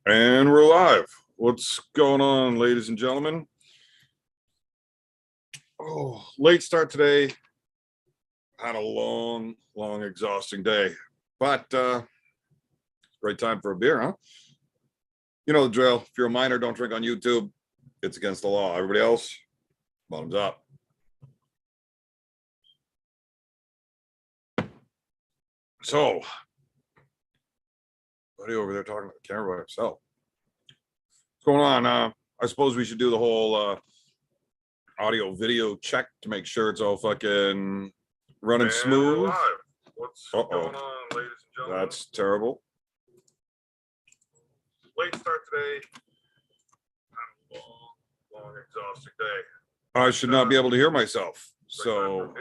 And we're live. What's going on, ladies and gentlemen? Oh, late start today. Had a long, exhausting day. But great time for a beer, huh? You know the drill. If you're a minor, don't drink on YouTube. It's against the law. Everybody else, bottoms up. So, buddy over there talking to the camera by himself. What's going on? I suppose we should do the whole audio video check to make sure it's all fucking running smooth. What's going on, ladies and gentlemen? That's terrible. Late start today. Had a long, exhausting day. I should not be able to hear myself. So,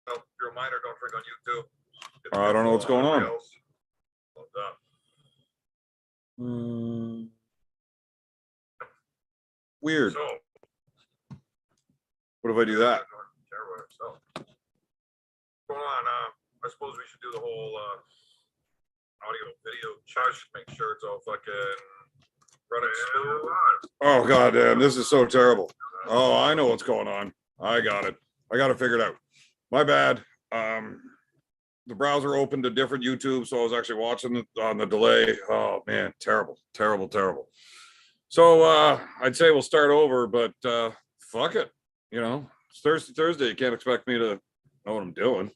if you're a minor, don't drink on YouTube. I don't know what's going on. Weird. So, what if I do that? What's going on? I suppose we should do the whole audio video check. Make sure it's all fucking running smooth. Oh god damn, this is so terrible. Oh, I know what's going on. I got it. I got it figured out. My bad. The browser opened a different YouTube, so I was actually watching it on the delay. Oh man, terrible. So I'd say we'll start over, but fuck it. You know, it's Thursday. You can't expect me to know what I'm doing.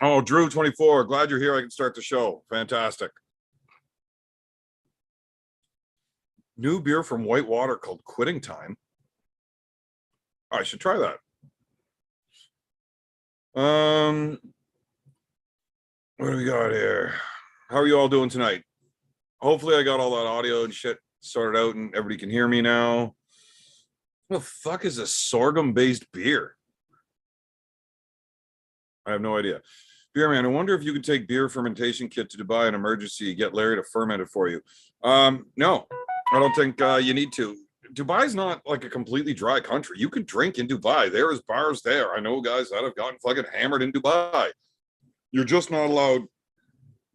Oh, Drew 24. Glad you're here. I can start the show. Fantastic. New beer from Whitewater called Quitting Time. I should try that. What do we got here? How are you all doing tonight? Hopefully I got all that audio and shit sorted out and everybody can hear me now. What the fuck is a sorghum-based beer? I have no idea. Beer man, I wonder if you could take beer fermentation kit to Dubai in emergency, get Larry to ferment it for you. No, I don't think you need to. Dubai's not like a completely dry country. You can drink in Dubai. There is bars there. I know guys that have gotten fucking hammered in Dubai. You're just not allowed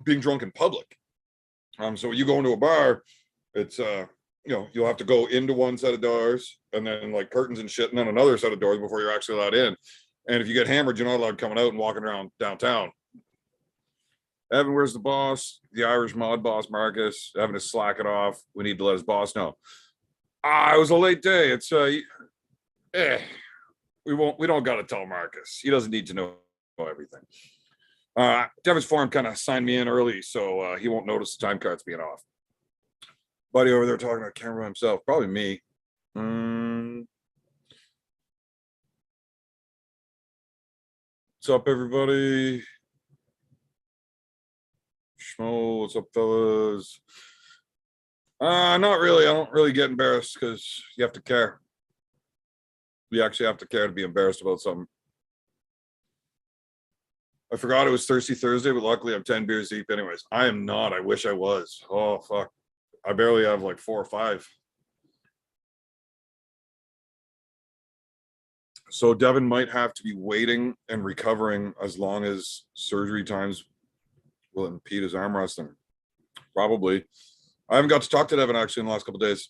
being drunk in public. So you go into a bar, it's you know, you'll have to go into one set of doors and then like curtains and shit, and then another set of doors before you're actually allowed in. And if you get hammered, you're not allowed coming out and walking around downtown. Evan, where's the boss? The Irish mod boss, Marcus. Evan is slacking off. We need to let his boss know. It was a late day. It's we don't gotta tell Marcus. He doesn't need to know everything. Devin's Farm kind of signed me in early, so he won't notice the time cards being off. Buddy over there talking to camera himself, probably me. What's up, everybody? Schmo, what's up, fellas? Not really. I don't really get embarrassed because you have to care. You actually have to care to be embarrassed about something. I forgot it was Thirsty Thursday, but luckily I'm 10 beers deep anyways. I am not. I wish I was. Oh, fuck. I barely have like 4 or 5. So Devin might have to be waiting and recovering as long as surgery times will impede his arm wrestling. Probably. I haven't got to talk to Devin actually in the last couple of days.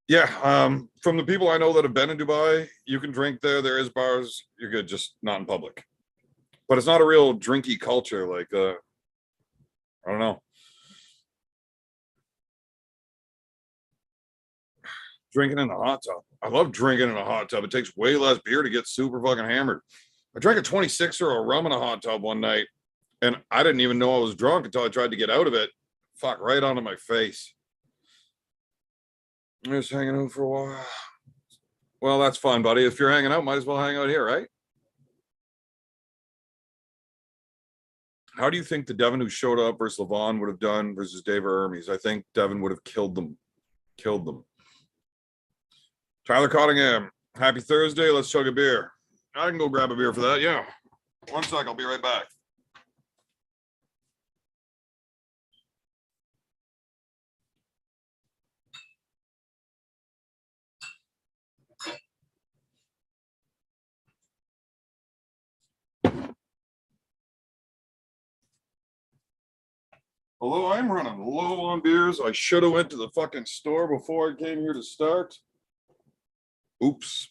Yeah, from the people I know that have been in Dubai, you can drink there. There is bars. You're good, just not in public. But it's not a real drinky culture. Like, I don't know. Drinking in a hot tub. I love drinking in a hot tub. It takes way less beer to get super fucking hammered. I drank a 26er of rum in a hot tub one night, and I didn't even know I was drunk until I tried to get out of it. Fuck, right onto my face. I'm just hanging out for a while. Well, that's fun, buddy. If you're hanging out, might as well hang out here, right? How do you think the Devin who showed up versus Levon would have done versus Dave or Hermes? I think Devin would have killed them. Tyler Cottingham, happy Thursday. Let's chug a beer. I can go grab a beer for that. Yeah. One sec. I'll be right back. Although I'm running low on beers, I should have went to the fucking store before I came here to start. Oops.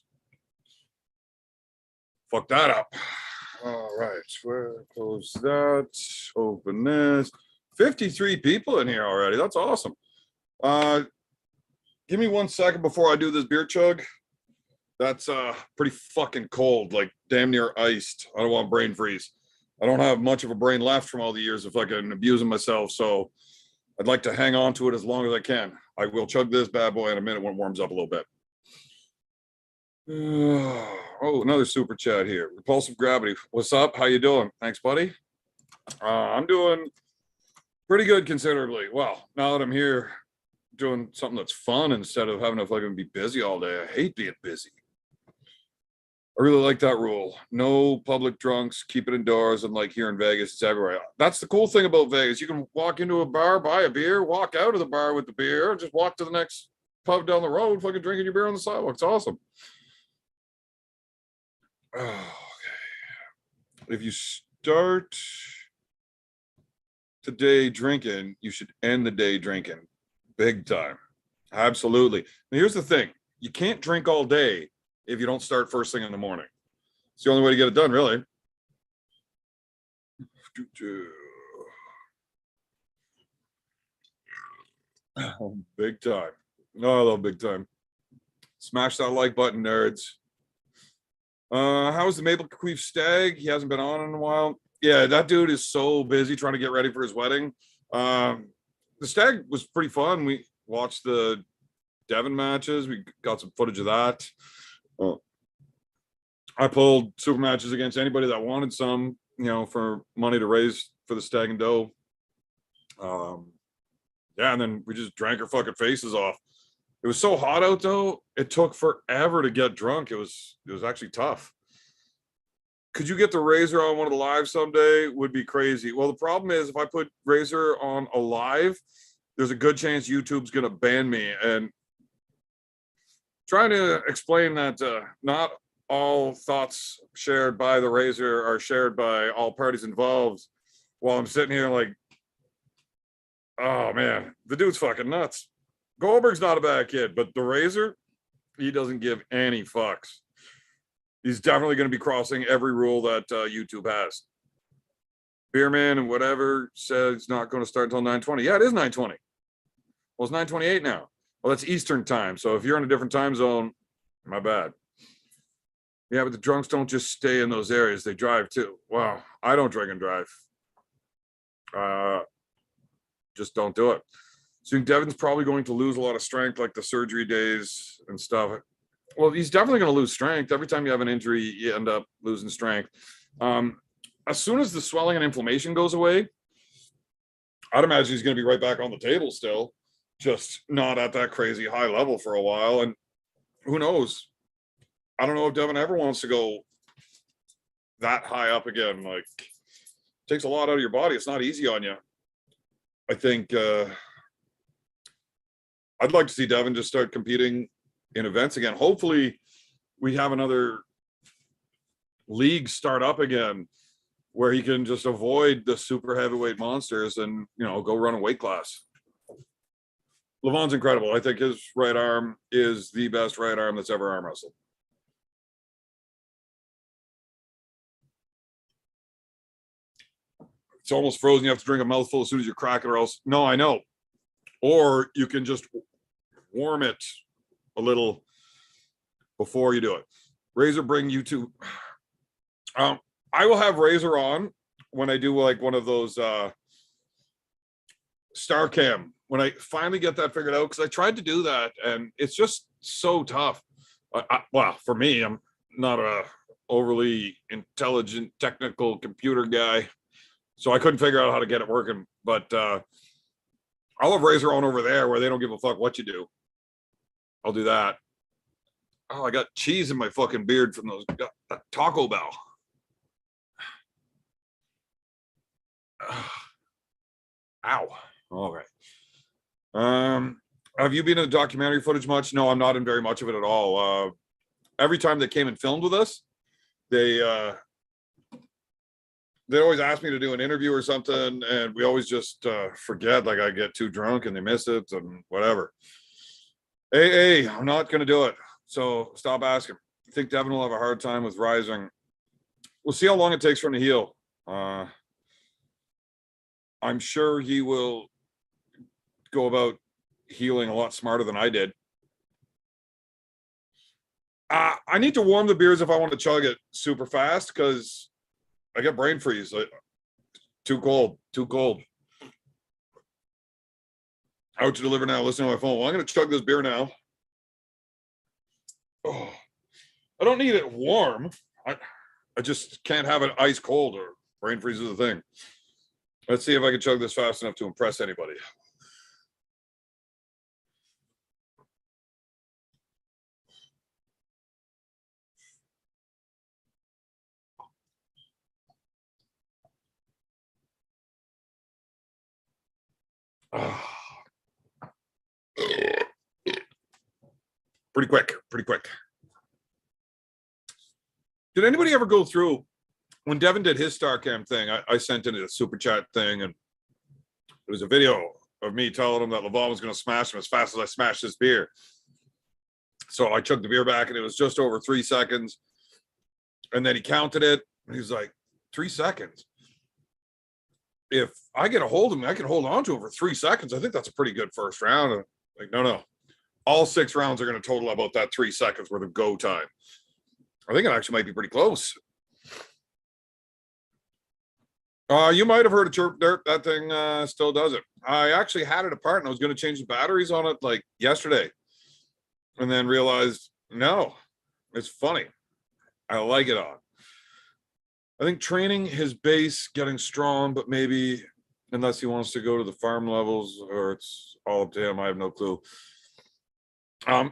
Fuck that up. All right, where close that? Open this. 53 people in here already. That's awesome. Give me 1 second before I do this beer chug. That's pretty fucking cold, like damn near iced. I don't want brain freeze. I don't have much of a brain left from all the years of fucking abusing myself, so I'd like to hang on to it as long as I can. I will chug this bad boy in a minute when it warms up a little bit. Oh, another super chat here. Repulsive Gravity. What's up? How you doing? Thanks, buddy. I'm doing pretty good considerably. Well, now that I'm here doing something that's fun instead of having to fucking be busy all day. I hate being busy. I really like that rule. No public drunks, keep it indoors. And like here in Vegas, it's everywhere. That's the cool thing about Vegas. You can walk into a bar, buy a beer, walk out of the bar with the beer, just walk to the next pub down the road, fucking drinking your beer on the sidewalk. It's awesome. Oh, okay. If you start the day drinking, you should end the day drinking. Big time. Absolutely. Now, here's the thing. You can't drink all day if you don't start first thing in the morning. It's the only way to get it done, really. Oh, big time. Oh, I love big time. Smash that like button, nerds. How's the Maple Queef Stag? He hasn't been on in a while. Yeah, that dude is so busy trying to get ready for his wedding. The Stag was pretty fun. We watched the Devon matches. We got some footage of that. I pulled super matches against anybody that wanted some, for money to raise for the Stag and Doe. Yeah, and then we just drank our fucking faces off. It was so hot out though, it took forever to get drunk. It was actually tough. Could you get the Razor on one of the lives someday? Would be crazy. Well, the problem is if I put Razor on a live, there's a good chance YouTube's gonna ban me. And trying to explain that not all thoughts shared by the Razor are shared by all parties involved, while I'm sitting here like, oh man, the dude's fucking nuts. Goldberg's not a bad kid, but the Razor, he doesn't give any fucks. He's definitely going to be crossing every rule that YouTube has. Beerman and whatever said it's not going to start until 9:20. Yeah, it is 9:20. Well, it's 9:28 now. Well, that's Eastern time. So if you're in a different time zone, my bad. Yeah, but the drunks don't just stay in those areas. They drive too. Wow. I don't drink and drive. Just don't do it. So Devon's probably going to lose a lot of strength, like the surgery days and stuff. Well, he's definitely going to lose strength. Every time you have an injury, you end up losing strength. As soon as the swelling and inflammation goes away, I'd imagine he's going to be right back on the table still, just not at that crazy high level for a while. And who knows? I don't know if Devon ever wants to go that high up again. Like, it takes a lot out of your body. It's not easy on you. I think I'd like to see Devon just start competing in events again. Hopefully we have another league start up again where he can just avoid the super heavyweight monsters and, go run a weight class. Levon's incredible. I think his right arm is the best right arm that's ever arm wrestled. It's almost frozen. You have to drink a mouthful as soon as you crack it or else. No, I know. Or you can just warm it a little before you do it. Razor bring you to. I will have Razor on when I do like one of those Star Cam, when I finally get that figured out, because I tried to do that and it's just so tough. Well, for me, I'm not a overly intelligent technical computer guy, so I couldn't figure out how to get it working. But I'll have Razor on over there where they don't give a fuck what you do. I'll do that. Oh, I got cheese in my fucking beard from those Taco Bell. Ow. Okay. Have you been in the documentary footage much? No, I'm not in very much of it at all. Every time they came and filmed with us, they they always ask me to do an interview or something, and we always just forget. Like I get too drunk and they miss it and whatever. Hey, I'm not gonna do it. So stop asking. I think Devin will have a hard time with rising. We'll see how long it takes for him to heal. I'm sure he will go about healing a lot smarter than I did. I need to warm the beers if I want to chug it super fast because I get brain freeze. Like, too cold, too cold. Out to deliver now. Listen to my phone. Well, I'm going to chug this beer now. Oh, I don't need it warm. I just can't have it ice cold or brain freeze is a thing. Let's see if I can chug this fast enough to impress anybody. Pretty quick, pretty quick. Did anybody ever go through when Devin did his StarCam thing? I sent in a super chat thing, and it was a video of me telling him that Levon was going to smash him as fast as I smashed this beer. So I chugged the beer back, and it was just over 3 seconds. And then he counted it, and he's like, 3 seconds. If I get a hold of him, I can hold on to him for 3 seconds. I think that's a pretty good first round. And like, no. All 6 rounds are going to total about that 3 seconds worth of go time. I think it actually might be pretty close. You might have heard of Chirp Dirt. That thing still does it. I actually had it apart and I was going to change the batteries on it like yesterday. And then realized, no, it's funny. I like it on. I think training his base, getting strong, but maybe unless he wants to go to the farm levels or it's all up to him, I have no clue.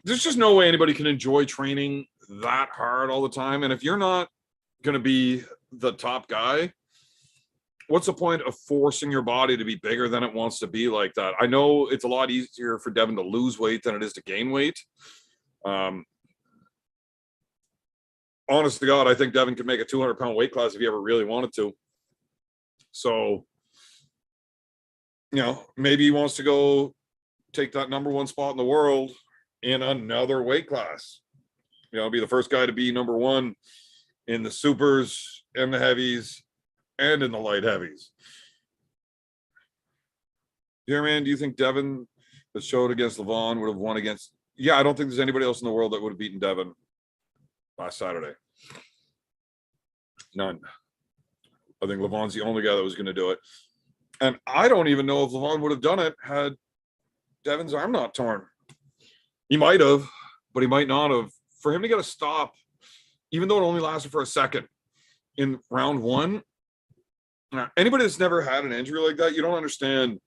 There's just no way anybody can enjoy training that hard all the time. And if you're not going to be the top guy, what's the point of forcing your body to be bigger than it wants to be like that? I know it's a lot easier for Devin to lose weight than it is to gain weight. Honest to God, I think Devin could make a 200-pound weight class if he ever really wanted to. So, maybe he wants to go take that #1 spot in the world in another weight class. Be the first guy to be #1 in the supers and the heavies and in the light heavies. Yeah, man, do you think Devin, that showed against Levon, would have won against? Yeah, I don't think there's anybody else in the world that would have beaten Devin last Saturday. None. I think Levon's the only guy that was going to do it. And I don't even know if Levon would have done it had Devin's arm not torn. He might have, but he might not have. For him to get a stop, even though it only lasted for a second in round 1, anybody that's never had an injury like that, you don't understand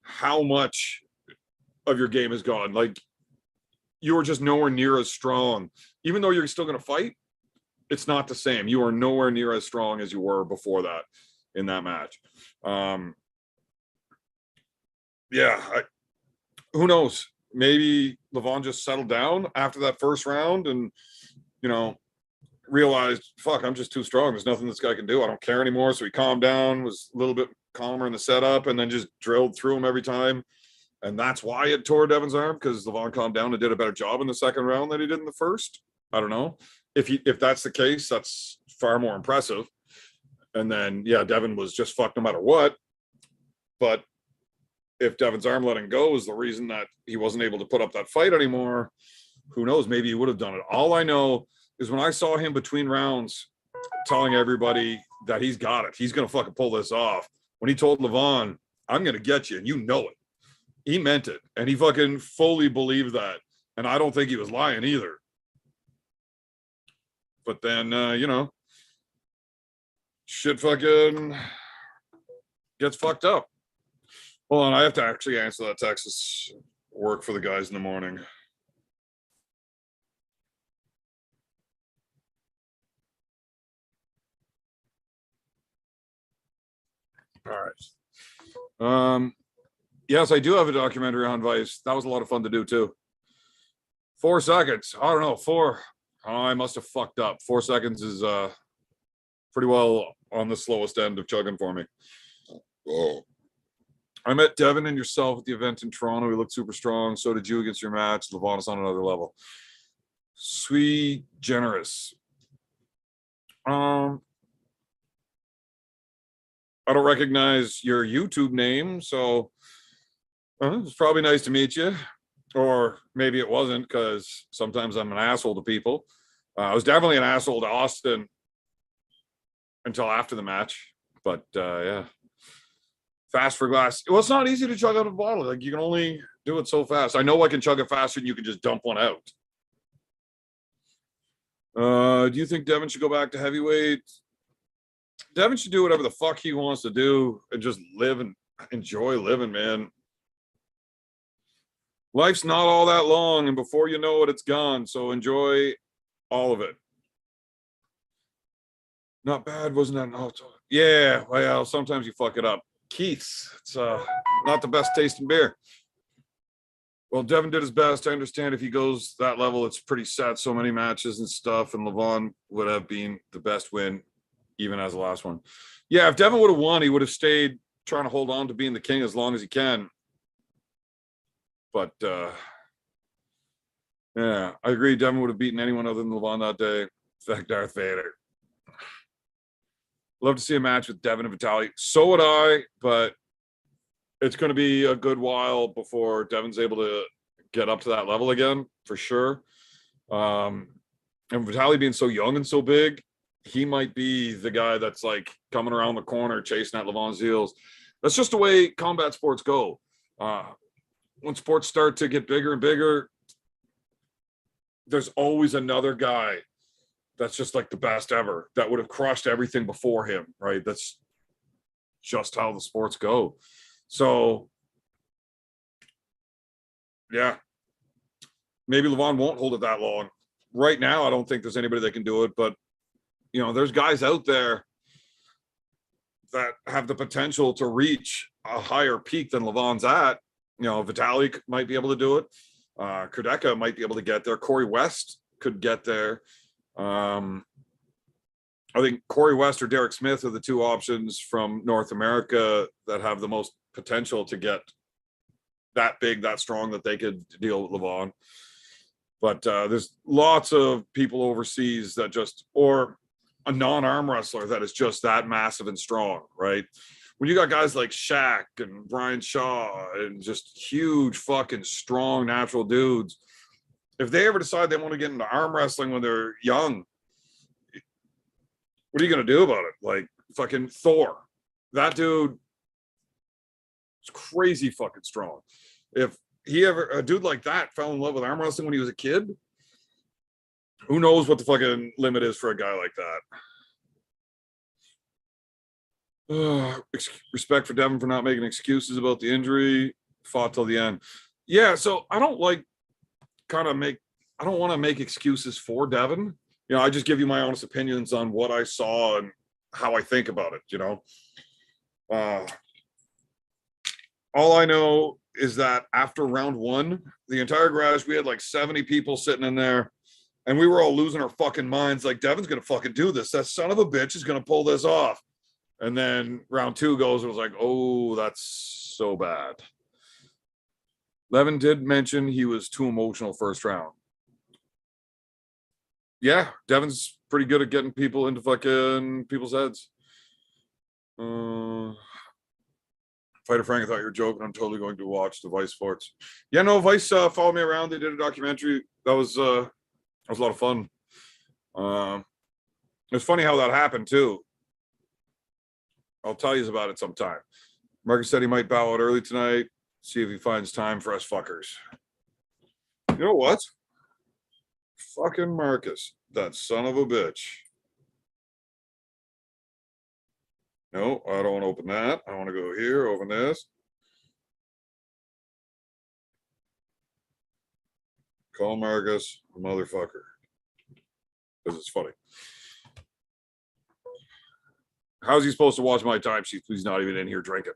how much of your game is gone. Like, you were just nowhere near as strong. Even though you're still going to fight, it's not the same. You are nowhere near as strong as you were before that in that match. Who knows? Maybe Levon just settled down after that first round and, realized, fuck, I'm just too strong. There's nothing this guy can do. I don't care anymore. So he calmed down, was a little bit calmer in the setup, and then just drilled through him every time. And that's why it tore Devin's arm, because Levon calmed down and did a better job in the second round than he did in the first. I don't know. If that's the case, that's far more impressive. And then, Devin was just fucked no matter what. But if Devin's arm letting go is the reason that he wasn't able to put up that fight anymore, who knows? Maybe he would have done it. All I know is when I saw him between rounds telling everybody that he's got it, he's going to fucking pull this off. When he told Levon, I'm going to get you, and you know it. He meant it. And he fucking fully believed that. And I don't think he was lying either. But then, shit fucking gets fucked up. Hold on, I have to actually answer that text. It's work for the guys in the morning. All right. Yes, I do have a documentary on Vice. That was a lot of fun to do too. 4 seconds. I don't know. 4. Oh, I must have fucked up. 4 seconds is pretty well on the slowest end of chugging for me. Oh. I met Devin and yourself at the event in Toronto. We looked super strong. So did you against your match. Levon is on another level. Sweet, generous. I don't recognize your YouTube name, so it's probably nice to meet you. Or maybe it wasn't, because sometimes I'm an asshole to people. I was definitely an asshole to Austin until after the match. But yeah. Fast for glass. Well, it's not easy to chug out a bottle. Like, you can only do it so fast. I know I can chug it faster than you can just dump one out. Do you think Devin should go back to heavyweight? Devin should do whatever the fuck he wants to do and just live and enjoy living, man. Life's not all that long, and before you know it, it's gone. So enjoy all of it. Not bad, wasn't that? No, yeah, well, sometimes you fuck it up. Keith's, it's not the best tasting beer. Well, Devin did his best. I understand if he goes that level, it's pretty sad. So many matches and stuff, and Levon would have been the best win, even as the last one. Yeah, if Devin would have won, he would have stayed trying to hold on to being the king as long as he can. But yeah, I agree. Devin would have beaten anyone other than Levon that day. In fact, Darth Vader. Love to see a match with Devin and Vitaly. So would I, but it's going to be a good while before Devin's able to get up to that level again, for sure. And Vitaly being so young and so big, he might be the guy that's like coming around the corner, chasing at Levon's heels. That's just the way combat sports go. When sports start to get bigger and bigger, there's always another guy that's just like the best ever that would have crushed everything before him, right? That's just how the sports go. So, yeah, maybe Levon won't hold it that long. Right now, I don't think there's anybody that can do it, but, you know, there's guys out there that have the potential to reach a higher peak than Levon's at. You know, Vitaly might be able to do it. Kudeka might be able to get there. Corey West could get there. I think Corey West or Derek Smith are the two options from North America that have the most potential to get that big, that strong, that they could deal with Levon. But there's lots of people overseas that just, or a non-arm wrestler that is just that massive and strong, right? When you got guys like Shaq and Brian Shaw and just huge fucking strong natural dudes, if they ever decide they want to get into arm wrestling when they're young, what are you going to do about it? Like fucking Thor. That dude is crazy fucking strong. If a dude like that fell in love with arm wrestling when he was a kid, who knows what the fucking limit is for a guy like that. Respect for Devin for not making excuses about the injury. Fought till the end. Yeah, so I don't want to make excuses for Devin. You know, I just give you my honest opinions on what I saw and how I think about it, you know. All I know is that after round one, the entire garage, we had like 70 people sitting in there, and we were all losing our fucking minds. Like, Devin's going to fucking do this. That son of a bitch is going to pull this off. And then round two goes, and it was like, oh, that's so bad. Levin did mention he was too emotional first round. Yeah, Devin's pretty good at getting people into fucking people's heads. Fighter Frank, I thought you were joking. I'm totally going to watch the Vice Sports. Yeah, no, Vice followed me around. They did a documentary. That was a lot of fun. It's funny how that happened too. I'll tell you about it sometime. Marcus said he might bow out early tonight. See if he finds time for us fuckers. You know what? Fucking Marcus, that son of a bitch. No, I don't want to open that. I want to go here, open this. Call Marcus a motherfucker. Because it's funny. How's he supposed to watch my timesheet? He's not even in here drinking.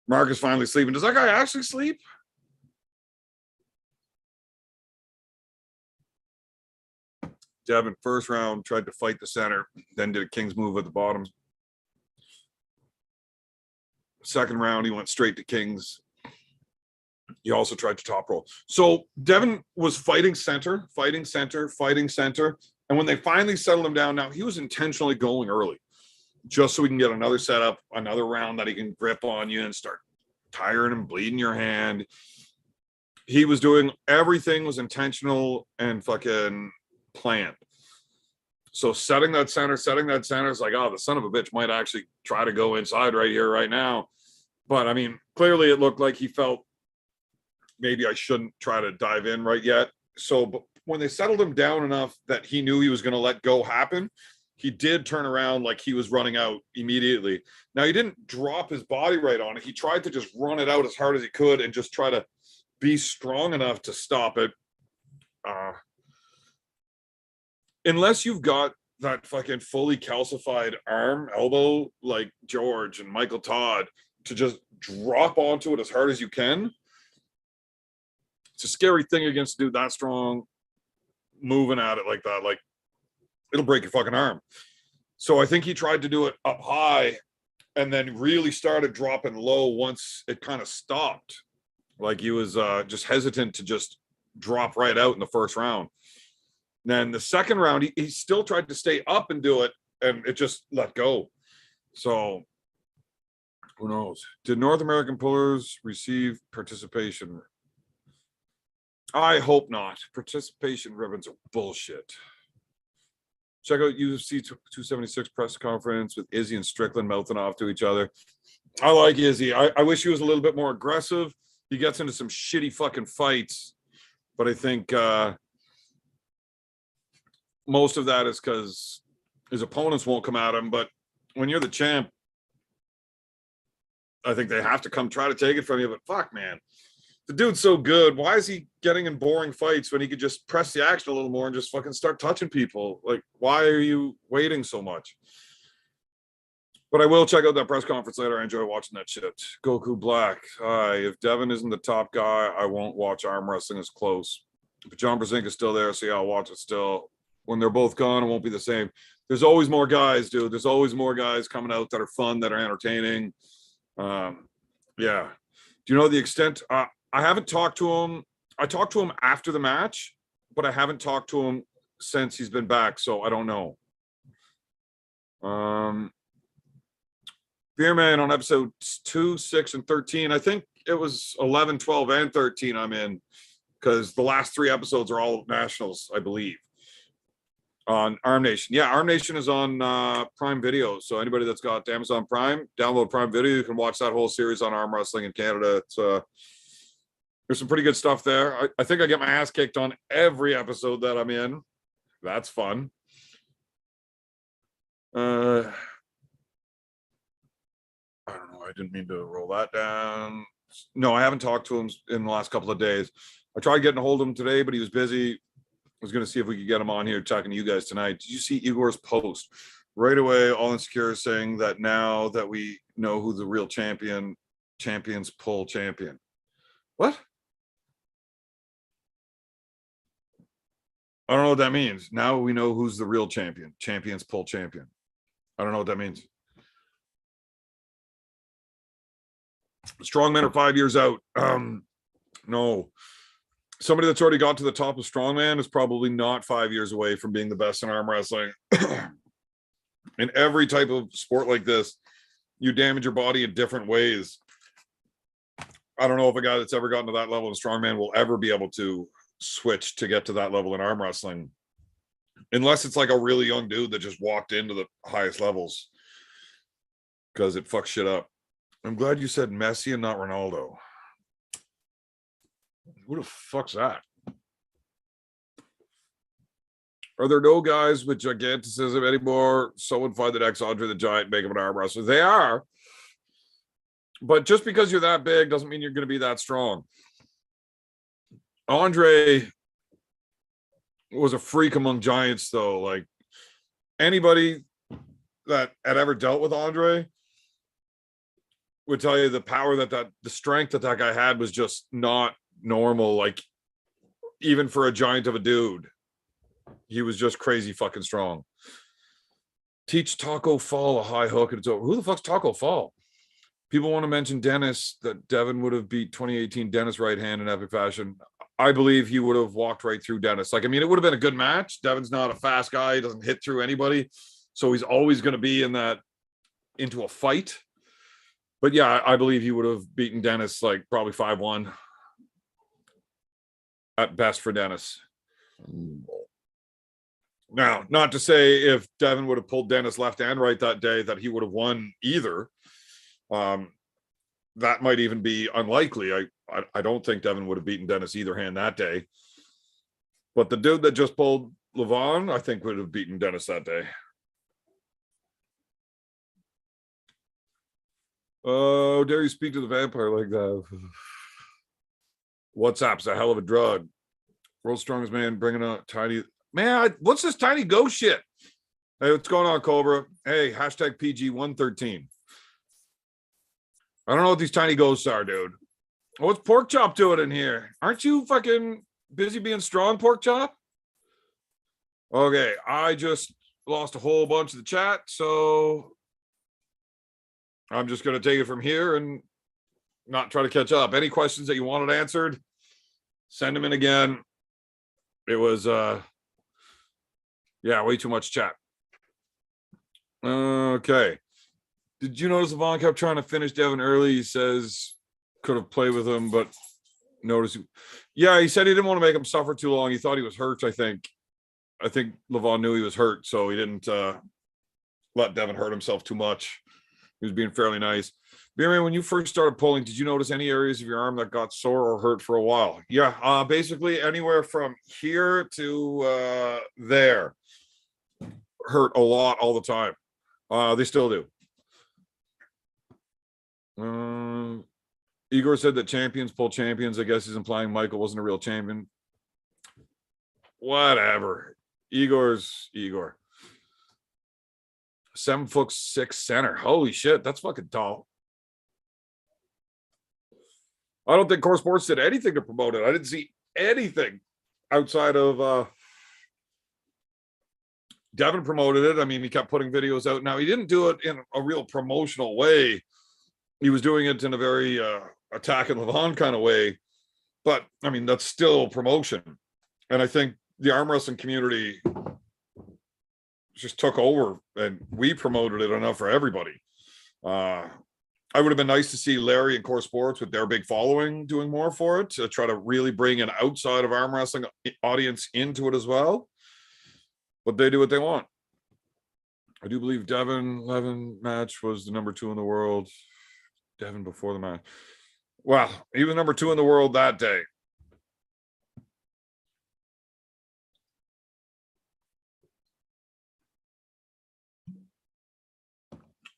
Marcus finally sleeping. Does that guy actually sleep? Devin, first round, tried to fight the center, then did a king's move at the bottom. Second round, he went straight to Kings. He also tried to top roll. So Devin was fighting center. And when they finally settled him down, now he was intentionally going early just so we can get another setup, another round that he can grip on you and start tiring and bleeding your hand. He was doing everything was intentional and fucking planned. So setting that center is like, oh, the son of a bitch might actually try to go inside right here, right now. But I mean, clearly it looked like he felt maybe I shouldn't try to dive in right yet. So but when they settled him down enough that he knew he was going to let go happen, he did turn around like he was running out immediately. Now, he didn't drop his body right on it. He tried to just run it out as hard as he could and just try to be strong enough to stop it. Unless you've got that fucking fully calcified arm, elbow, like George and Michael Todd, to just drop onto it as hard as you can. It's a scary thing against a dude that strong, moving at it like that. Like, it'll break your fucking arm. So I think he tried to do it up high and then really started dropping low once it kind of stopped. Like he was just hesitant to just drop right out in the first round. Then the second round, he still tried to stay up and do it, and it just let go. So who knows? Did North American pullers receive participation? I hope not. Participation ribbons are bullshit. Check out UFC 276 press conference with Izzy and Strickland mouthing off to each other. I like Izzy. I wish he was a little bit more aggressive. He gets into some shitty fucking fights, but I think most of that is because his opponents won't come at him. But when you're the champ, I think they have to come try to take it from you. But fuck, man, the dude's so good. Why is he getting in boring fights when he could just press the action a little more and just fucking start touching people? Like, why are you waiting so much? But I will check out that press conference later. I enjoy watching that shit. Goku Black. If Devin isn't the top guy, I won't watch arm wrestling as close. But John Brzenk is still there, so yeah, I'll watch it still. When they're both gone, it won't be the same. There's always more guys, dude. There's always more guys coming out that are fun, that are entertaining. Yeah. Do you know the extent? I haven't talked to him. I talked to him after the match, but I haven't talked to him since he's been back, so I don't know. Beerman on episode 2, 6, and 13. I think it was 11, 12, and 13 I'm in, because the last 3 episodes are all nationals, I believe, on Arm Nation. Yeah, Arm Nation is on Prime Video. So anybody that's got Amazon Prime, download Prime Video. You can watch that whole series on arm wrestling in Canada. It's there's some pretty good stuff there. I think I get my ass kicked on every episode that I'm in. That's fun. I don't know. I didn't mean to roll that down. No, I haven't talked to him in the last couple of days. I tried getting a hold of him today, but he was busy. I was going to see if we could get him on here talking to you guys tonight. Did you see Igor's post? Right away, All Insecure is saying that now that we know who the real champions pull champion. What? I don't know what that means. Now we know who's the real champion. Champions pull champion. I don't know what that means. Strongmen are 5 years out. No. Somebody that's already got to the top of strongman is probably not 5 years away from being the best in arm wrestling. In every type of sport like this, you damage your body in different ways. I don't know if a guy that's ever gotten to that level in strongman will ever be able to switch to get to that level in arm wrestling, unless it's like a really young dude that just walked into the highest levels, because it fucks shit up. I'm glad you said Messi and not Ronaldo. Who the fuck's that? Are there no guys with giganticism anymore? Someone find the next Andre the Giant, make him an arm wrestler. They are. But just because you're that big doesn't mean you're going to be that strong. Andre was a freak among giants, though. Like, anybody that had ever dealt with Andre would tell you the power the strength that guy had was just not normal. Like, even for a giant of a dude, he was just crazy fucking strong. Teach Taco Fall a high hook and it's over. Who the fuck's Taco Fall? People want to mention Dennis, that Devin would have beat 2018 Dennis right hand in epic fashion. I believe he would have walked right through Dennis. Like, I mean, it would have been a good match. Devin's not a fast guy. He doesn't hit through anybody. So he's always going to be into a fight. But yeah, I believe he would have beaten Dennis like probably 5-1 at best for Dennis. Now, not to say if Devin would have pulled Dennis left and right that day that he would have won either. That might even be unlikely. I don't think Devin would have beaten Dennis either hand that day. But the dude that just pulled Levon, I think would have beaten Dennis that day. Oh, dare you speak to the vampire like that? WhatsApp's a hell of a drug. World's strongest man bringing out tiny. Man, what's this tiny ghost shit? Hey, what's going on, Cobra? Hey, hashtag PG113. I don't know what these tiny ghosts are, dude. What's Pork Chop doing in here? Aren't you fucking busy being strong, Pork Chop? Okay, I just lost a whole bunch of the chat, so I'm just going to take it from here and not try to catch up. Any questions that you wanted answered, send them in again. It was, yeah, way too much chat. Okay. Did you notice Levon kept trying to finish Devin early? He says could have played with him, but notice. Yeah, he said he didn't want to make him suffer too long. He thought he was hurt, I think. I think Levon knew he was hurt, so he didn't let Devin hurt himself too much. He was being fairly nice. Beerman, when you first started pulling, did you notice any areas of your arm that got sore or hurt for a while? Yeah, basically anywhere from here to there hurt a lot all the time. They still do. Igor said that champions pull champions. I guess he's implying Michael wasn't a real champion. Whatever. Igor's Igor. 7'6" center. Holy shit, that's fucking tall. I don't think Core Sports did anything to promote it. I didn't see anything outside of Devin promoted it. I mean, he kept putting videos out. Now, he didn't do it in a real promotional way. He was doing it in a very attacking Levon kind of way. But, I mean, that's still promotion. And I think the arm wrestling community just took over and we promoted it enough for everybody. I would have been nice to see Larry and Core Sports with their big following doing more for it, to try to really bring an outside of arm wrestling audience into it as well. But they do what they want. I do believe Devin Levin match was the number 2 in the world. Devin before the match. Well, he was number 2 in the world that day.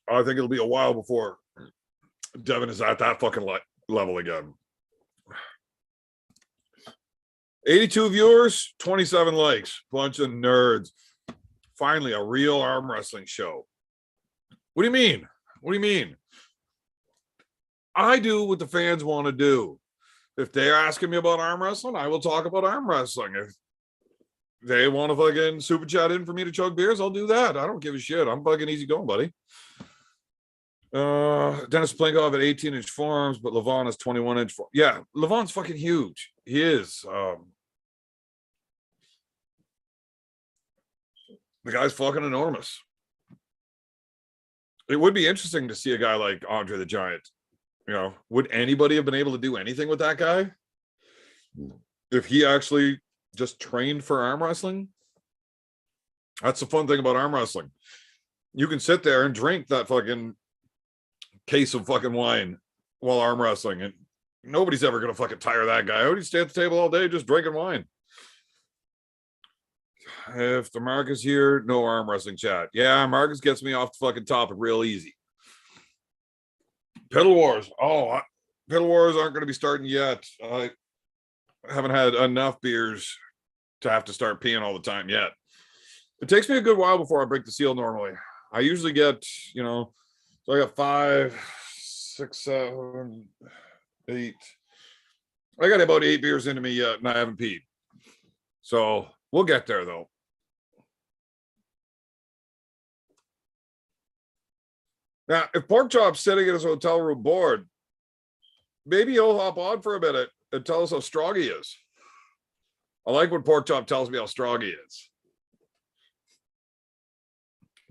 I think it'll be a while before Devin is at that fucking level again. 82 viewers, 27 likes. Bunch of nerds. Finally, a real arm wrestling show. What do you mean? What do you mean? I do what the fans want to do. If they're asking me about arm wrestling, I will talk about arm wrestling. If they want to fucking super chat in for me to chug beers, I'll do that. I don't give a shit. I'm fucking easy going, buddy. Dennis Plinkov at 18-inch forearms, but Levon is 21-inch forearms. Yeah, Levon's fucking huge. He is. The guy's fucking enormous. It would be interesting to see a guy like Andre the Giant. You know, would anybody have been able to do anything with that guy if he actually just trained for arm wrestling? That's the fun thing about arm wrestling. You can sit there and drink that fucking case of fucking wine while arm wrestling, and nobody's ever gonna fucking tire that guy out. He'd stay at the table all day just drinking wine. If the Marcus here, no arm wrestling chat. Yeah, Marcus gets me off the fucking topic real easy. Pedal Wars. Oh, Pedal Wars aren't going to be starting yet. I haven't had enough beers to have to start peeing all the time yet. It takes me a good while before I break the seal normally. I usually get, you know, so I got 5, 6, 7, 8. I got about 8 beers into me yet, and I haven't peed. So we'll get there, though. Now, if Pork Chop's sitting in his hotel room bored, maybe he'll hop on for a minute and tell us how strong he is. I like when Pork Chop tells me how strong he is.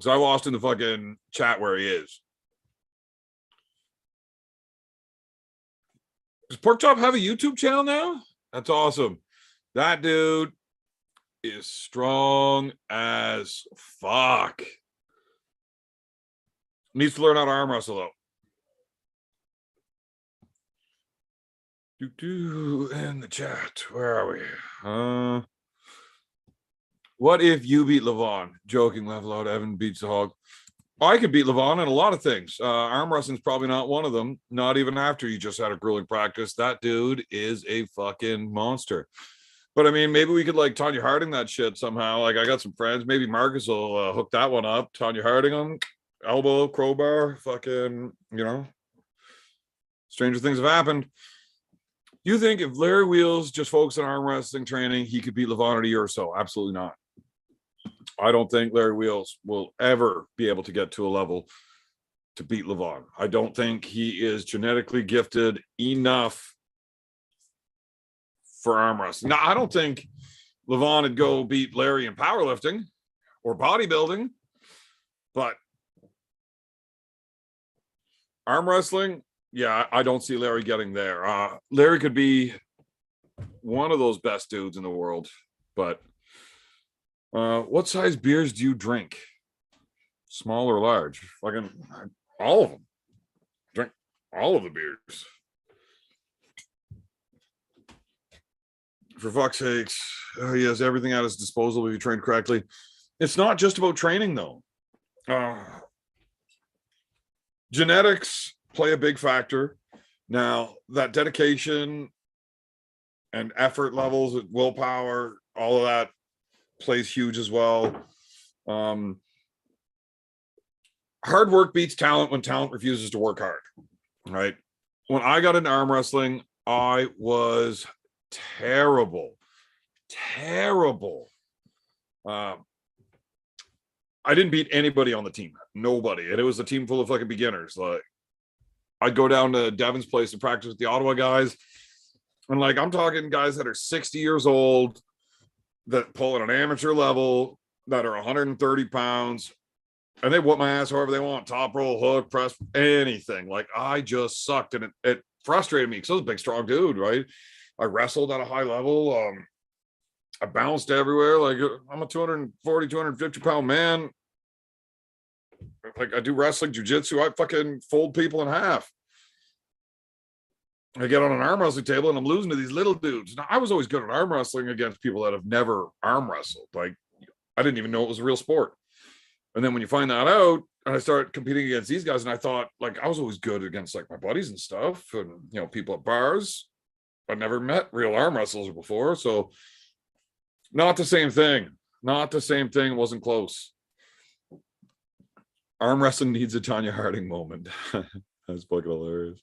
So I lost in the fucking chat where he is. Does Pork Chop have a YouTube channel now? That's awesome. That dude is strong as fuck. Needs to learn how to arm wrestle though. In the chat. Where are we? What if you beat Levon? Joking, level out. Evan beats the hog. I could beat Levon in a lot of things. Arm wrestling's probably not one of them. Not even after you just had a grueling practice. That dude is a fucking monster. But I mean, maybe we could like Tanya Harding that shit somehow. Like I got some friends. Maybe Marcus will hook that one up. Tanya Harding on elbow, crowbar, fucking, you know. Stranger things have happened. You think if Larry Wheels just focused on arm wrestling training, he could beat Levon in a year or so? Absolutely not. I don't think Larry Wheels will ever be able to get to a level to beat Levon. I don't think he is genetically gifted enough for arm wrestling. Now, I don't think Levon would go beat Larry in powerlifting or bodybuilding, but arm wrestling, yeah, I don't see Larry getting there. Larry could be one of those best dudes in the world, but what size beers do you drink? Small or large? Fucking all of them. Drink all of the beers. For fuck's sakes, he has everything at his disposal if you train correctly. It's not just about training, though. Genetics play a big factor. Now, that dedication and effort levels, willpower, all of that plays huge as well. Hard work beats talent when talent refuses to work hard, right? When I got into arm wrestling, I was terrible. I didn't beat anybody on the team. Nobody. And it was a team full of fucking beginners. Like, I'd go down to Devin's place and practice with the Ottawa guys. And like, I'm talking guys that are 60 years old, that pull at an amateur level, that are 130 pounds, and they whoop my ass however they want, top roll, hook, press, anything. Like, I just sucked, and it frustrated me because I was a big, strong dude, right? I wrestled at a high level. I bounced everywhere. Like, I'm a 240, 250 pound man. Like, I do wrestling, jiu-jitsu. I fucking fold people in half. I get on an arm wrestling table and I'm losing to these little dudes. Now, I was always good at arm wrestling against people that have never arm wrestled. Like, I didn't even know it was a real sport. And then when you find that out, and I started competing against these guys, and I thought, like, I was always good against like my buddies and stuff, and you know, people at bars. I'd never met real arm wrestlers before, so not the same thing. Not the same thing. It wasn't close. Arm wrestling needs a Tanya Harding moment. That's fucking hilarious.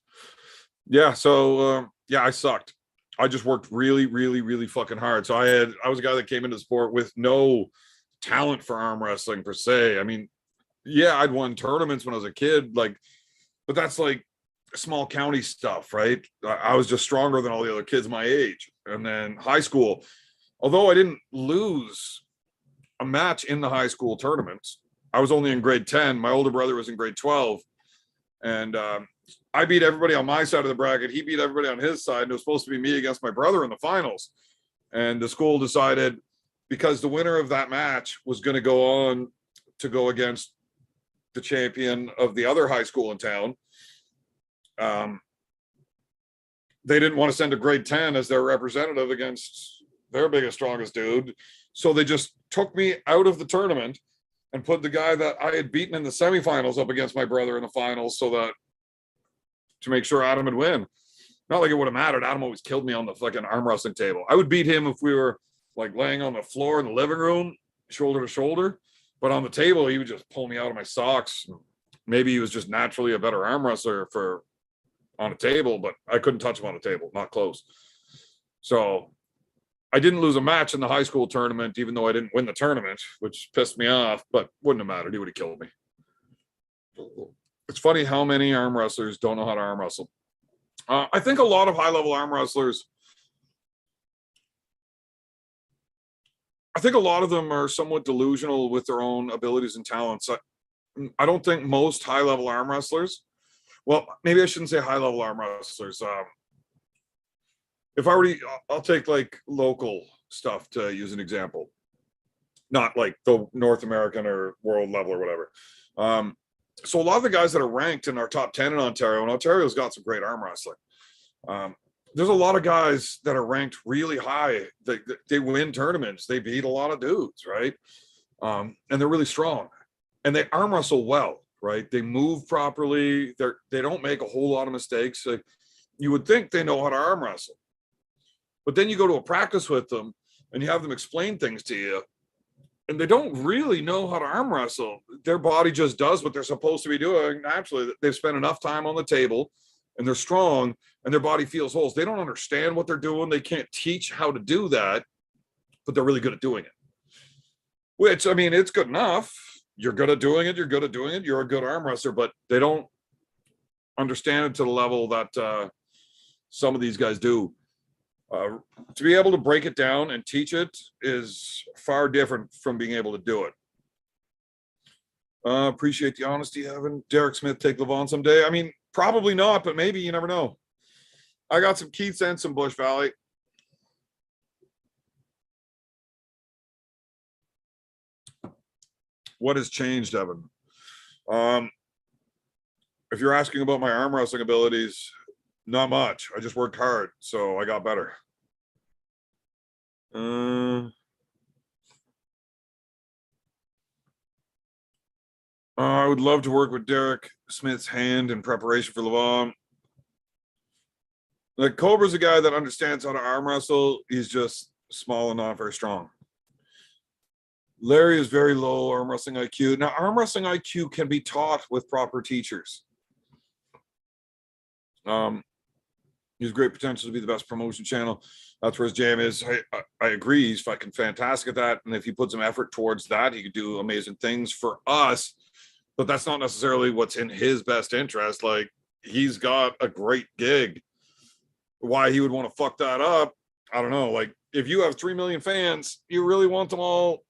Yeah, so yeah, I sucked. I just worked really, really, really fucking hard. So I was a guy that came into the sport with no talent for arm wrestling per se. I mean, yeah, I'd won tournaments when I was a kid, like, but that's like small county stuff, right? I was just stronger than all the other kids my age. And then high school, although I didn't lose a match in the high school tournaments, I was only in grade 10. My older brother was in grade 12. And I beat everybody on my side of the bracket. He beat everybody on his side. And it was supposed to be me against my brother in the finals. And the school decided, because the winner of that match was going to go on to go against the champion of the other high school in town, they didn't want to send a grade 10 as their representative against their biggest, strongest dude. So they just took me out of the tournament and put the guy that I had beaten in the semifinals up against my brother in the finals, so that to make sure Adam would win. Not like it would have mattered. Adam always killed me on the fucking arm wrestling table. I would beat him if we were like laying on the floor in the living room, shoulder to shoulder. But on the table, he would just pull me out of my socks. Maybe he was just naturally a better arm wrestler for on a table, but I couldn't touch him on a table, not close. So I didn't lose a match in the high school tournament, even though I didn't win the tournament, which pissed me off, but wouldn't have mattered. He would have killed me. It's funny how many arm wrestlers don't know how to arm wrestle. I think a lot of high-level arm wrestlers, I think a lot of them are somewhat delusional with their own abilities and talents. I don't think most high-level arm wrestlers, well, maybe I shouldn't say high-level arm wrestlers. If I were to, I'll take like local stuff to use an example, not like the North American or world level or whatever. So a lot of the guys that are ranked in our top 10 in Ontario, and Ontario's got some great arm wrestling. There's a lot of guys that are ranked really high. They win tournaments. They beat a lot of dudes, right? And they're really strong. And they arm wrestle well, right? They move properly. They don't make a whole lot of mistakes. Like, you would think they know how to arm wrestle. But then you go to a practice with them and you have them explain things to you, and they don't really know how to arm wrestle. Their body just does what they're supposed to be doing naturally. They've spent enough time on the table and they're strong and their body feels holes. They don't understand what they're doing. They can't teach how to do that, but they're really good at doing it. Which, I mean, it's good enough. You're good at doing it. You're good at doing it. You're a good arm wrestler, but they don't understand it to the level that some of these guys do. To be able to break it down and teach it is far different from being able to do it. Appreciate the honesty, Evan. Derek Smith take Levon someday. I mean, probably not, but maybe, you never know. I got some Keiths and some Bush Valley. What has changed, Evan? If you're asking about my arm wrestling abilities, not much. I just worked hard, so I got better. I would love to work with Derek Smith's hand in preparation for Levon. Like, Cobra's a guy that understands how to arm wrestle. He's just small and not very strong. Larry is very low arm wrestling IQ. Now, arm wrestling IQ can be taught with proper teachers. He has great potential to be the best promotion channel. That's where his jam is. I agree. He's fucking fantastic at that. And if he put some effort towards that, he could do amazing things for us. But that's not necessarily what's in his best interest. Like, he's got a great gig. Why he would want to fuck that up, I don't know. Like, if you have 3 million fans, you really want them all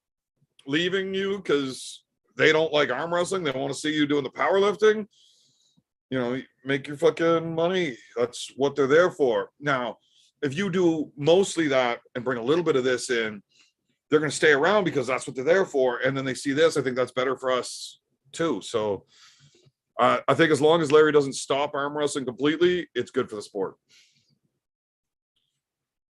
leaving you because they don't like arm wrestling? They want to see you doing the powerlifting? You know, make your fucking money. That's what they're there for. Now, if you do mostly that and bring a little bit of this in, they're going to stay around because that's what they're there for. And then they see this. I think that's better for us too. So I think as long as Larry doesn't stop arm wrestling completely, it's good for the sport.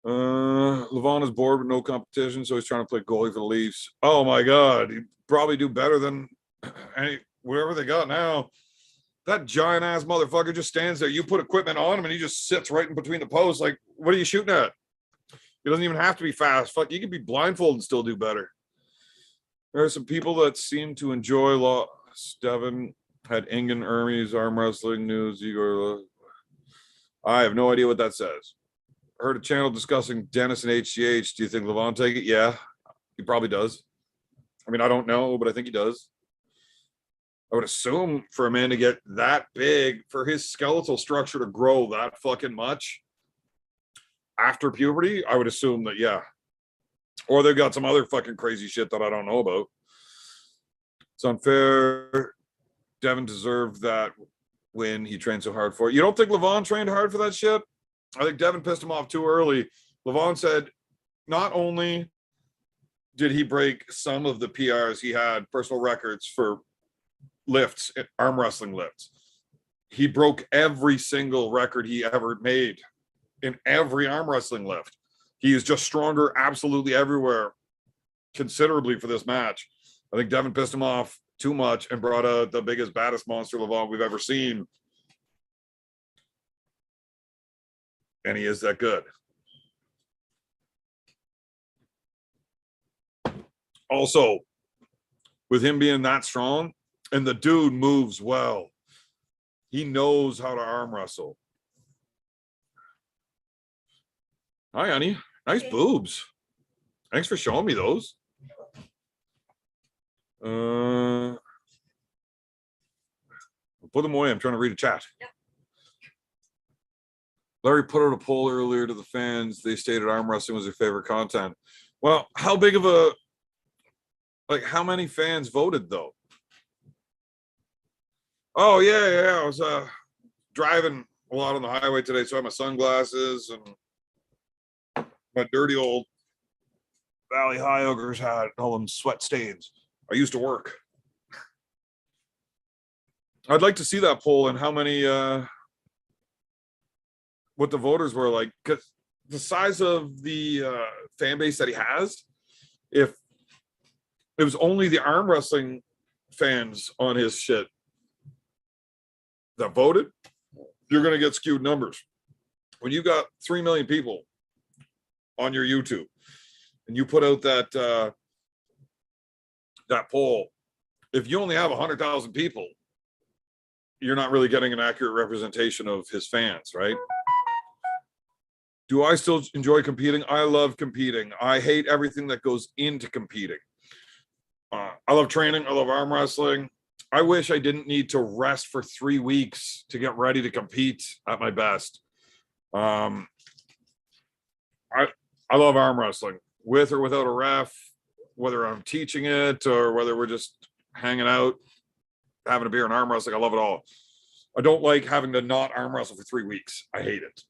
Levon is bored with no competition, so he's trying to play goalie for the Leafs. Oh my God, he'd probably do better than whatever they got now. That giant ass motherfucker just stands there. You put equipment on him and he just sits right in between the posts. Like, what are you shooting at? He doesn't even have to be fast. Fuck, you can be blindfolded and still do better. There are some people that seem to enjoy loss. Devin had Ingen Ermies arm wrestling news. Igor, I have no idea what that says. I heard a channel discussing Dennis and HGH. Do you think Levon take it? Yeah, he probably does. I mean, I don't know, but I think he does. I would assume for a man to get that big, for his skeletal structure to grow that fucking much after puberty, I would assume that, yeah. Or they've got some other fucking crazy shit that I don't know about. It's unfair. Devin deserved that win. He trained so hard for it. You don't think Levon trained hard for that shit? I think Devin pissed him off too early. Levon said not only did he break some of the PRs, he had personal records for lifts, arm wrestling lifts. He broke every single record he ever made in every arm wrestling lift. He is just stronger absolutely everywhere, considerably for this match. I think Devin pissed him off too much and brought out the biggest, baddest monster Levon we've ever seen. And he is that good. Also, with him being that strong, and the dude moves well. He knows how to arm wrestle. Hi, honey. Nice boobs. Thanks for showing me those. Put them away. I'm trying to read a chat. Larry put out a poll earlier to the fans. They stated arm wrestling was their favorite content. Well, how big of a, like, how many fans voted though? Oh, yeah. I was driving a lot on the highway today, so I had my sunglasses and my dirty old Valley High Ogres hat, all them sweat stains. I used to work. I'd like to see that poll and how many, what the voters were like, because the size of the fan base that he has, if it was only the arm wrestling fans on his shit that voted, you're going to get skewed numbers. When you got 3 million people on your YouTube and you put out that that poll, if you only have 100,000 people, you're not really getting an accurate representation of his fans, right? Do I still enjoy competing? I love competing. I hate everything that goes into competing. I love training. I love arm wrestling. I wish I didn't need to rest for 3 weeks to get ready to compete at my best. I love arm wrestling, with or without a ref, whether I'm teaching it or whether we're just hanging out, having a beer and arm wrestling. I love it all. I don't like having to not arm wrestle for 3 weeks. I hate it.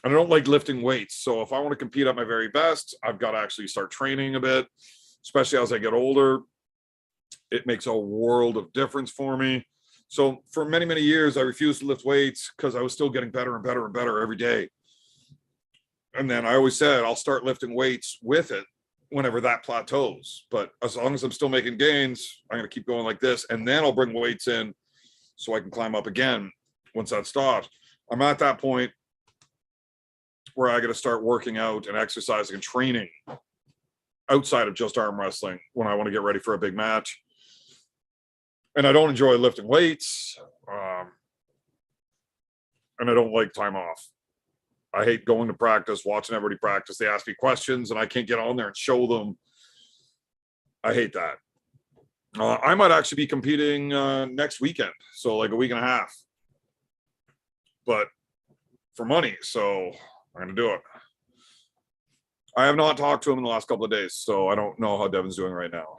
And I don't like lifting weights. So if I want to compete at my very best, I've got to actually start training a bit, especially as I get older. It makes a world of difference for me. So for many, many years, I refused to lift weights because I was still getting better and better and better every day. And then I always said, I'll start lifting weights with it whenever that plateaus. But as long as I'm still making gains, I'm going to keep going like this. And then I'll bring weights in so I can climb up again once that stops. I'm at that point where I got to start working out and exercising and training outside of just arm wrestling when I want to get ready for a big match. And I don't enjoy lifting weights. And I don't like time off. I hate going to practice, watching everybody practice. They ask me questions and I can't get on there and show them. I hate that. I might actually be competing next weekend. So like a week and a half. But for money. So I'm going to do it. I have not talked to him in the last couple of days, so I don't know how Devin's doing right now.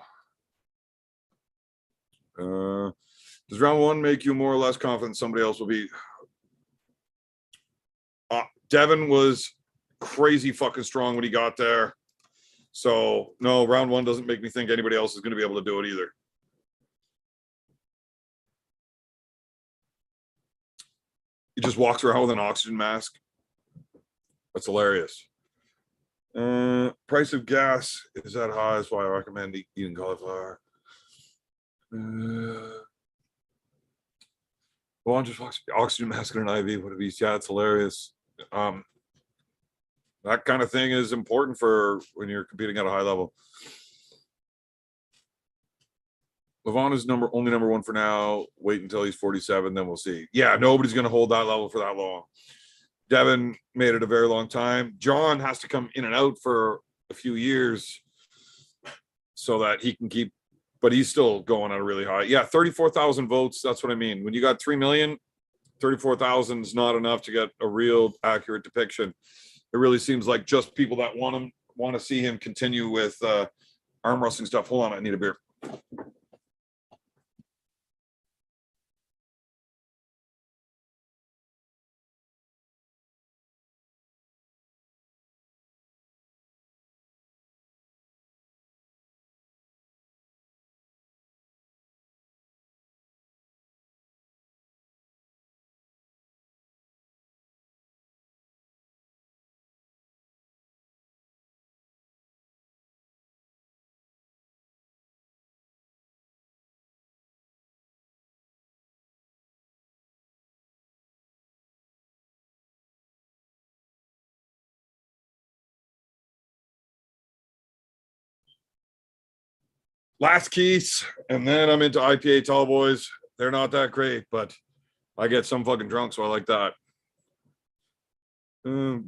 Does round one make you more or less confident somebody else will be? Devin was crazy fucking strong when he got there. So, no, round one doesn't make me think anybody else is going to be able to do it either. He just walks around with an oxygen mask. That's hilarious. Price of gas is that high. That's why I recommend eating cauliflower. Well, I'm just oxygen mask and an IV. What a beast. Yeah, it's hilarious. That kind of thing is important for when you're competing at a high level. Levon is only number one for now. Wait until he's 47, then we'll see. Yeah, nobody's going to hold that level for that long. Devin made it a very long time. John has to come in and out for a few years so that he can keep, but he's still going at a really high. Yeah, 34,000 votes. That's what I mean. When you got 3 million, 34,000 is not enough to get a real accurate depiction. It really seems like just people that want to see him continue with arm wrestling stuff. Hold on, I need a beer. Last keys, and then I'm into IPA tall boys. They're not that great, but I get some fucking drunk, so I like that. Beer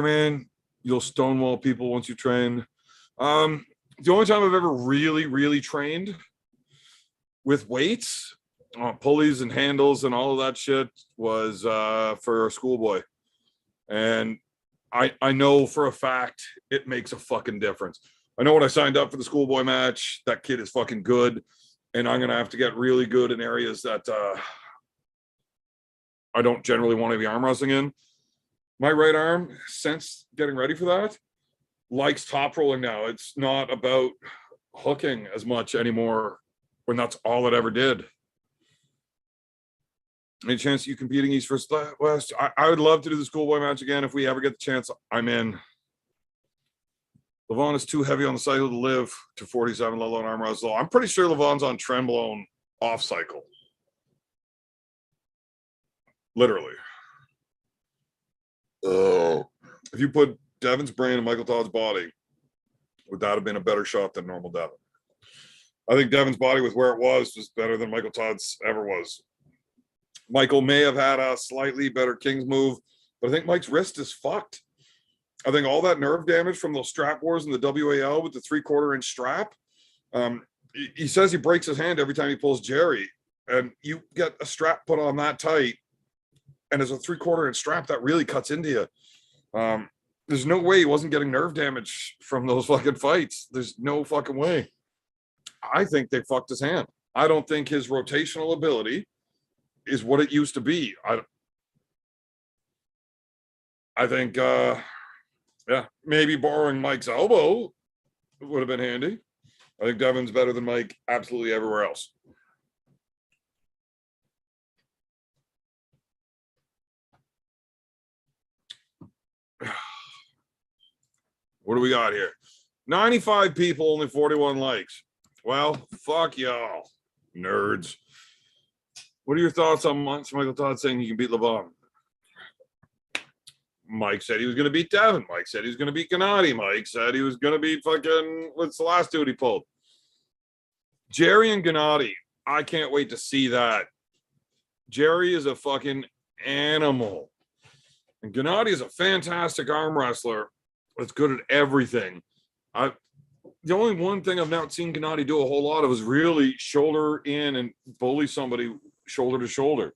man, you'll stonewall people once you train. The only time I've ever really, really trained with weights, pulleys and handles and all of that shit was for a schoolboy. And I know for a fact it makes a fucking difference. I know when I signed up for the schoolboy match, that kid is fucking good. And I'm going to have to get really good in areas that I don't generally want to be arm wrestling in. My right arm, since getting ready for that, likes top rolling now. It's not about hooking as much anymore when that's all it ever did. Any chance you competing East versus West? I would love to do the schoolboy match again. If we ever get the chance, I'm in. Levon is too heavy on the cycle to live to 47 level on arm wrestle. I'm pretty sure Levon's on Trenbolone off cycle. Literally. Oh. If you put Devin's brain in Michael Todd's body, would that have been a better shot than normal Devin? I think Devin's body with where it was better than Michael Todd's ever was. Michael may have had a slightly better King's move, but I think Mike's wrist is fucked. I think all that nerve damage from those strap wars in the WAL with the 3/4 inch strap. He says he breaks his hand every time he pulls Jerry, and you get a strap put on that tight, and as a 3/4 inch strap, that really cuts into you. There's no way he wasn't getting nerve damage from those fucking fights. There's no fucking way. I think they fucked his hand. I don't think his rotational ability is what it used to be. I think, yeah, maybe borrowing Mike's elbow would have been handy. I think Devin's better than Mike absolutely everywhere else. What do we got here? 95 people, only 41 likes. Well, fuck y'all, nerds. What are your thoughts on Michael Todd saying he can beat Levon? Mike said he was going to beat Devin. Mike said he was going to beat Gennady. Mike said he was going to beat fucking, what's the last dude he pulled? Jerry and Gennady. I can't wait to see that. Jerry is a fucking animal. And Gennady is a fantastic arm wrestler that's good at everything. The only one thing I've not seen Gennady do a whole lot of is really shoulder in and bully somebody shoulder to shoulder.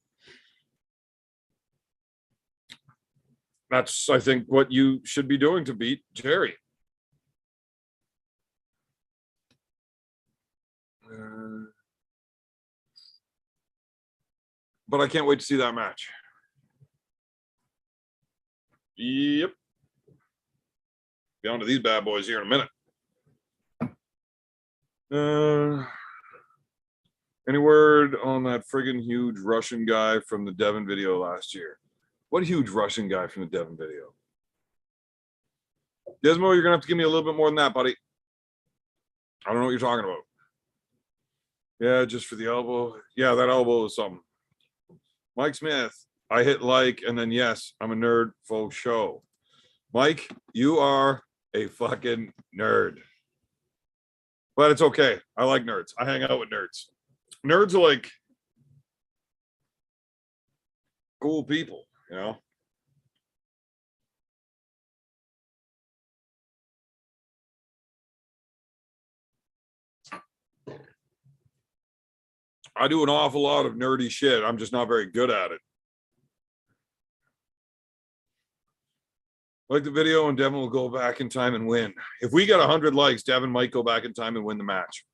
That's, I think, what you should be doing to beat Jerry. But I can't wait to see that match. Yep. Be on to these bad boys here in a minute. Any word on that friggin' huge Russian guy from the Devin video last year? What huge Russian guy from the Devin video? Desmo, you're gonna have to give me a little bit more than that, buddy. I don't know what you're talking about. Yeah, just for the elbow. Yeah, that elbow is something. Mike Smith, I hit like, and then yes, I'm a nerd, faux show. Mike, you are a fucking nerd. But it's okay. I like nerds. I hang out with nerds. Nerds are like cool people, you know? I do an awful lot of nerdy shit. I'm just not very good at it. Like the video, and Devin will go back in time and win. If we get 100 likes, Devin might go back in time and win the match.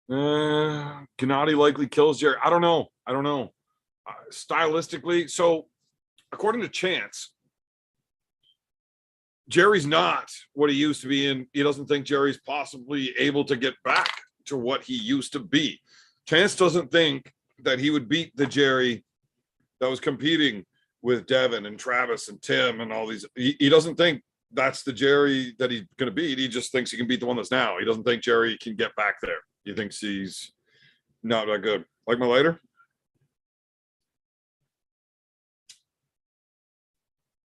Gennady likely kills Jerry. I don't know. Stylistically, so according to Chance, Jerry's not what he used to be, and he doesn't think Jerry's possibly able to get back to what he used to be. Chance doesn't think that he would beat the Jerry that was competing with Devin and Travis and Tim and all these. He doesn't think that's the Jerry that he's going to beat. He just thinks he can beat the one that's now. He doesn't think Jerry can get back there. He thinks he's not that good. Like my lighter?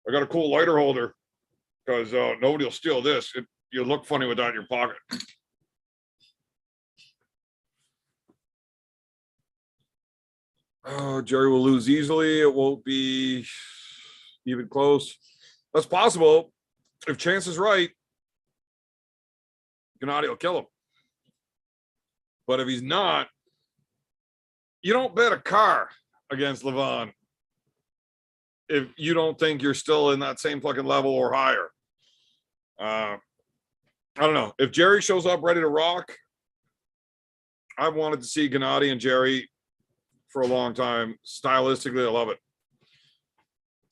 I got a cool lighter holder because nobody will steal this. You look funny with that in your pocket. Oh, Jerry will lose easily. It won't be even close. That's possible. If Chance is right, Gennady will kill him. But if he's not, you don't bet a car against Levon if you don't think you're still in that same fucking level or higher. I don't know. If Jerry shows up ready to rock, I've wanted to see Gennady and Jerry for a long time. Stylistically, I love it.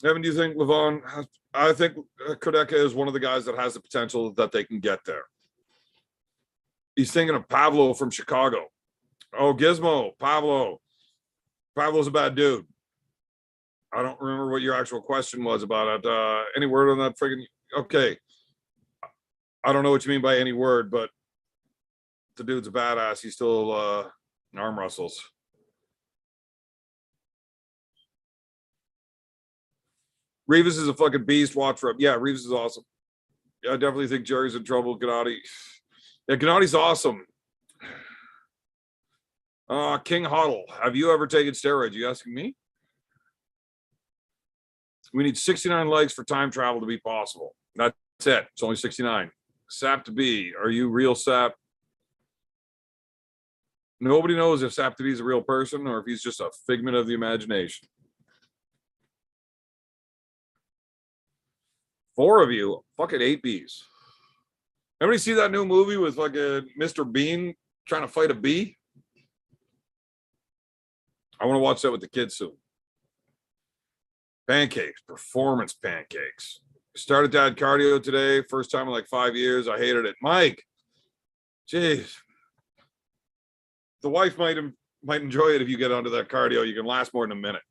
Evan, do you think Levon has, I think Kodeka is one of the guys that has the potential that they can get there. He's thinking of Pablo from Chicago. Oh, Gizmo, Pablo. Pablo's a bad dude. I don't remember what your actual question was about it. Any word on that friggin'? Okay. I don't know what you mean by any word, but the dude's a badass. He still arm wrestles. Rivas is a fucking beast. Watch for him. Yeah, Rivas is awesome. Yeah, I definitely think Jerry's in trouble. Gennady. Yeah, Gennady's awesome. King Huddle. Have you ever taken steroids? You asking me? We need 69 legs for time travel to be possible. That's it. It's only 69. Sap to be. Are you real Sap? Nobody knows if Sap to be is a real person or if he's just a figment of the imagination. 4 of you, fucking 8 bees. Everybody see that new movie with like a Mr. Bean trying to fight a bee? I want to watch that with the kids soon. Pancakes, performance pancakes. Started that cardio today. First time in like 5 years. I hated it. Mike, jeez. The wife might enjoy it if you get onto that cardio. You can last more than a minute.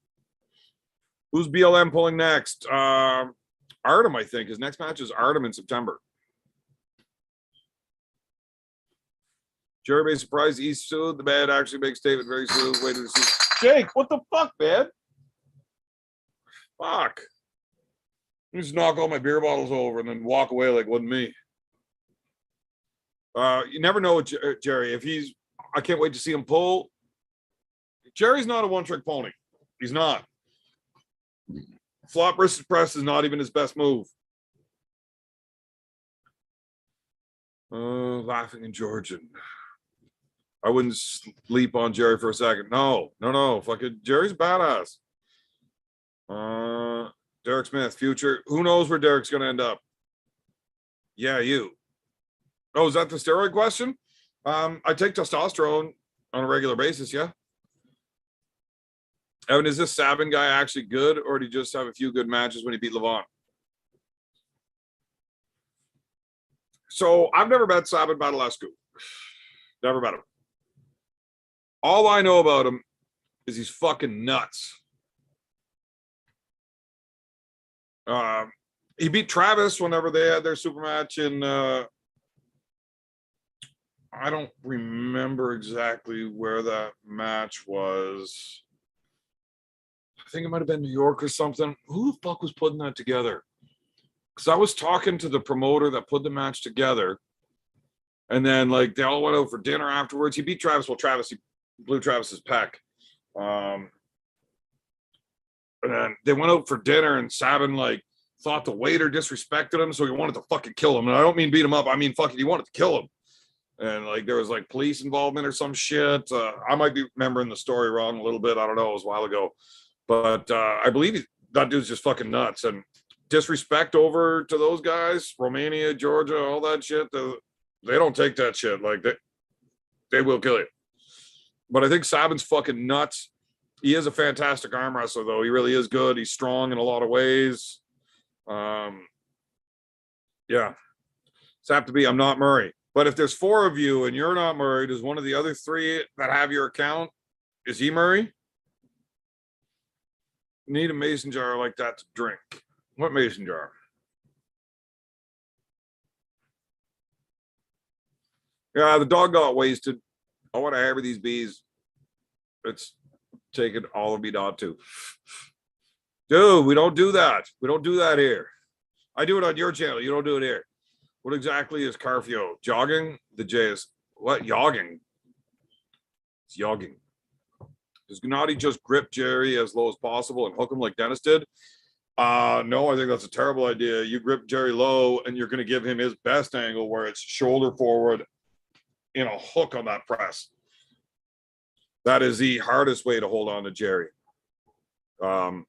Who's BLM pulling next? Artem, I think. His next match is Artem in September. Jerry may surprise East soon. The man actually makes statement very soon. Wait to see. Jake, what the fuck, man? Fuck. You just knock all my beer bottles over and then walk away like it wasn't me. You never know with Jerry. If he's, I can't wait to see him pull. Jerry's not a one-trick pony. He's not. Flop wristed press is not even his best move. Laughing in Georgian. I wouldn't sleep on Jerry for a second. No. Fucking Jerry's badass. Derek Smith, future. Who knows where Derek's going to end up? Yeah, you. Oh, is that the steroid question? I take testosterone on a regular basis, yeah. Evan, is this Sabin guy actually good, or did he just have a few good matches when he beat Levon? So I've never met Sabin Badalescu. Never met him. All I know about him is he's fucking nuts. He beat Travis whenever they had their super match in I don't remember exactly where that match was. I think it might have been New York or something. Who the fuck was putting that together? Because I was talking to the promoter that put the match together. And then, like, they all went out for dinner afterwards. He beat Travis. Well, he blew Travis's pec. And then they went out for dinner, and Sabin, like, thought the waiter disrespected him, so he wanted to fucking kill him. And I don't mean beat him up. I mean, fucking, he wanted to kill him. And, like, there was, like, police involvement or some shit. I might be remembering the story wrong a little bit. I don't know. It was a while ago. But I believe that dude's just fucking nuts. And disrespect over to those guys, Romania, Georgia, all that shit, they don't take that shit. Like, they will kill you. But I think Sabin's fucking nuts. He is a fantastic arm wrestler, though. He really is good. He's strong in a lot of ways. Yeah. It's have to be, I'm not Murray. But if there's 4 of you and you're not Murray, does one of the other 3 that have your account, is he Murray? Need a mason jar like that to drink. What mason jar? Yeah, the dog got wasted. I want to hammer these bees. It's taken all of me not to. Dude, we don't do that. We don't do that here. I do it on your channel. You don't do it here. What exactly is carfio? Jogging? The J is what? Yogging. It's yogging. Does Gennady just grip Jerry as low as possible and hook him like Dennis did? No, I think that's a terrible idea. You grip Jerry low and you're going to give him his best angle where it's shoulder forward in a hook on that press. That is the hardest way to hold on to Jerry. It's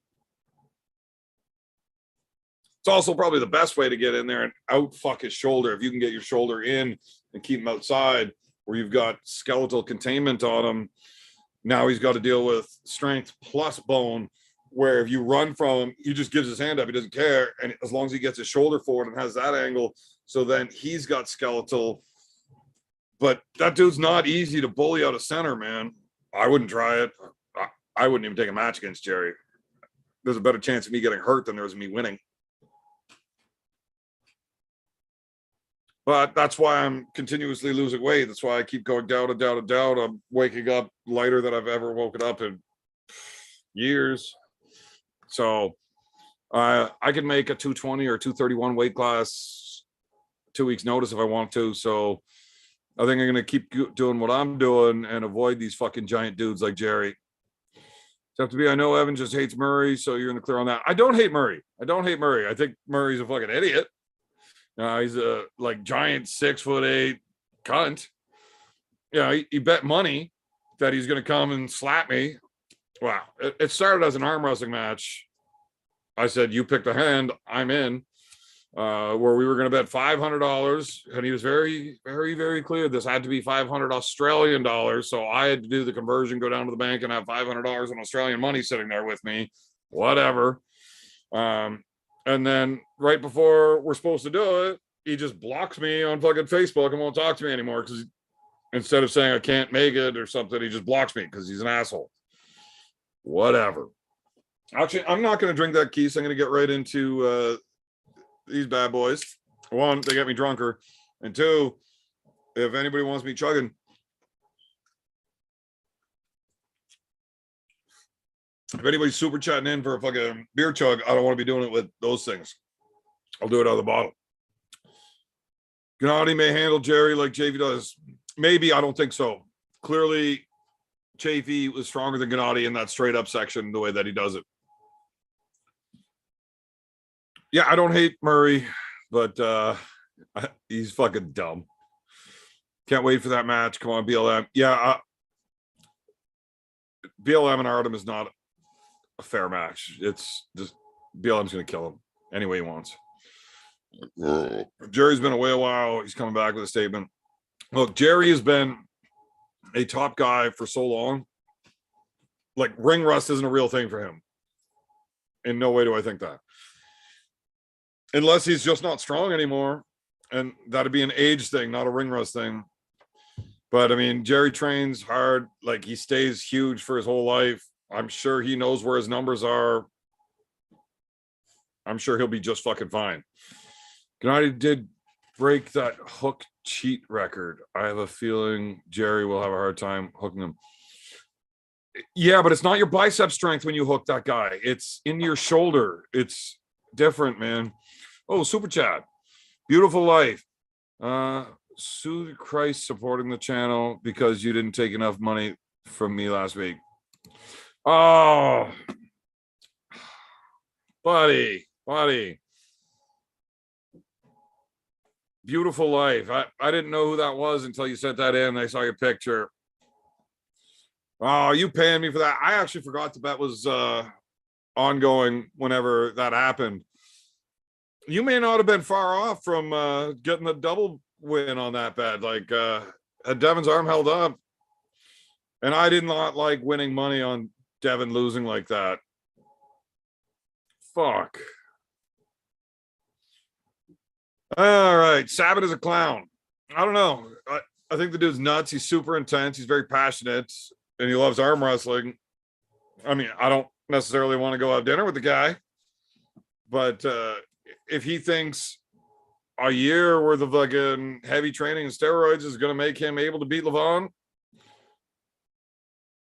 also probably the best way to get in there and out fuck his shoulder. If you can get your shoulder in and keep him outside, where you've got skeletal containment on him, now he's got to deal with strength plus bone, where if you run from him, he just gives his hand up. He doesn't care. And as long as he gets his shoulder forward and has that angle, so then he's got skeletal. But that dude's not easy to bully out of center, man. I wouldn't try it. I wouldn't even take a match against Jerry. There's a better chance of me getting hurt than there is of me winning. But that's why I'm continuously losing weight. That's why I keep going down and down and down. I'm waking up lighter than I've ever woken up in years. So I can make a 220 or 231 weight class 2 weeks notice if I want to. So I think I'm going to keep doing what I'm doing and avoid these fucking giant dudes like Jerry. It's have to be, I know Evan just hates Murray, so you're in the clear on that. I don't hate Murray. I think Murray's a fucking idiot. He's a like giant 6'8" cunt. He bet money that he's going to come and slap me. Wow. It started as an arm wrestling match. I said, you pick the hand, I'm in. Where we were going to bet $500, and he was very, very, very clear. This had to be 500 Australian dollars. So I had to do the conversion, go down to the bank and have $500 in Australian money sitting there with me, whatever. And then right before we're supposed to do it, he just blocks me on fucking Facebook and won't talk to me anymore. Cause instead of saying I can't make it or something, he just blocks me because he's an asshole. Whatever. Actually, I'm not going to drink that Keys. I'm going to get right into, these bad boys. One, they get me drunker, and two, if anybody wants me chugging, if anybody's super chatting in for a fucking beer chug, I don't want to be doing it with those things. I'll do it out of the bottle. Gennady may handle Jerry like Chafee does. Maybe, I don't think so. Clearly, Chafee was stronger than Gennady in that straight up section, the way that he does it. Yeah, I don't hate Murray, but he's fucking dumb. Can't wait for that match. Come on, BLM. Yeah, BLM and Artem is not a fair match. It's just BLM's going to kill him any way he wants. Jerry's been away a while. He's coming back with a statement. Look, Jerry has been a top guy for so long. Like, ring rust isn't a real thing for him. In no way do I think that. Unless he's just not strong anymore. And that'd be an age thing, not a ring rust thing. But I mean, Jerry trains hard. Like, he stays huge for his whole life. I'm sure he knows where his numbers are. I'm sure he'll be just fucking fine. Gennady did break that hook cheat record. I have a feeling Jerry will have a hard time hooking him. Yeah, but it's not your bicep strength when you hook that guy. It's in your shoulder. It's different, man. Oh, super chat. Beautiful life. Sue Christ supporting the channel because you didn't take enough money from me last week. Oh, buddy. Beautiful life. I didn't know who that was until you sent that in. I saw your picture. Oh, you paying me for that? I actually forgot the bet was ongoing whenever that happened. You may not have been far off from getting the double win on that bet. Like, had Devin's arm held up, and I did not like winning money on Devin losing like that. Fuck. All right, Sabin is a clown. I don't know. I think the dude's nuts. He's super intense. He's very passionate, and he loves arm wrestling. I mean, I don't necessarily want to go have dinner with the guy, but if he thinks a year worth of fucking heavy training and steroids is going to make him able to beat Levon,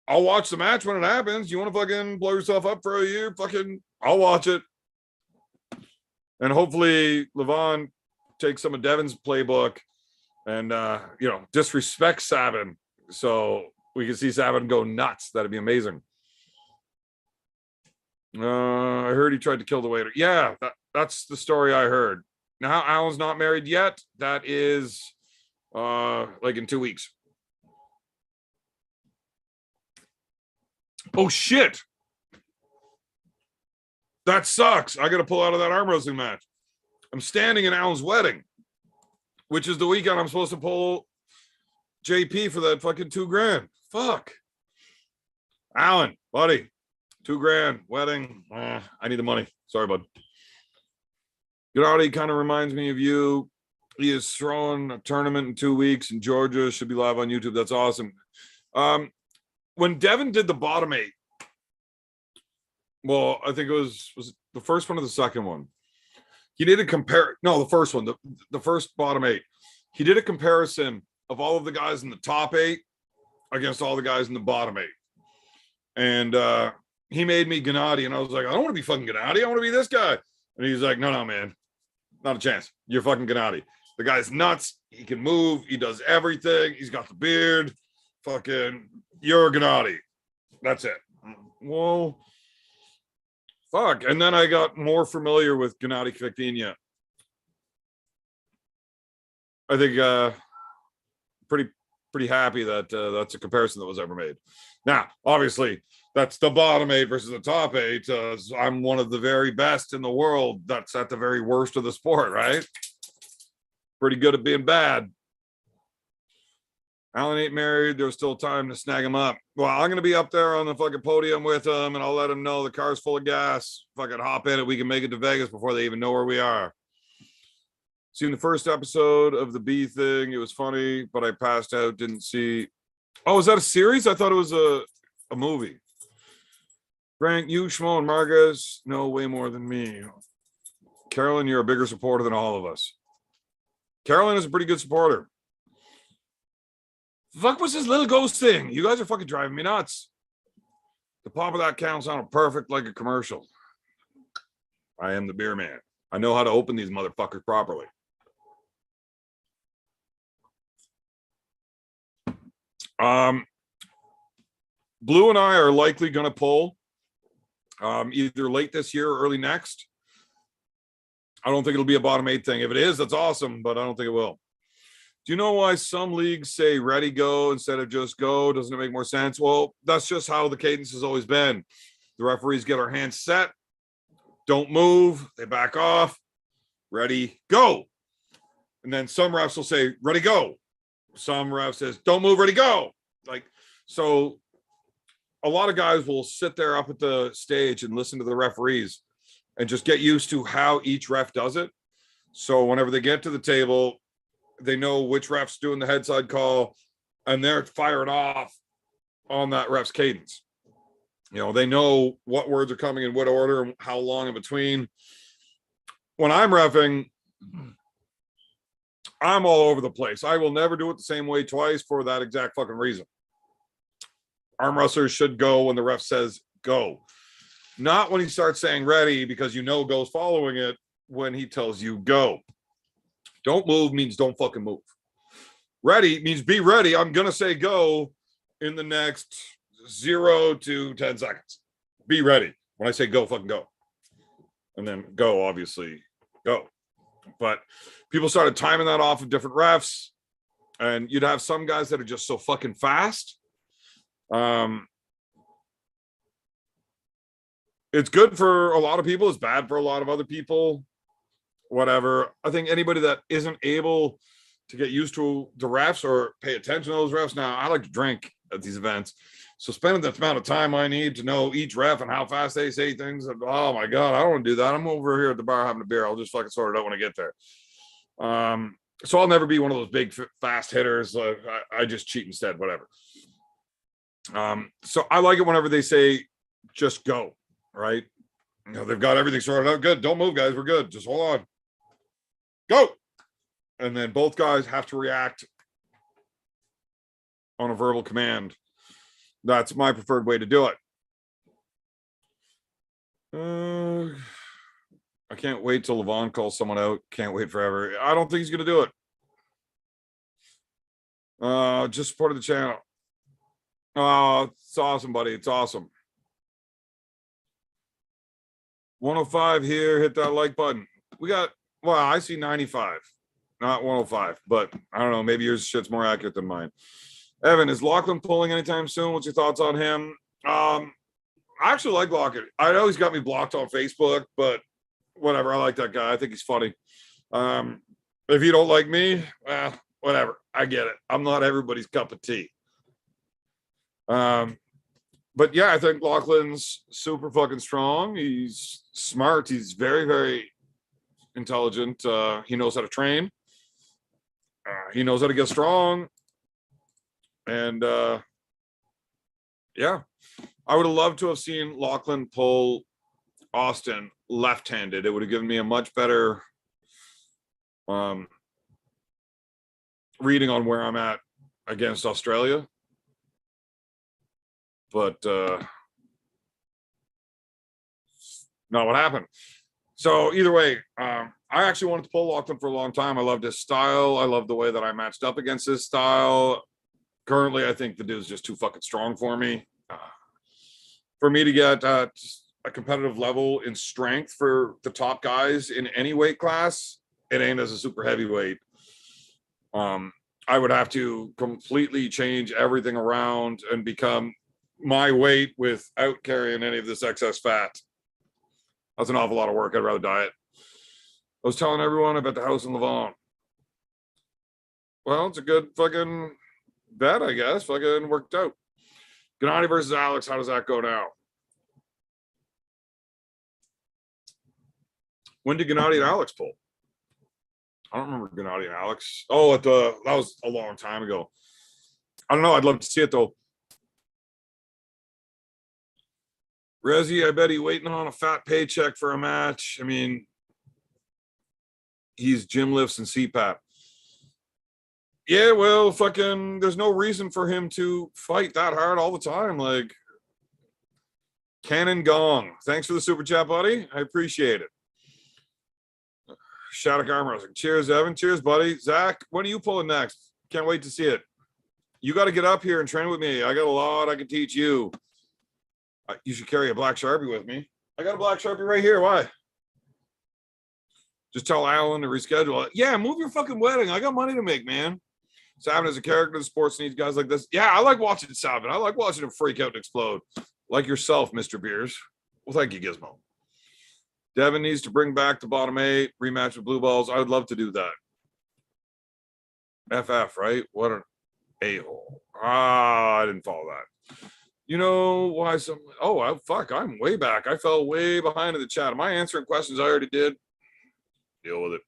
I'll watch the match when it happens. You want to fucking blow yourself up for a year? Fucking, I'll watch it. And hopefully Levon takes some of Devin's playbook and, disrespect Sabin so we can see Sabin go nuts. That'd be amazing. I heard he tried to kill the waiter. Yeah, that's the story I heard. Now, Alan's not married yet. That is like in 2 weeks. Oh, shit. That sucks. I got to pull out of that arm wrestling match. I'm standing in Alan's wedding, which is the weekend I'm supposed to pull JP for that fucking $2,000. Fuck. Alan, buddy, $2,000, wedding. I need the money. Sorry, bud. Gennady kind of reminds me of you. He is throwing a tournament in 2 weeks in Georgia. Should be live on YouTube. That's awesome. When Devin did the bottom 8, well, I think it was it the first one or the second one? He did a the first one, the first bottom 8. He did a comparison of all of the guys in the top 8 against all the guys in the bottom 8. And he made me Gennady, and I was like, I don't want to be fucking Gennady. I want to be this guy. And he's like, no, man, not a chance. You're fucking Gennady. The guy's nuts. He can move. He does everything. He's got the beard. Fucking, you're Gennady. That's it. Well, fuck. And then I got more familiar with Gennady Khvektinya. I think pretty happy that that's a comparison that was ever made. Now, obviously, that's the bottom 8 versus the top 8. I'm one of the very best in the world. That's at the very worst of the sport, right? Pretty good at being bad. Alan ain't married. There's still time to snag him up. Well, I'm going to be up there on the fucking podium with him, and I'll let him know the car's full of gas. Fucking hop in it. We can make it to Vegas before they even know where we are. Seen the first episode of the B thing. It was funny, but I passed out. Didn't see. Oh, is that a series? I thought it was a movie. Frank, you, Schmo, and Marcus know way more than me. Carolyn, you're a bigger supporter than all of us. Carolyn is a pretty good supporter. Fuck was this little ghost thing? You guys are fucking driving me nuts. The pop of that can sounded perfect like a commercial. I am the beer man. I know how to open these motherfuckers properly. Blue and I are likely going to pull either late this year or early next. I don't think it'll be a bottom 8 thing. If it is, that's awesome, but I don't think it will. Do you know why some leagues say ready, go instead of just go? Doesn't it make more sense? Well, that's just how the cadence has always been. The referees get our hands set, don't move, they back off, ready, go. And then some refs will say, ready, go. Some refs says, don't move, ready, go. Like, so a lot of guys will sit there up at the stage and listen to the referees and just get used to how each ref does it. So whenever they get to the table, they know which ref's doing the head side call, and they're firing off on that ref's cadence. You know, they know what words are coming in what order and how long in between. When I'm reffing, I'm all over the place. I will never do it the same way twice for that exact fucking reason. Arm wrestlers should go when the ref says go. Not when he starts saying ready, because you know go's following it when he tells you go. Don't move means don't fucking move. Ready means be ready. I'm going to say go in the next 0 to 10 seconds. Be ready. When I say go, fucking go. And then go, obviously, go. But people started timing that off of different refs. And you'd have some guys that are just so fucking fast. It's good for a lot of people. It's bad for a lot of other people. Whatever. I think anybody that isn't able to get used to the refs or pay attention to those refs. Now, I like to drink at these events. So spending the amount of time I need to know each ref and how fast they say things. Oh my God, I don't want to do that. I'm over here at the bar having a beer. I'll just fucking sort it out when I get there. So I'll never be one of those big fast hitters. I just cheat instead, whatever. So I like it whenever they say, just go, right? You know, they've got everything sorted out. Good. Don't move, guys. We're good. Just hold on. Go. And then both guys have to react on a verbal command. That's my preferred way to do it. I can't wait till Levon calls someone out. Can't wait forever. I don't think he's going to do it. Just supported the channel. Oh, it's awesome, buddy. It's awesome. 105 here. Hit that like button. We got, well, I see 95, not 105, but I don't know. Maybe yours shit's more accurate than mine. Evan, is Lachlan pulling anytime soon? What's your thoughts on him? I actually like Lockett. I know he's got me blocked on Facebook, but whatever. I like that guy. I think he's funny. If you don't like me, well, whatever. I get it. I'm not everybody's cup of tea. But yeah, I think Lachlan's super fucking strong. He's smart. He's very, very intelligent. He knows how to train. He knows how to get strong. And yeah, I would have loved to have seen Lachlan pull Austin left-handed. It would have given me a much better reading on where I'm at against Australia. But not what happened. So either way, I actually wanted to pull Lachlan for a long time. I loved his style. I loved the way that I matched up against his style. Currently, I think the dude's just too fucking strong for me. For me to get a competitive level in strength for the top guys in any weight class, it ain't as a super heavyweight. I would have to completely change everything around and become my weight without carrying any of this excess fat. That's an awful lot of work. I'd rather diet. I was telling everyone about the house in Levon. Well, it's a good fucking bet, I guess. Fucking worked out. Gennady versus Alex. How does that go now? When did Gennady and Alex pull? I don't remember Gennady and Alex. Oh, that was a long time ago. I don't know. I'd love to see it though. Rezi, I bet he's waiting on a fat paycheck for a match. I mean, he's gym lifts and CPAP. Yeah, well, fucking, there's no reason for him to fight that hard all the time. Like, Cannon Gong. Thanks for the super chat, buddy. I appreciate it. Shattuck arm wrestling. Cheers, Evan. Cheers, buddy. Zach, when are you pulling next? Can't wait to see it. You got to get up here and train with me. I got a lot I can teach you. You should carry a black Sharpie with me. I got a black Sharpie right here. Why? Just tell Alan to reschedule it. Yeah, move your fucking wedding. I got money to make, man. Savin is a character. The sports needs guys like this. Yeah, I like watching Savin. I like watching him freak out and explode. Like yourself, Mr. Beers. Well, thank you, Gizmo. Devin needs to bring back the bottom 8, rematch with Blue Balls. I would love to do that. FF, right? What an a-hole. I didn't follow that. You know why some... Oh, fuck, I'm way back. I fell way behind in the chat. Am I answering questions I already did? Deal with it.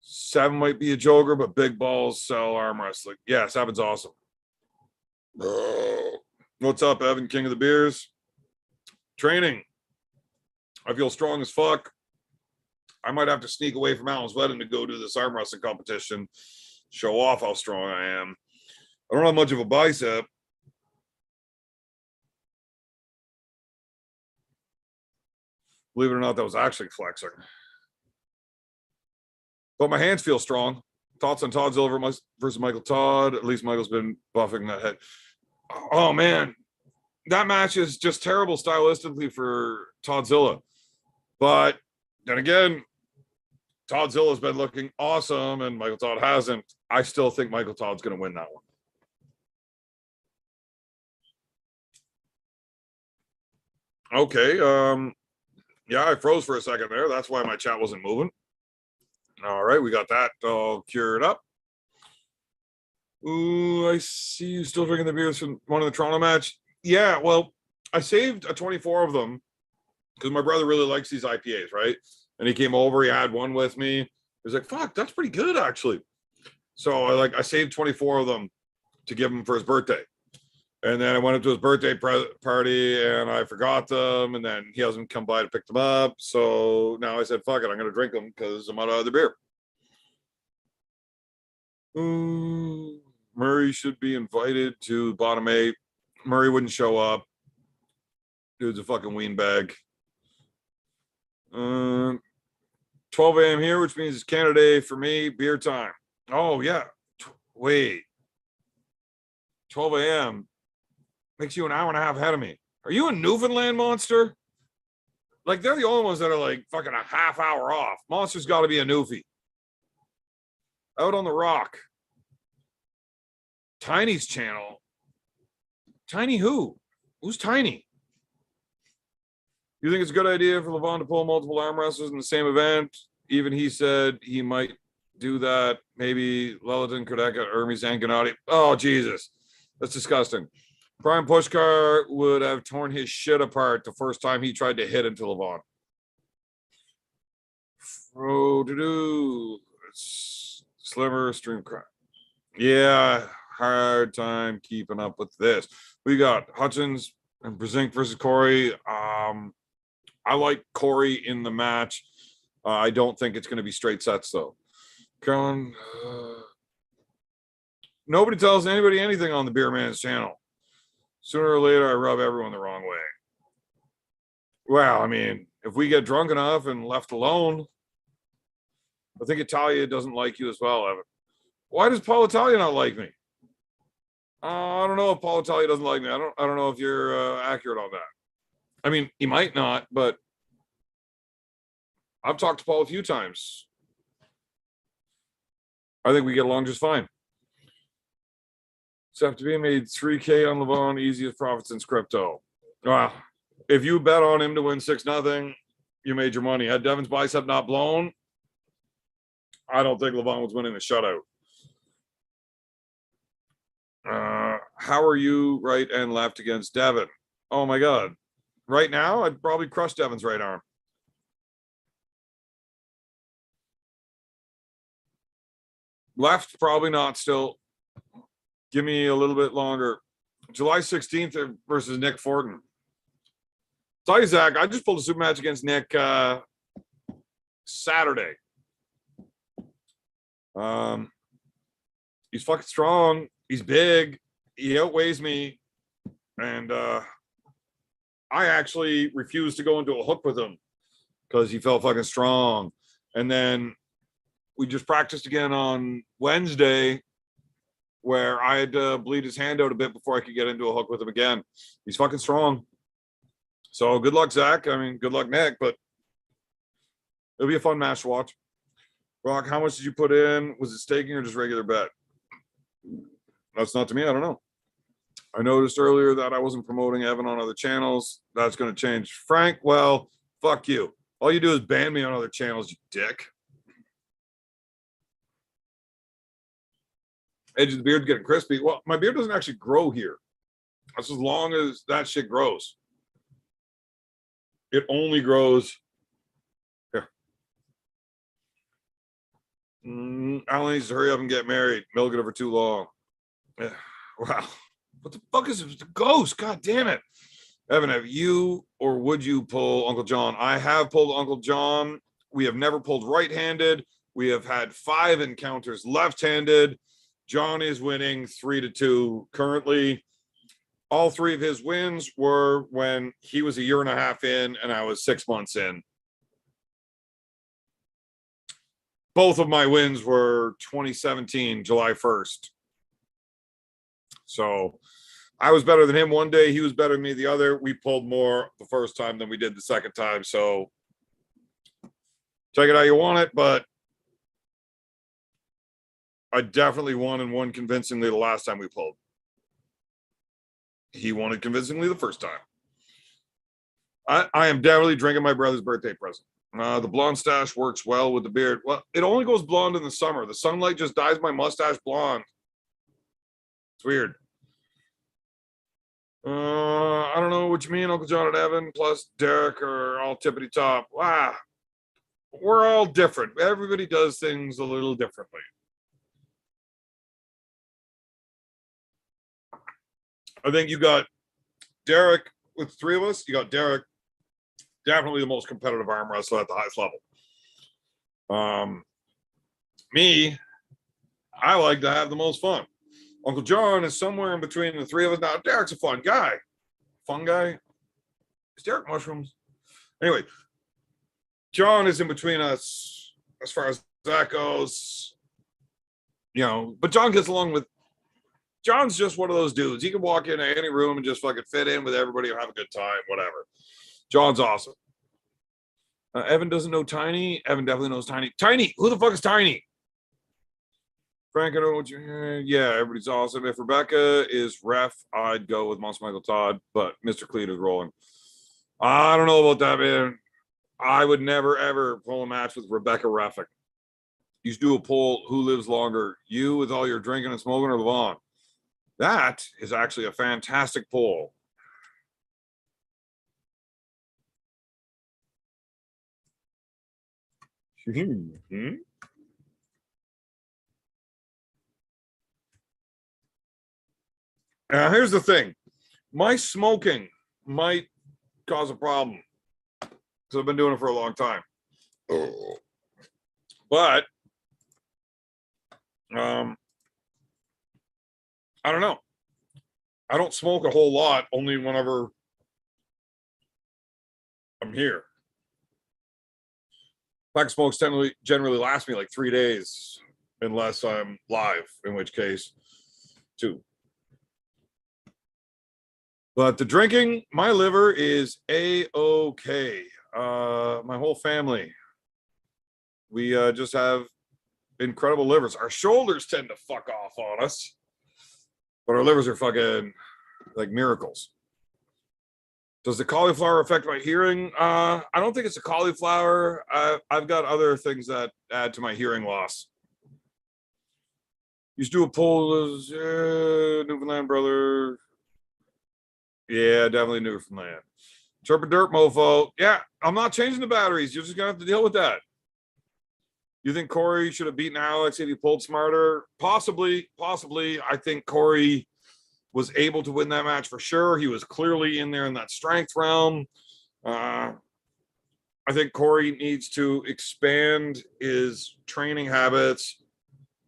Savin might be a joker, but big balls sell arm wrestling. Yeah, Savin's awesome. What's up, Evan, King of the Beers? Training. I feel strong as fuck. I might have to sneak away from Alan's wedding to go do this arm wrestling competition. Show off how strong I am. I don't have much of a bicep. Believe it or not, that was actually flexing. But my hands feel strong. Thoughts on Toddzilla versus Michael Todd. At least Michael's been buffing that head. Oh, man. That match is just terrible stylistically for Toddzilla. But then again, Toddzilla's been looking awesome and Michael Todd hasn't. I still think Michael Todd's going to win that one. Okay. Yeah, I froze for a second there. That's why my chat wasn't moving. All right, we got that all cured up. Ooh, I see you still drinking the beers from one of the Toronto match. Yeah, well, I saved a 24 of them because my brother really likes these IPAs, right? And he came over, he had one with me. He was like, fuck, that's pretty good, actually. So I saved 24 of them to give him for his birthday. And then I went up to his birthday party and I forgot them. And then he hasn't come by to pick them up. So now I said, fuck it, I'm going to drink them because I'm out of other beer. Ooh, Murray should be invited to bottom 8. Murray wouldn't show up. Dude's a fucking ween bag. 12 a.m. here, which means it's Canada Day for me. Beer time. Oh, yeah. Wait. 12 a.m. makes you an hour and a half ahead of me. Are you a Newfoundland monster? Like, they're the only ones that are like fucking a half hour off. Monster's got to be a Newfie. Out on the Rock. Tiny's channel. Tiny who? Who's Tiny? You think it's a good idea for Levon to pull multiple arm wrestlers in the same event? Even he said he might do that. Maybe Lelaton, Kardeka, Hermes, and Gennady. Oh, Jesus. That's disgusting. Brian Pushkar would have torn his shit apart the first time he tried to hit into Levon. It's slimmer stream crap. Yeah, hard time keeping up with this. We got Hutchins and Brezink versus Corey. I like Corey in the match. I don't think it's going to be straight sets though. Carolyn, nobody tells anybody anything on the Beer Man's channel. Sooner or later, I rub everyone the wrong way. Well, I mean, if we get drunk enough and left alone, I think Italia doesn't like you as well, Evan. Why does Paul Italia not like me? I don't know if Paul Italia doesn't like me. I don't know if you're accurate on that. I mean, he might not, but I've talked to Paul a few times. I think we get along just fine. Except to be made 3K on Levon, easiest profits in crypto. Wow. If you bet on him to win 6-0, you made your money. Had Devin's bicep not blown, I don't think Levon was winning the shutout. How are you right and left against Devin? Oh my God. Right now, I'd probably crush Devin's right arm. Left, probably not still. Give me a little bit longer. July 16th versus Nick Fortin. Tell you, Zach, I just pulled a super match against Nick Saturday. He's fucking strong. He's big. He outweighs me. And I actually refused to go into a hook with him because he felt fucking strong. And then we just practiced again on Wednesday where I had to bleed his hand out a bit before I could get into a hook with him again. He's fucking strong. So good luck, Zach. I mean, good luck, Nick, but it'll be a fun match to watch. Rock, how much did you put in? Was it staking or just regular bet? That's not to me. I don't know. I noticed earlier that I wasn't promoting Evan on other channels. That's going to change. Frank, well, fuck you. All you do is ban me on other channels, you dick. Edge of the beard's getting crispy. Well, my beard doesn't actually grow here. That's as long as that shit grows. It only grows here. Alan needs to hurry up and get married. Milking it for too long. Yeah. Wow. What the fuck is it? The ghost? God damn it. Evan, have you or would you pull Uncle John? I have pulled Uncle John. We have never pulled right-handed. We have had 5 encounters left-handed. John is winning 3-2 currently. All 3 of his wins were when he was a year and a half in and I was 6 months in. Both of my wins were 2017, July 1st. So I was better than him one day. He was better than me the other. We pulled more the first time than we did the second time. So take it how you want it, but I definitely won and won convincingly the last time we pulled. He won it convincingly the first time. I am definitely drinking my brother's birthday present. The blonde stash works well with the beard. Well, it only goes blonde in the summer. The sunlight just dyes my mustache blonde. It's weird. I don't know what you mean, Uncle John and Evan plus Derek are all tippity top. Wow. We're all different. Everybody does things a little differently. I think you got Derek with 3 of us. You got Derek, definitely the most competitive arm wrestler at the highest level. Me, I like to have the most fun. Uncle John is somewhere in between the 3 of us. Now, Derek's a fun guy. Fun guy? Is Derek mushrooms? Anyway, John is in between us as far as that goes. You know, but John gets along with. John's just one of those dudes. He can walk into any room and just fucking fit in with everybody and have a good time, whatever. John's awesome. Evan doesn't know Tiny. Evan definitely knows Tiny. Tiny? Who the fuck is Tiny? Frank, I don't know what you. Yeah, everybody's awesome. If Rebecca is ref, I'd go with Monster Michael Todd, but Mr. Cleat is rolling. I don't know about that, man. I would never ever pull a match with Rebecca Reffick. You should do a poll: who lives longer, you with all your drinking and smoking, or Levon? That is actually a fantastic poll. Now, here's the thing: my smoking might cause a problem because I've been doing it for a long time. But I don't know. I don't smoke a whole lot, only whenever I'm here. Pack of smokes generally last me like 3 days, unless I'm live, in which case, 2. But the drinking, my liver is A-OK. My whole family, we just have incredible livers. Our shoulders tend to fuck off on us, but our livers are fucking like miracles. Does the cauliflower affect my hearing? I don't think it's a cauliflower. I've got other things that add to my hearing loss. You should do a poll. Newfoundland brother. Yeah, definitely Newfoundland. Chirp a dirt mofo. Yeah, I'm not changing the batteries. You're just gonna have to deal with that. You think Corey should have beaten Alex if he pulled smarter? Possibly. I think Corey was able to win that match for sure. He was clearly in there in that strength realm. I think Corey needs to expand his training habits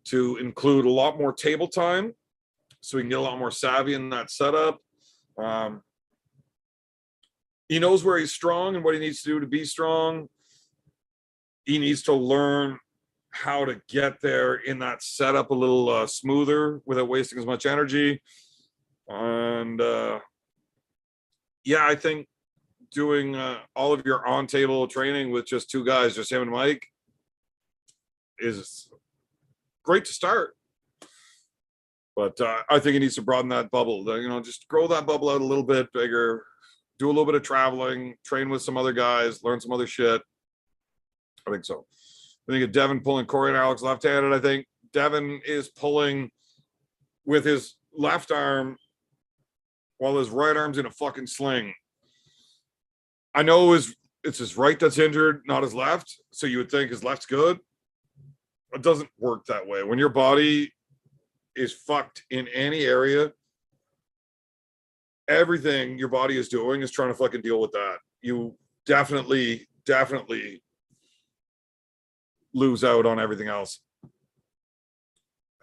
to include a lot more table time so he can get a lot more savvy in that setup. He knows where he's strong and what he needs to do to be strong. He needs to learn how to get there in that setup a little smoother without wasting as much energy. And yeah, I think doing all of your on-table training with just 2 guys, just him and Mike, is great to start. But I think he needs to broaden that bubble. Just grow that bubble out a little bit bigger, do a little bit of traveling, train with some other guys, learn some other shit. I think so. I think of Devin pulling Corey and Alex left-handed. I think Devin is pulling with his left arm while his right arm's in a fucking sling. I know it's his right that's injured, not his left. So you would think his left's good. It doesn't work that way. When your body is fucked in any area, everything your body is doing is trying to fucking deal with that. You definitely lose out on everything else.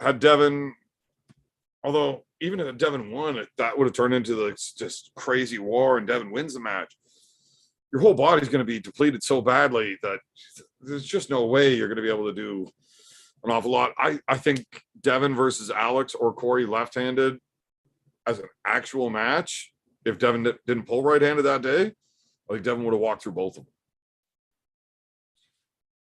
Had Devin, although even if Devin won, that would have turned into just crazy war and Devin wins the match. Your whole body's going to be depleted so badly that there's just no way you're going to be able to do an awful lot. I think Devin versus Alex or Corey left-handed as an actual match, if Devin didn't pull right-handed that day, I think Devin would have walked through both of them.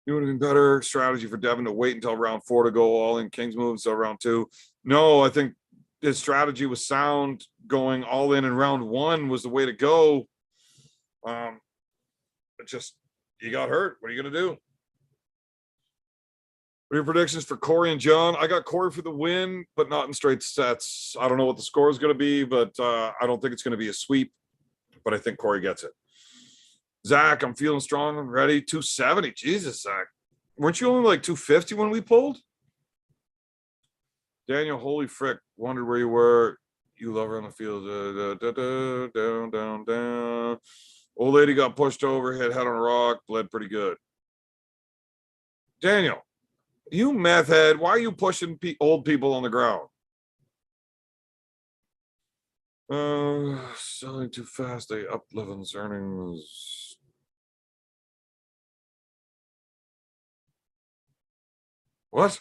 It would have been better strategy for Devin to wait until round 4 to go all in King's move until round 2. No, I think his strategy was sound. Going all in round 1 was the way to go. But just, you got hurt. What are you going to do? What are your predictions for Corey and John? I got Corey for the win, but not in straight sets. I don't know what the score is going to be, but I don't think it's going to be a sweep. But I think Corey gets it. Zach, I'm feeling strong and ready. 270. Jesus, Zach. Weren't you only like 250 when we pulled? Daniel, holy frick. Wondered where you were. You love her on the field. Down. Old lady got pushed over, hit head on a rock, bled pretty good. Daniel, you meth head, why are you pushing old people on the ground? Selling too fast, they up Levin's earnings. What?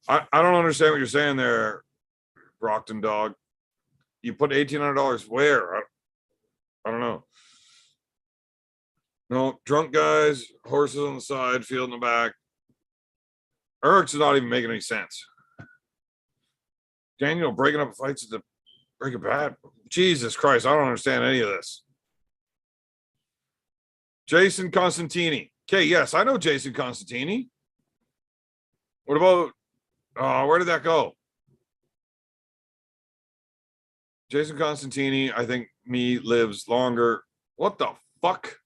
I don't understand what you're saying there, Brockton dog. You put $1,800 where? I don't know. No, drunk guys, horses on the side, field in the back. Eric's is not even making any sense. Daniel breaking up fights at the Breaking Bad. Jesus Christ, I don't understand any of this. Jason Constantini. Okay, yes, I know Jason Constantini. What about where did that go? Jason Constantini, I think me lives longer. What the fuck?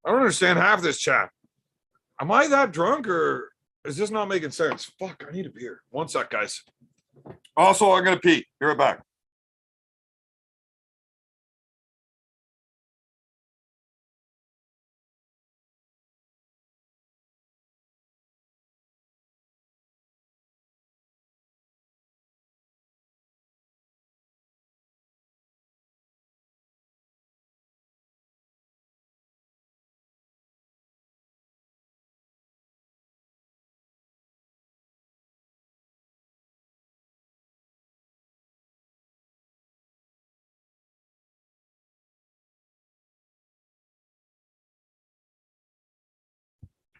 I don't understand half this chat. Am I that drunk or is this not making sense? Fuck, I need a beer. One sec, guys. Also, I'm gonna pee. Be right back.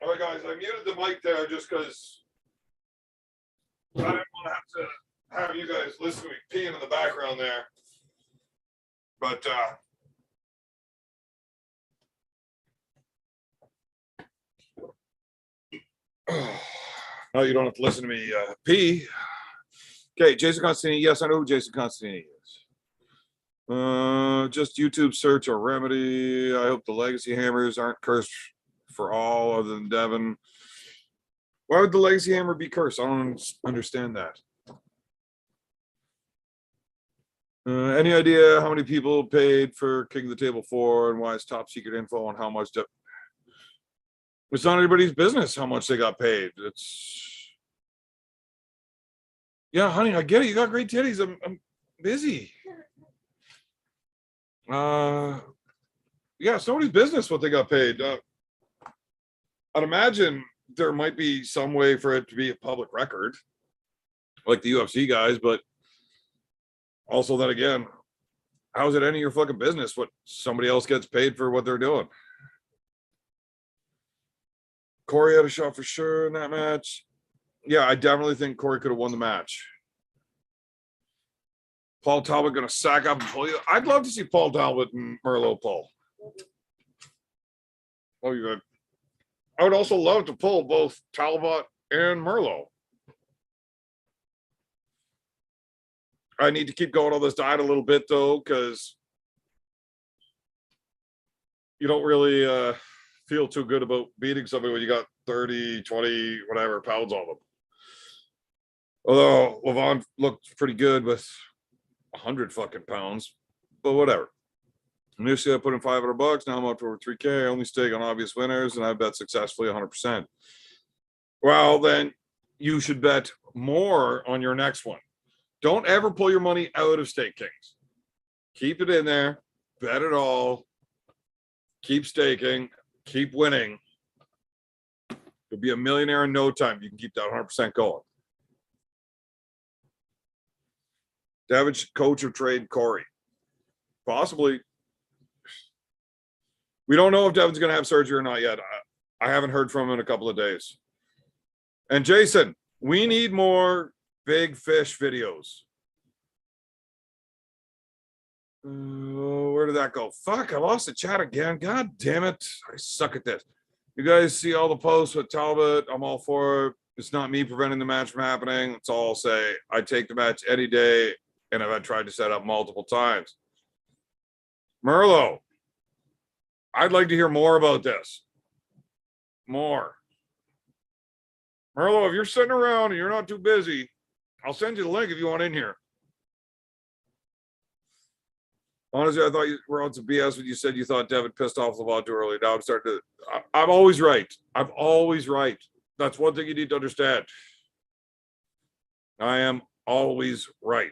All right, guys, I muted the mic there just because I didn't want to have you guys listen to me peeing in the background there. But no, you don't have to listen to me pee. Okay, Jason Constantini. Yes, I know who Jason Constantini is. Just YouTube search or remedy. I hope the Legacy Hammers aren't cursed for all other than Devin. Why would the Legacy Hammer be cursed? I don't understand that. Any idea how many people paid for King of the Table 4 and why it's top secret info on how much it's not anybody's business how much they got paid. It's yeah, honey, I get it. You got great titties. I'm busy. Yeah, it's nobody's business what they got paid. I'd imagine there might be some way for it to be a public record, like the UFC guys, but also then again, how is it any of your fucking business what somebody else gets paid for what they're doing? Corey had a shot for sure in that match. Yeah, I definitely think Corey could have won the match. Paul Talbot going to sack up and pull you. I'd love to see Paul Talbot and Merlo pull. Oh, you good. I would also love to pull both Talbot and Merlo. I need to keep going on this diet a little bit, though, because you don't really feel too good about beating somebody when you got 30, 20, whatever pounds on them. Although Levon looked pretty good with 100 fucking pounds, but whatever. Initially, I put in $500. Now I'm up to over 3K. I only stake on obvious winners, and I bet successfully 100%. Well, then you should bet more on your next one. Don't ever pull your money out of Stake Kings. Keep it in there. Bet it all. Keep staking. Keep winning. You'll be a millionaire in no time. You can keep that 100% going. Devin should coach or trade Corey. Possibly. We don't know if Devin's going to have surgery or not yet. I haven't heard from him in a couple of days. And Jason, we need more big fish videos. Where did that go? Fuck, I lost the chat again. God damn it. I suck at this. You guys see all the posts with Talbot. I'm all for it. It's not me preventing the match from happening. That's all I'll say. I'd take the match any day, and I've tried to set up multiple times. Merlo, I'd like to hear more about this. More. Merlo, if you're sitting around and you're not too busy, I'll send you the link if you want in here. Honestly, I thought you were on some BS when you said you thought Devin pissed off Levon too early. Now I'm starting to. I'm always right. I'm always right. That's one thing you need to understand. I am always right.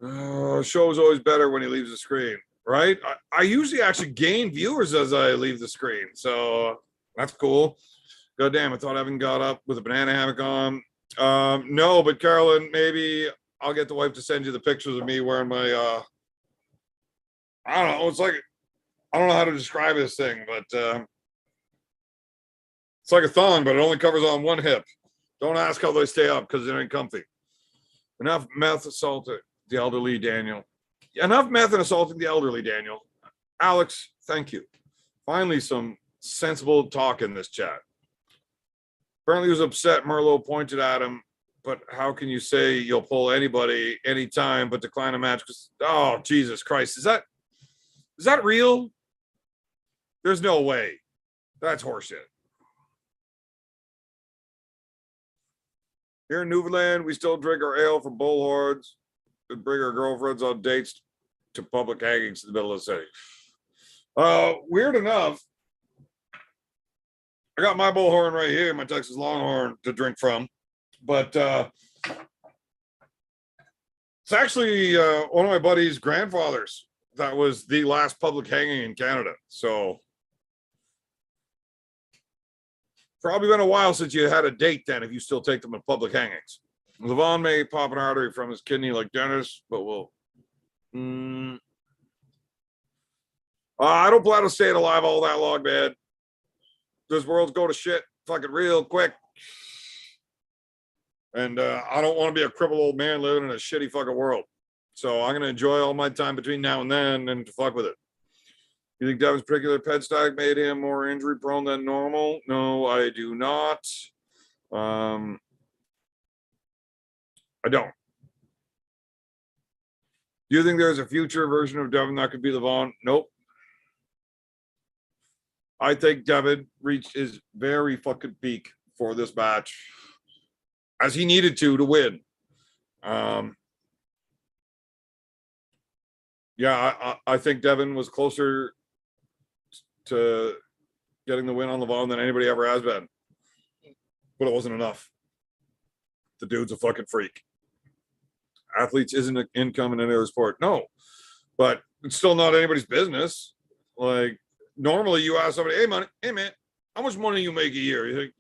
Show is always better when he leaves the screen, right? I usually actually gain viewers as I leave the screen, so that's cool. God damn, I thought Evan got up with a banana hammock on. No, but Carolyn, maybe I'll get the wife to send you the pictures of me wearing my I don't know, it's like I don't know how to describe this thing, but it's like a thong, but it only covers on one hip. Don't ask how they stay up because it ain't comfy. Enough meth assaulting the elderly, Daniel. Enough meth and assaulting the elderly, Daniel. Alex, thank you. Finally, some sensible talk in this chat. Apparently, he was upset. Merlot pointed at him, but how can you say you'll pull anybody anytime but decline a match? Oh, Jesus Christ. Is that real? There's no way. That's horseshit. Here in Newfoundland, we still drink our ale from bullhorns and bring our girlfriends on dates to public hangings in the middle of the city. Weird enough, I got my bullhorn right here, my Texas Longhorn to drink from, but it's actually one of my buddy's grandfathers. That was the last public hanging in Canada. So probably been a while since you had a date then, if you still take them to public hangings. Levon may pop an artery from his kidney like Dennis, but we'll. I don't plan on staying alive all that long, man. This world's going to shit fucking real quick. And I don't want to be a crippled old man living in a shitty fucking world. So I'm going to enjoy all my time between now and then and to fuck with it. You think Devin's particular ped stack made him more injury prone than normal? No, I do not. I don't. Do you think there's a future version of Devin that could be Levon? Nope. I think Devin reached his very fucking peak for this match, as he needed to win. Yeah, I think Devin was closer to getting the win on Levon than anybody ever has been. But it wasn't enough. The dude's a fucking freak. Athletes isn't an income in any other sport. No. But it's still not anybody's business. Like, normally you ask somebody, hey man, how much money you make a year? You think,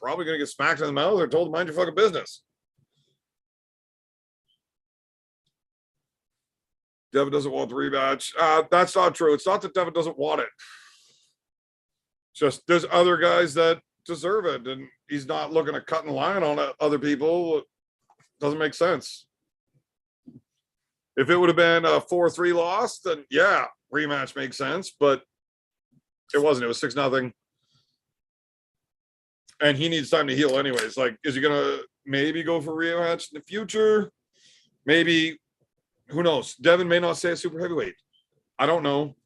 probably going to get smacked in the mouth or told to mind your fucking business. Devin doesn't want the rematch. That's not true. It's not that Devin doesn't want it. It's just there's other guys that deserve it, and he's not looking to cut in line on other people. It doesn't make sense. If it would have been a 4-3 loss, then yeah, rematch makes sense, but it wasn't. It was 6-0. And he needs time to heal anyways. Like, is he going to maybe go for rematch in the future? Maybe. Who knows? Devin may not stay a super heavyweight. I don't know.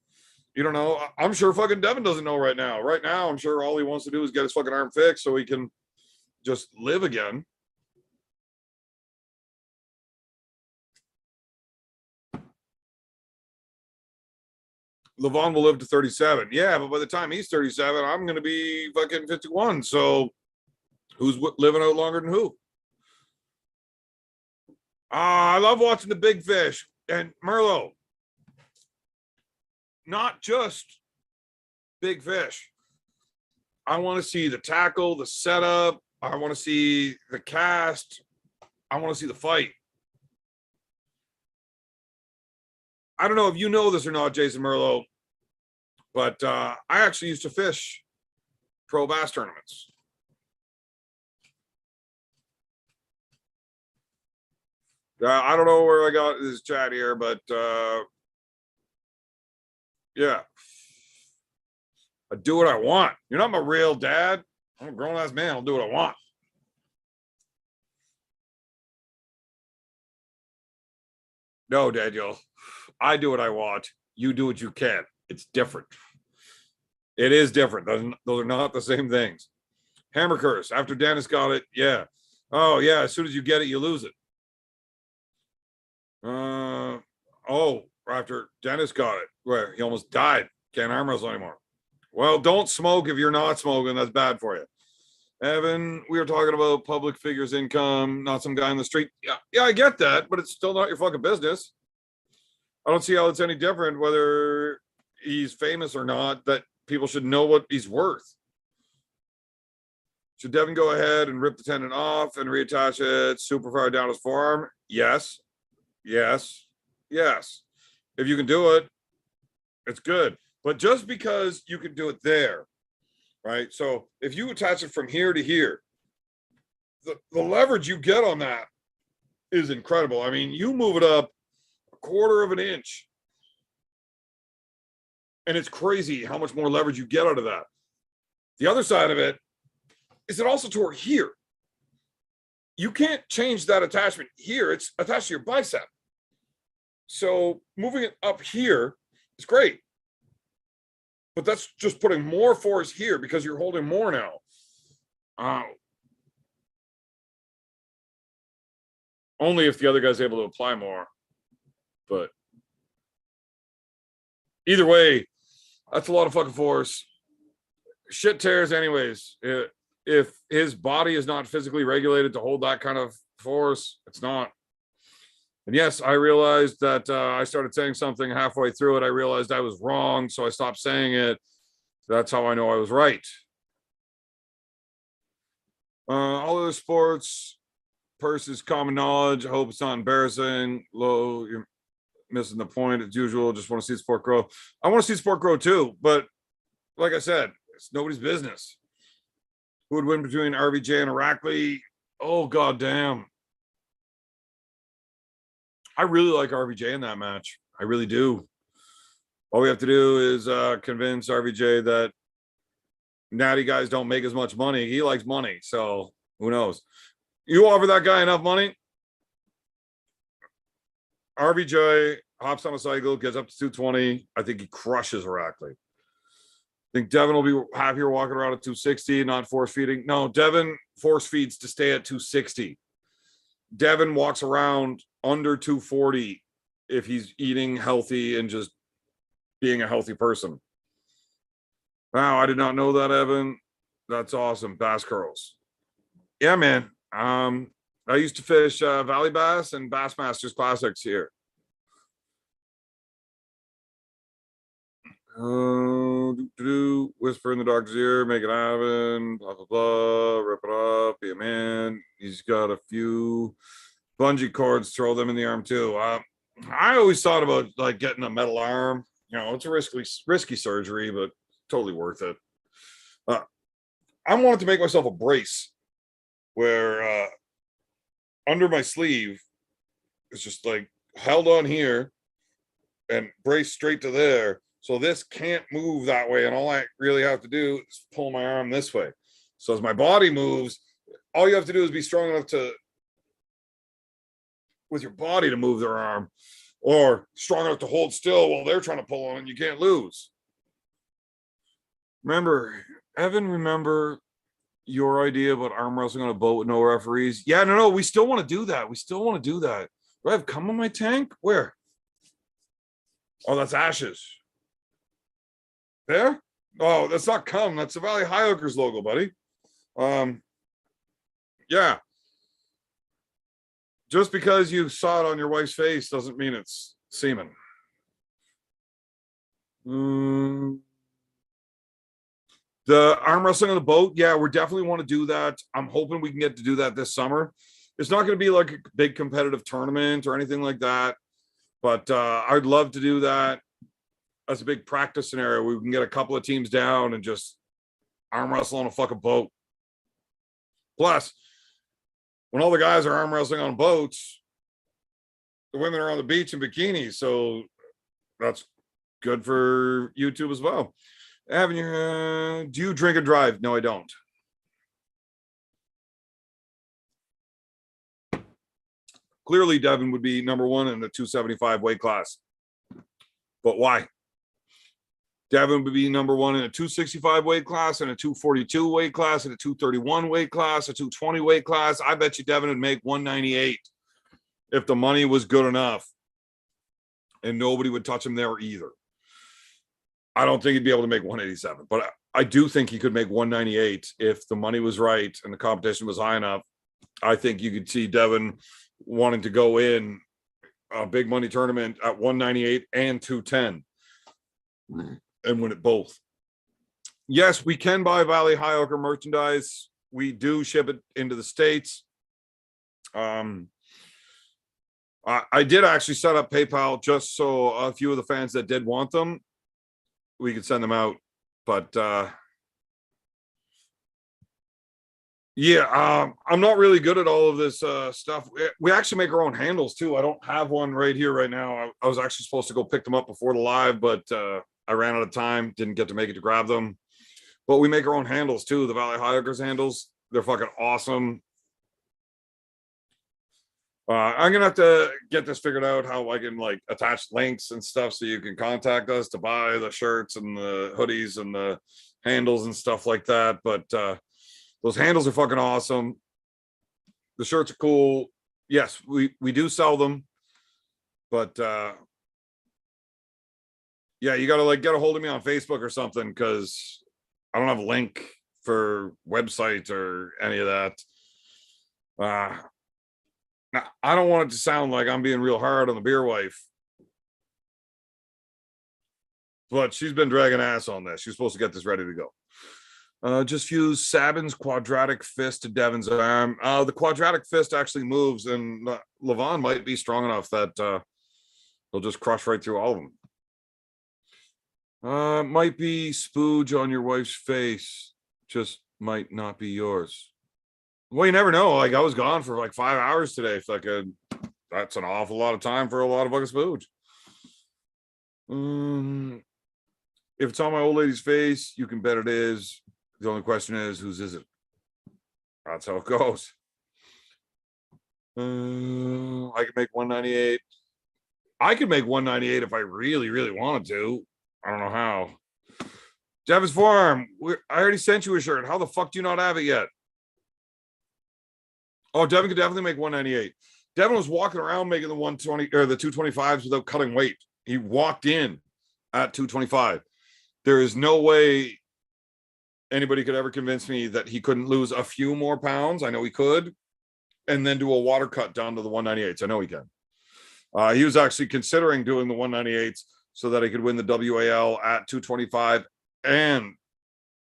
You don't know. I'm sure fucking Devin doesn't know right now. Right now, I'm sure all he wants to do is get his fucking arm fixed so he can just live again. Levon will live to 37. Yeah, but by the time he's 37, I'm going to be fucking 51. So who's living out longer than who? I love watching the big fish. And Merlot, not just big fish. I want to see the tackle, the setup. I want to see the cast. I want to see the fight. I don't know if you know this or not, Jason Merlot, but I actually used to fish pro bass tournaments. I don't know where I got this chat here, but yeah. I do what I want. You're not my real dad. I'm a grown-ass man. I'll do what I want. No, Daniel. I do what I want. You do what you can. It's different. It is different. Those are not the same things. Hammer curse. After Dennis got it, yeah. Oh, yeah. As soon as you get it, you lose it. After Dennis got it, where he almost died. Can't arm wrestle anymore. Well, don't smoke if you're not smoking. That's bad for you. Evan, we were talking about public figures' income, not some guy in the street. Yeah, I get that, but it's still not your fucking business. I don't see how it's any different whether he's famous or not, that people should know what he's worth. Should Devin go ahead and rip the tendon off and reattach it super far down his forearm? Yes. Yes. Yes. If you can do it, it's good. But just because you can do it there, right? So if you attach it from here to here, the leverage you get on that is incredible. I mean, you move it up a quarter of an inch, and it's crazy how much more leverage you get out of that. The other side of it is it also tore here. You can't change that attachment here. It's attached to your bicep. So moving it up here is great. But that's just putting more force here because you're holding more now. Only if the other guy's able to apply more. But either way, that's a lot of fucking force. Shit tears anyways. If his body is not physically regulated to hold that kind of force, it's not. And yes, I realized that I started saying something halfway through it. I realized I was wrong, so I stopped saying it. That's how I know I was right. All other sports, purse is common knowledge. I hope it's not embarrassing. Low, you're missing the point as usual. Just want to see sport grow. I want to see sport grow too, but like I said, it's nobody's business. Who would win between RVJ and Irakli? Oh, goddamn. I really like RVJ in that match. I really do. All we have to do is convince RVJ that natty guys don't make as much money. He likes money, so who knows? You offer that guy enough money, RVJ hops on a cycle, gets up to 220. I think he crushes Irakli. I think Devin will be happier walking around at 260, not force feeding. No, Devin force feeds to stay at 260. Devin walks around under 240 if he's eating healthy and just being a healthy person. Wow, I did not know that, Evan. That's awesome. Bass curls. Yeah, man. I used to fish Valley Bass and Bassmasters Classics here. Whisper in the doctor's ear, make it happen, blah, blah, blah, rip it up, be a man. He's got a few bungee cords, throw them in the arm too. I always thought about like getting a metal arm. You know, it's a risky surgery, but totally worth it. I wanted to make myself a brace where under my sleeve it's just like held on here and braced straight to there. So this can't move that way. And all I really have to do is pull my arm this way. So as my body moves, all you have to do is be strong enough to, with your body to move their arm, or strong enough to hold still while they're trying to pull on it. You can't lose. Remember your idea about arm wrestling on a boat with no referees? Yeah, no, we still want to do that. Do I have cum in my tank? Where? Oh, that's ashes. There? Oh, that's not cum. That's the Valley High Hookers logo, buddy. Yeah. Just because you saw it on your wife's face doesn't mean it's semen. The arm wrestling on the boat, yeah, we definitely want to do that. I'm hoping we can get to do that this summer. It's not going to be like a big competitive tournament or anything like that, but I'd love to do that as a big practice scenario. We can get a couple of teams down and just arm wrestle on a fucking boat. Plus, when all the guys are arm wrestling on boats, the women are on the beach in bikinis, so that's good for YouTube as well. Do you drink and drive? No, I don't. Clearly, Devin would be number one in the 275 weight class. But why? Devin would be number one in a 265 weight class, and a 242 weight class, and a 231 weight class, a 220 weight class. I bet you Devin would make 198 if the money was good enough, and nobody would touch him there either. I don't think he'd be able to make 187, but I do think he could make 198 if the money was right and the competition was high enough. I think you could see Devin wanting to go in a big money tournament at 198 and 210 and win it both. Yes, we can buy Valley High Hooker merchandise. We do ship it into the States. I did actually set up PayPal just so a few of the fans that did want them, we could send them out. But Yeah, I'm not really good at all of this stuff. We actually make our own handles too. I don't have one right here right now. I was actually supposed to go pick them up before the live, but I ran out of time, didn't get to make it to grab them. But we make our own handles too. The Valley High Hookers handles, they're fucking awesome. I'm gonna have to get this figured out how I can like attach links and stuff so you can contact us to buy the shirts and the hoodies and the handles and stuff like that. But those handles are fucking awesome. The shirts are cool. Yes, we do sell them, but yeah, you gotta like get a hold of me on Facebook or something because I don't have a link for website or any of that. Now, I don't want it to sound like I'm being real hard on the beer wife, but she's been dragging ass on this. She's supposed to get this ready to go. Just fuse Sabin's quadratic fist to Devin's arm. The quadratic fist actually moves, and Levon might be strong enough that he'll just crush right through all of them. Might be spooge on your wife's face. Just might not be yours. Well, you never know. Like I was gone for like 5 hours today. Fucking, that's an awful lot of time for a lot of fucking spooge. If it's on my old lady's face, you can bet it is. The only question is, whose is it? That's how it goes. I could make 198. I could make 198 if I really, really wanted to. I don't know how. Devin's Farm. I already sent you a shirt. How the fuck do you not have it yet? Oh, Devin could definitely make 198. Devin was walking around making the 120 or the 225s without cutting weight. He walked in at 225. There is no way anybody could ever convince me that he couldn't lose a few more pounds. I know he could, and then do a water cut down to the 198s. I know he can. He was actually considering doing the 198s so that he could win the WAL at 225 and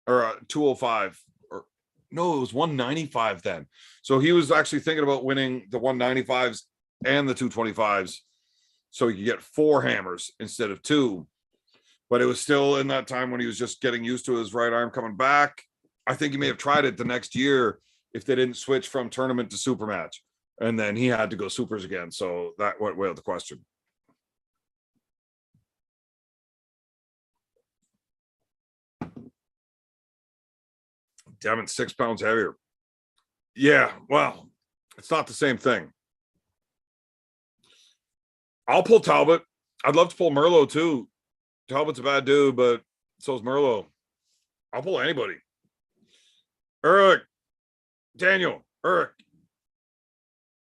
or 205. Or no, it was 195 then. So he was actually thinking about winning the 195s and the 225s so he could get 4 hammers instead of 2. But it was still in that time when he was just getting used to his right arm coming back. I think he may have tried it the next year if they didn't switch from tournament to super match. And then he had to go supers again. So that went way out the question. Devin's 6 pounds heavier. Yeah, well, it's not the same thing. I'll pull Talbot. I'd love to pull Merlot too. Talbot's a bad dude, but so is Merlot. I'll pull anybody. Eric, Daniel, Eric.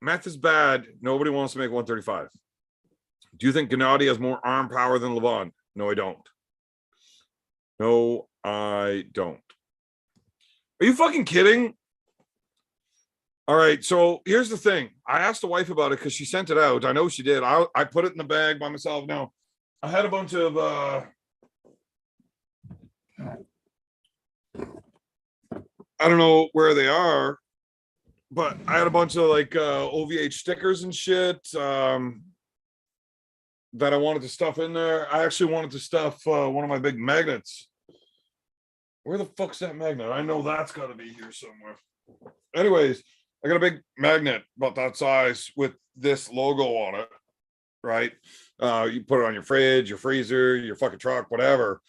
Meth is bad. Nobody wants to make 135. Do you think Gennady has more arm power than Levon? No, I don't. No, I don't. Are you fucking kidding? All right, so here's the thing. I asked the wife about it because she sent it out. I know she did. I put it in the bag by myself. Now, I had a bunch of I don't know where they are, but I had a bunch of like OVH stickers and shit that I wanted to stuff in there. I actually wanted to stuff one of my big magnets. Where the fuck's that magnet? I know that's got to be here somewhere. Anyways, I got a big magnet about that size with this logo on it, right? You put it on your fridge, your freezer, your fucking truck, whatever.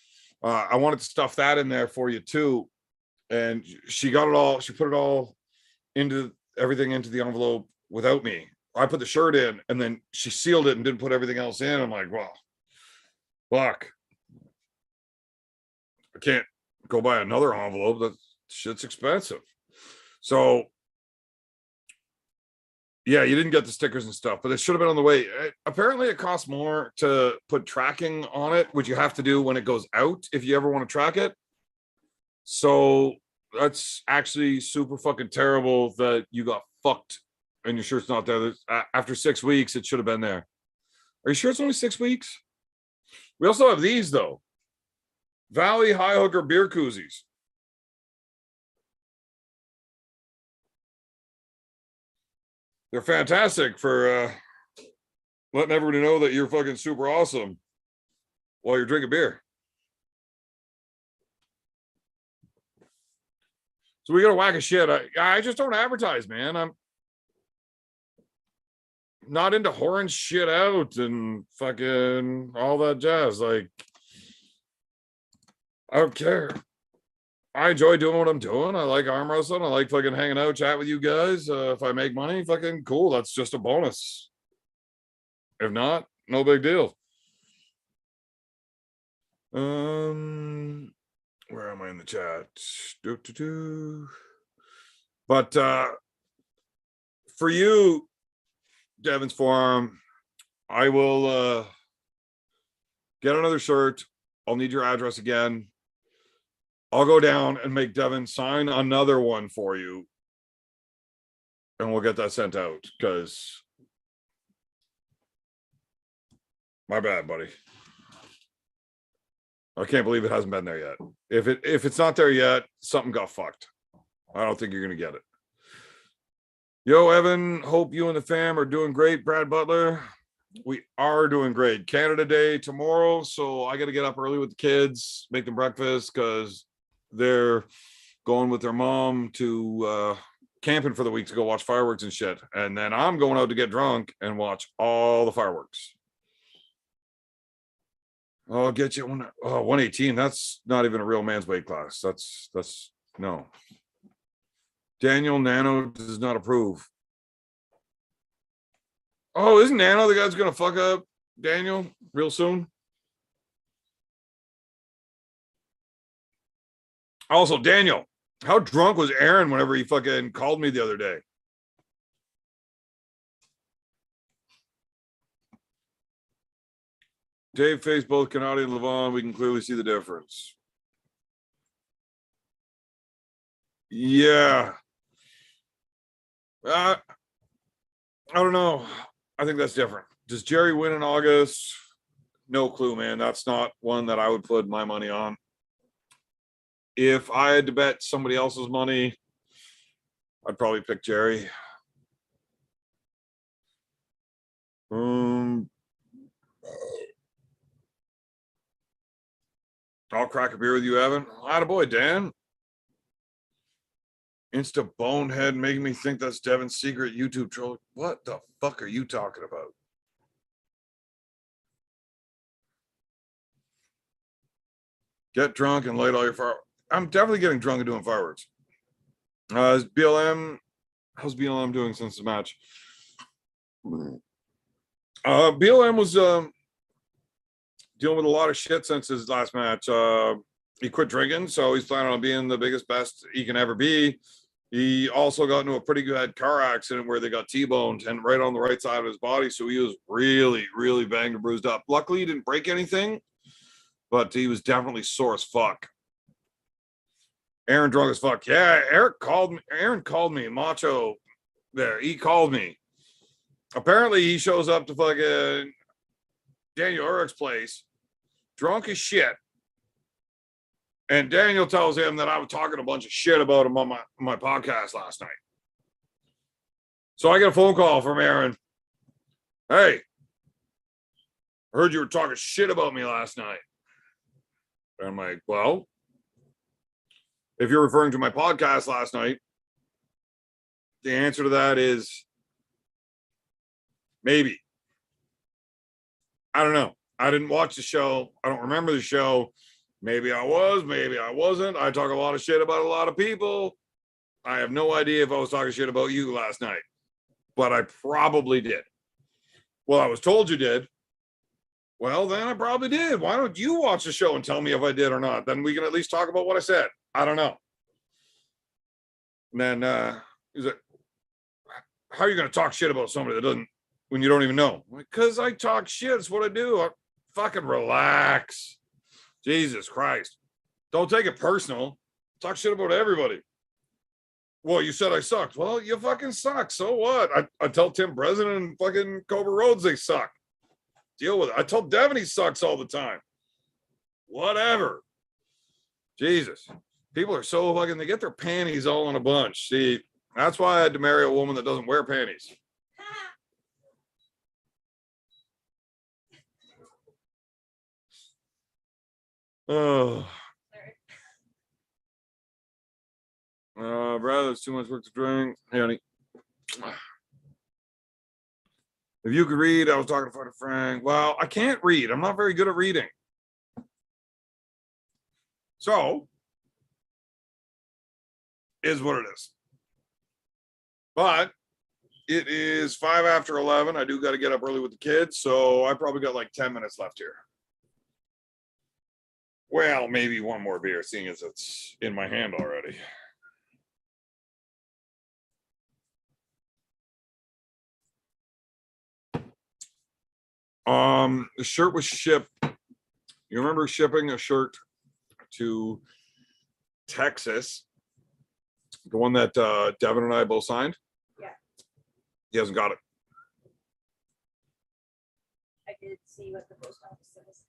I wanted to stuff that in there for you too. And she got it all, she put it all into everything into the envelope without me. I put the shirt in and then she sealed it and didn't put everything else in. I'm like, well, fuck. I can't go buy another envelope. That shit's expensive. So yeah, you didn't get the stickers and stuff, but it should have been on the way. Apparently, it costs more to put tracking on it, which you have to do when it goes out if you ever want to track it. So that's actually super fucking terrible that you got fucked and your shirt's not there. After 6 weeks, it should have been there. Are you sure it's only 6 weeks? We also have these though. Valley High Hooker beer koozies. They're fantastic for letting everybody know that you're fucking super awesome while you're drinking beer. So we got a whack of shit. I just don't advertise, man. I'm not into whoring shit out and fucking all that jazz. Like, I don't care. I enjoy doing what I'm doing. I like arm wrestling. I like fucking hanging out, chat with you guys. If I make money, fucking cool. That's just a bonus. If not, no big deal. Where am I in the chat? But for you, Devin's Forum, I will get another shirt. I'll need your address again. I'll go down and make Devin sign another one for you. And we'll get that sent out, because my bad, buddy. I can't believe it hasn't been there yet. If it's not there yet, something got fucked. I don't think you're gonna get it. Yo, Evan, hope you and the fam are doing great. Brad Butler, we are doing great. Canada Day tomorrow, so I got to get up early with the kids, make them breakfast, because they're going with their mom to camping for the week to go watch fireworks and shit. And then I'm going out to get drunk and watch all the fireworks. I'll get you 118. That's not even a real man's weight class. That's no. Daniel Nano does not approve. Oh, isn't Nano the guy that's gonna fuck up Daniel real soon? Also, Daniel, how drunk was Aaron whenever he fucking called me the other day? Dave faced both Canadi and Levon. We can clearly see the difference. Yeah. I don't know. I think that's different. Does Jerry win in August? No clue, man. That's not one that I would put my money on. If I had to bet somebody else's money, I'd probably pick Jerry. I'll crack a beer with you, Evan. Attaboy, Dan. Insta bonehead making me think that's Devin's secret YouTube troll. What the fuck are you talking about? Get drunk and light all your fireworks. I'm definitely getting drunk and doing fireworks. Is BLM? How's BLM doing since the match? BLM was dealing with a lot of shit since his last match. He quit drinking, so he's planning on being the biggest, best he can ever be. He also got into a pretty good car accident where they got T-boned and right on the right side of his body. So he was really, really banged and bruised up. Luckily, he didn't break anything, but he was definitely sore as fuck. Aaron drunk as fuck. Yeah, Aaron called me. Macho there. He called me. Apparently, he shows up to fucking Daniel Urich's place, drunk as shit. And Daniel tells him that I was talking a bunch of shit about him on my podcast last night. So I get a phone call from Aaron. Hey, I heard you were talking shit about me last night. And I'm like, well, if you're referring to my podcast last night, the answer to that is maybe. I don't know. I didn't watch the show. I don't remember the show. Maybe I was, maybe I wasn't. I talk a lot of shit about a lot of people. I have no idea if I was talking shit about you last night, but I probably did. Well, I was told you did. Well, then I probably did. Why don't you watch the show and tell me if I did or not? Then we can at least talk about what I said. I don't know. And then he's like, how are you going to talk shit about somebody that doesn't, when you don't even know? Because I talk shit. It's what I do. Fucking relax. Jesus Christ. Don't take it personal. Talk shit about everybody. Well, you said I sucked. Well, you fucking suck. So what? I tell Tim Breslin and fucking Cobra Rhodes they suck. Deal with it. I tell Devin he sucks all the time. Whatever. Jesus. People are so fucking, they get their panties all in a bunch. See, that's why I had to marry a woman that doesn't wear panties. Oh. Brother, it's too much work to drink. Hey, honey. If you could read, I was talking to Father Frank. Well, I can't read. I'm not very good at reading. So, is what it is. But it is 5 after 11. I do got to get up early with the kids. So I probably got like 10 minutes left here. Well, maybe one more beer, seeing as it's in my hand already. The shirt was shipped. You remember shipping a shirt to Texas? The one that Devin and I both signed? Yeah. He hasn't got it. I did see what the post office says.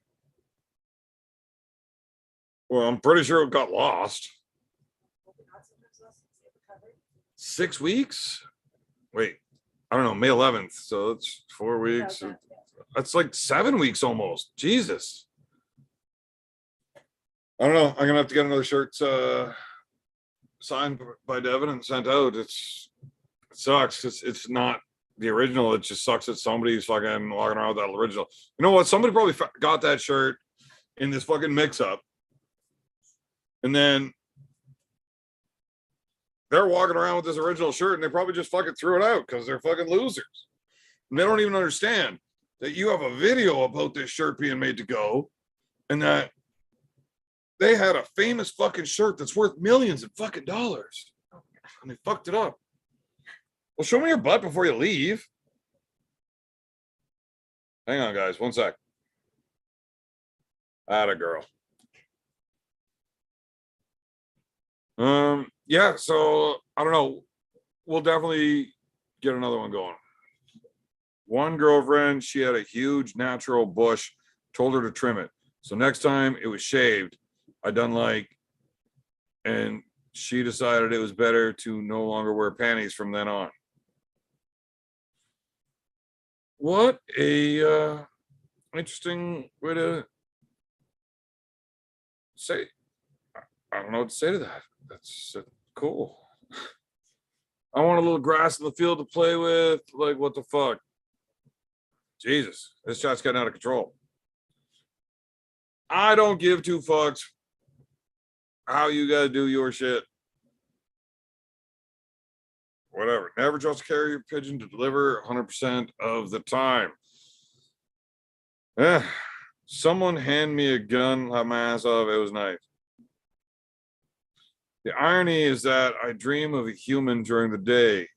Well, I'm pretty sure it got lost. 6 weeks? Wait, I don't know, May 11th. So it's 4 weeks. That's like 7 weeks almost. Jesus. I don't know. I'm gonna have to get another shirt signed by Devin and sent out. It sucks because it's not the original. It just sucks that somebody's fucking walking around with that original. You know what? Somebody probably got that shirt in this fucking mix-up, and then they're walking around with this original shirt, and they probably just fucking threw it out because they're fucking losers. And they don't even understand that you have a video about this shirt being made to go, and that they had a famous fucking shirt that's worth millions of fucking dollars, and they fucked it up. Well, show me your butt before you leave. Hang on, guys. 1 sec. Atta girl. Yeah, so I don't know. We'll definitely get another one going. One girlfriend, she had a huge natural bush, told her to trim it. So next time it was shaved, I done like, and she decided it was better to no longer wear panties from then on. What a interesting way to say. I don't know what to say to that. That's cool. I want a little grass in the field to play with. Like, what the fuck? Jesus, this shot's getting out of control. I don't give two fucks how you guys do your shit. Whatever. Never trust a carrier pigeon to deliver 100% of the time. Someone hand me a gun, let my ass off. It was nice. The irony is that I dream of a human during the day,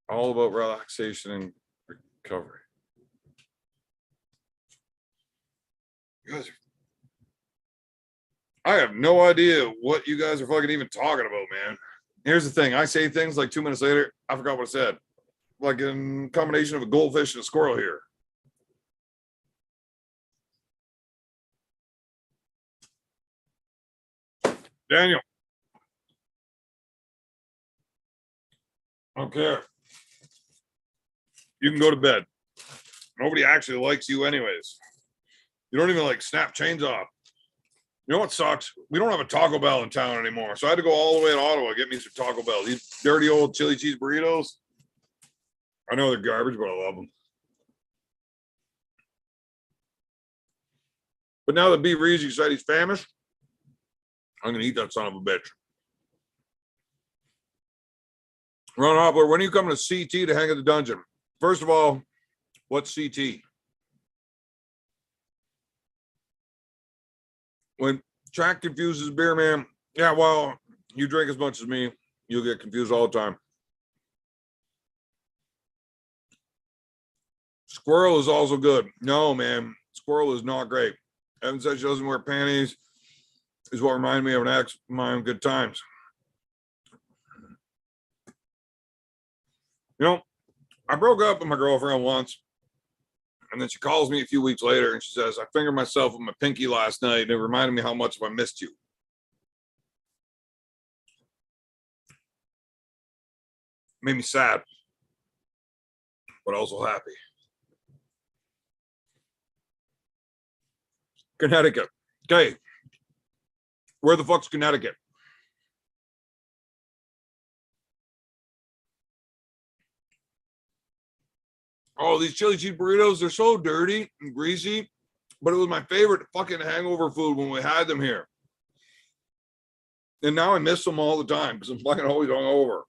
all about relaxation and recovery. You guys I have no idea what you guys are fucking even talking about, man. Here's the thing. I say things like 2 minutes later, I forgot what I said. Like a combination of a goldfish and a squirrel here. Daniel. I don't care. You can go to bed. Nobody actually likes you anyways. You don't even like snap chains off. You know what sucks? We don't have a Taco Bell in town anymore. So I had to go all the way to Ottawa, get me some Taco Bell. These dirty old chili cheese burritos. I know they're garbage, but I love them. But now that B. Reezy said he's famished, I'm going to eat that son of a bitch. Ron Hopper, when are you coming to CT to hang at the dungeon? First of all, what's CT? When Jack confuses beer, man, yeah, well, you drink as much as me, you'll get confused all the time. Squirrel is also good. No, man, squirrel is not great. Evan said she doesn't wear panties. Is what reminded me of an ex of mine, good times. You know, I broke up with my girlfriend once, and then she calls me a few weeks later and she says, I fingered myself with my pinky last night, and it reminded me how much I missed you. Made me sad, but also happy. Connecticut. Okay. Where the fuck's Connecticut? Oh, these chili cheese burritos, they're so dirty and greasy, but it was my favorite fucking hangover food when we had them here. And now I miss them all the time because I'm fucking always hungover.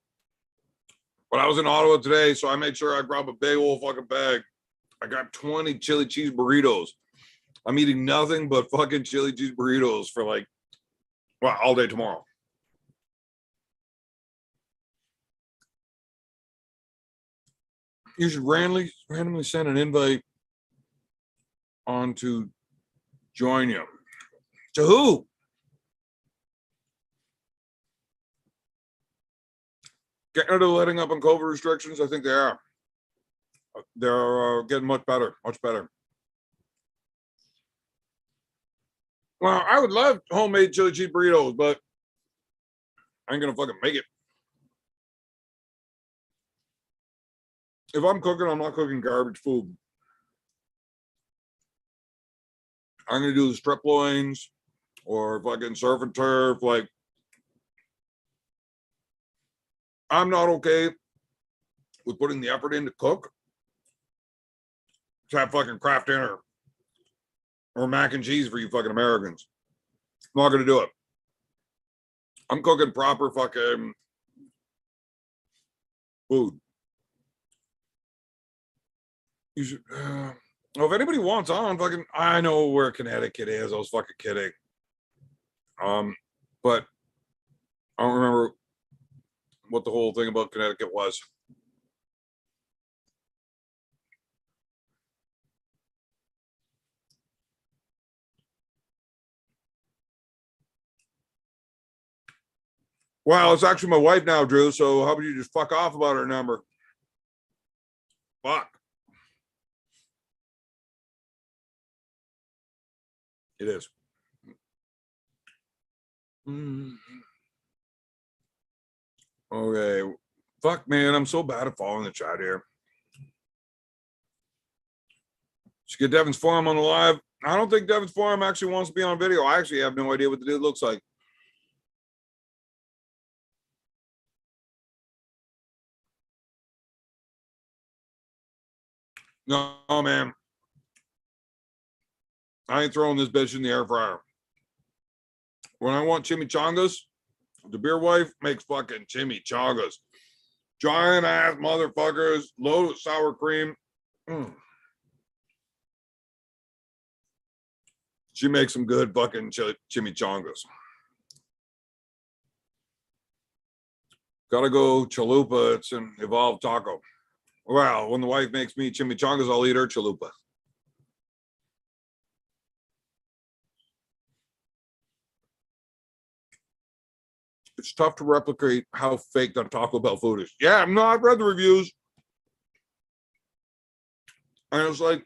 But I was in Ottawa today, so I made sure I grab a big old fucking bag. I got 20 chili cheese burritos. I'm eating nothing but fucking chili cheese burritos for like, well, all day tomorrow. You should randomly send an invite on to join you. To who? Canada letting up on COVID restrictions? I think they are. They're getting much better, much better. Well, I would love homemade chili cheese burritos, but I ain't gonna fucking make it. If I'm cooking, I'm not cooking garbage food. I'm gonna do the strip loins or fucking surf and turf. Like, I'm not okay with putting the effort in to cook to have fucking Kraft dinner or mac and cheese for you fucking Americans. I'm not gonna do it. I'm cooking proper fucking food. You should. Well, if anybody wants on, fucking, I know where Connecticut is. I was fucking kidding. But I don't remember what the whole thing about Connecticut was. Well, it's actually my wife now, Drew. So how about you just fuck off about her number? Fuck. It is. Okay. Fuck, man. I'm so bad at following the chat here. Should get Devin's Forum on the live. I don't think Devin's Forum actually wants to be on video. I actually have no idea what the dude looks like. No, man. I ain't throwing this bitch in the air fryer. When I want chimichangas, the beer wife makes fucking chimichangas. Giant ass motherfuckers, loaded with sour cream. She makes some good fucking chimichangas. Gotta go chalupa. It's an evolved taco. Well, when the wife makes me chimichangas, I'll eat her chalupa. It's tough to replicate how fake that Taco Bell food is. Yeah, no, I've read the reviews. And it's like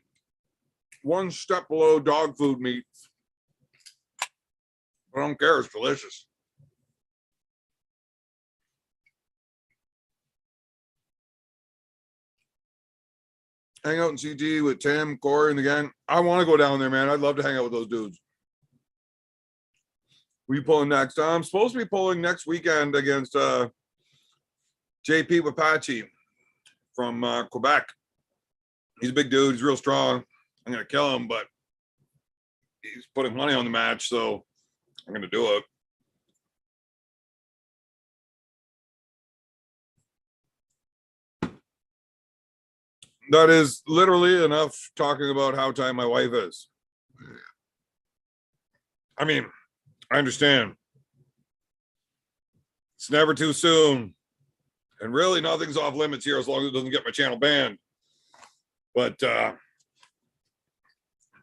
one step below dog food meat. I don't care. It's delicious. Hang out in CT with Tim, Corey, and the gang. I want to go down there, man. I'd love to hang out with those dudes. We pulling next? I'm supposed to be pulling next weekend against JP Wapache from Quebec. He's a big dude. He's real strong. I'm going to kill him, but he's putting money on the match, so I'm going to do it. That is literally enough talking about how tight my wife is. I mean, I understand. It's never too soon. And really, nothing's off limits here as long as it doesn't get my channel banned. But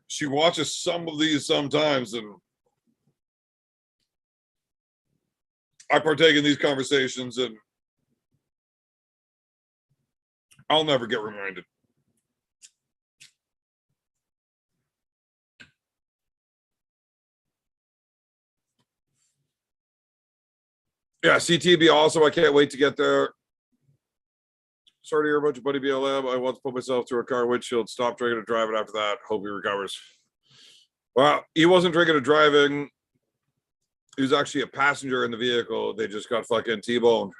she watches some of these sometimes, and I partake in these conversations, and I'll never get reminded. Yeah, CT be awesome. I can't wait to get there. Sorry to hear about your buddy BLM. I once put myself through a car windshield, stopped drinking and driving after that. Hope he recovers. Well, he wasn't drinking and driving. He was actually a passenger in the vehicle. They just got fucking T-boned.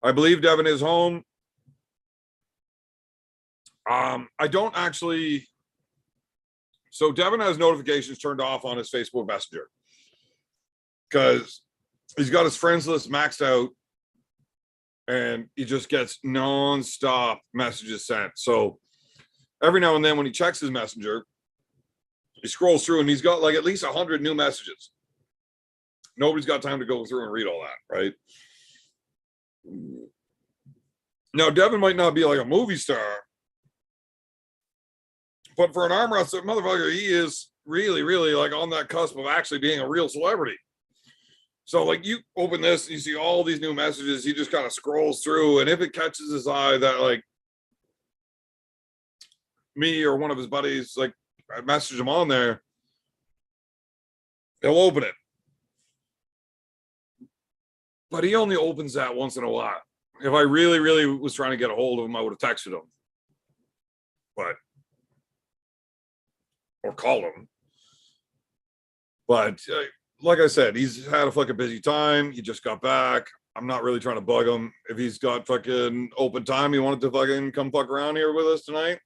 I believe Devin is home. I don't actually. So Devin has notifications turned off on his Facebook Messenger because he's got his friends list maxed out, and he just gets nonstop messages sent. So every now and then, when he checks his messenger, he scrolls through and he's got like at least 100 new messages. Nobody's got time to go through and read all that, right? Now, Devin might not be like a movie star, but for an arm wrestler, motherfucker, he is really, really like on that cusp of actually being a real celebrity. So, like, you open this and you see all these new messages, he just kind of scrolls through, and if it catches his eye that like me or one of his buddies, like, I message him on there, he'll open it. But he only opens that once in a while. If I really, really was trying to get a hold of him, I would have texted him. But, or called him. But, like I said, he's had a fucking busy time. He just got back. I'm not really trying to bug him. If he's got fucking open time, he wanted to fucking come fuck around here with us tonight,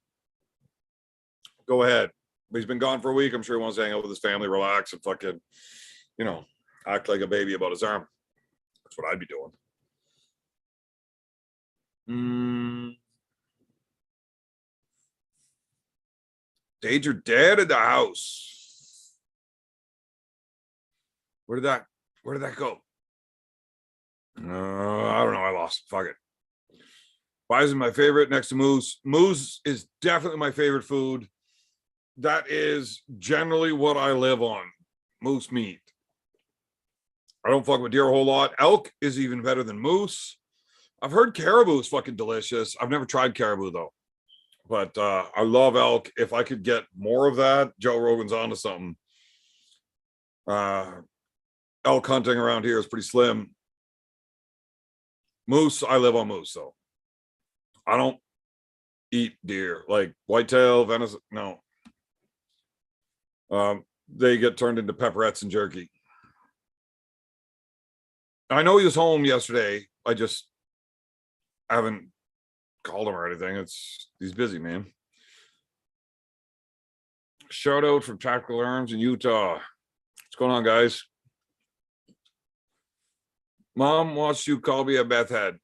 go ahead. But he's been gone for a week. I'm sure he wants to hang out with his family, relax, and fucking, you know, act like a baby about his arm. That's what I'd be doing. Danger dead at the house. Where did that go? I don't know. I lost. Fuck it. Bison my favorite next to moose. Moose is definitely my favorite food. That is generally what I live on. Moose meat. I don't fuck with deer a whole lot. Elk is even better than moose. I've heard caribou is fucking delicious. I've never tried caribou though. But I love elk. If I could get more of that, Joe Rogan's onto something. Elk hunting around here is pretty slim. Moose, I live on moose, so I don't eat deer like whitetail, venison. No, they get turned into pepperettes and jerky. I know he was home yesterday. I just haven't called him or anything. He's busy, man. Shout out from Tactical Arms in Utah. What's going on, guys? Mom wants you call me a meth head.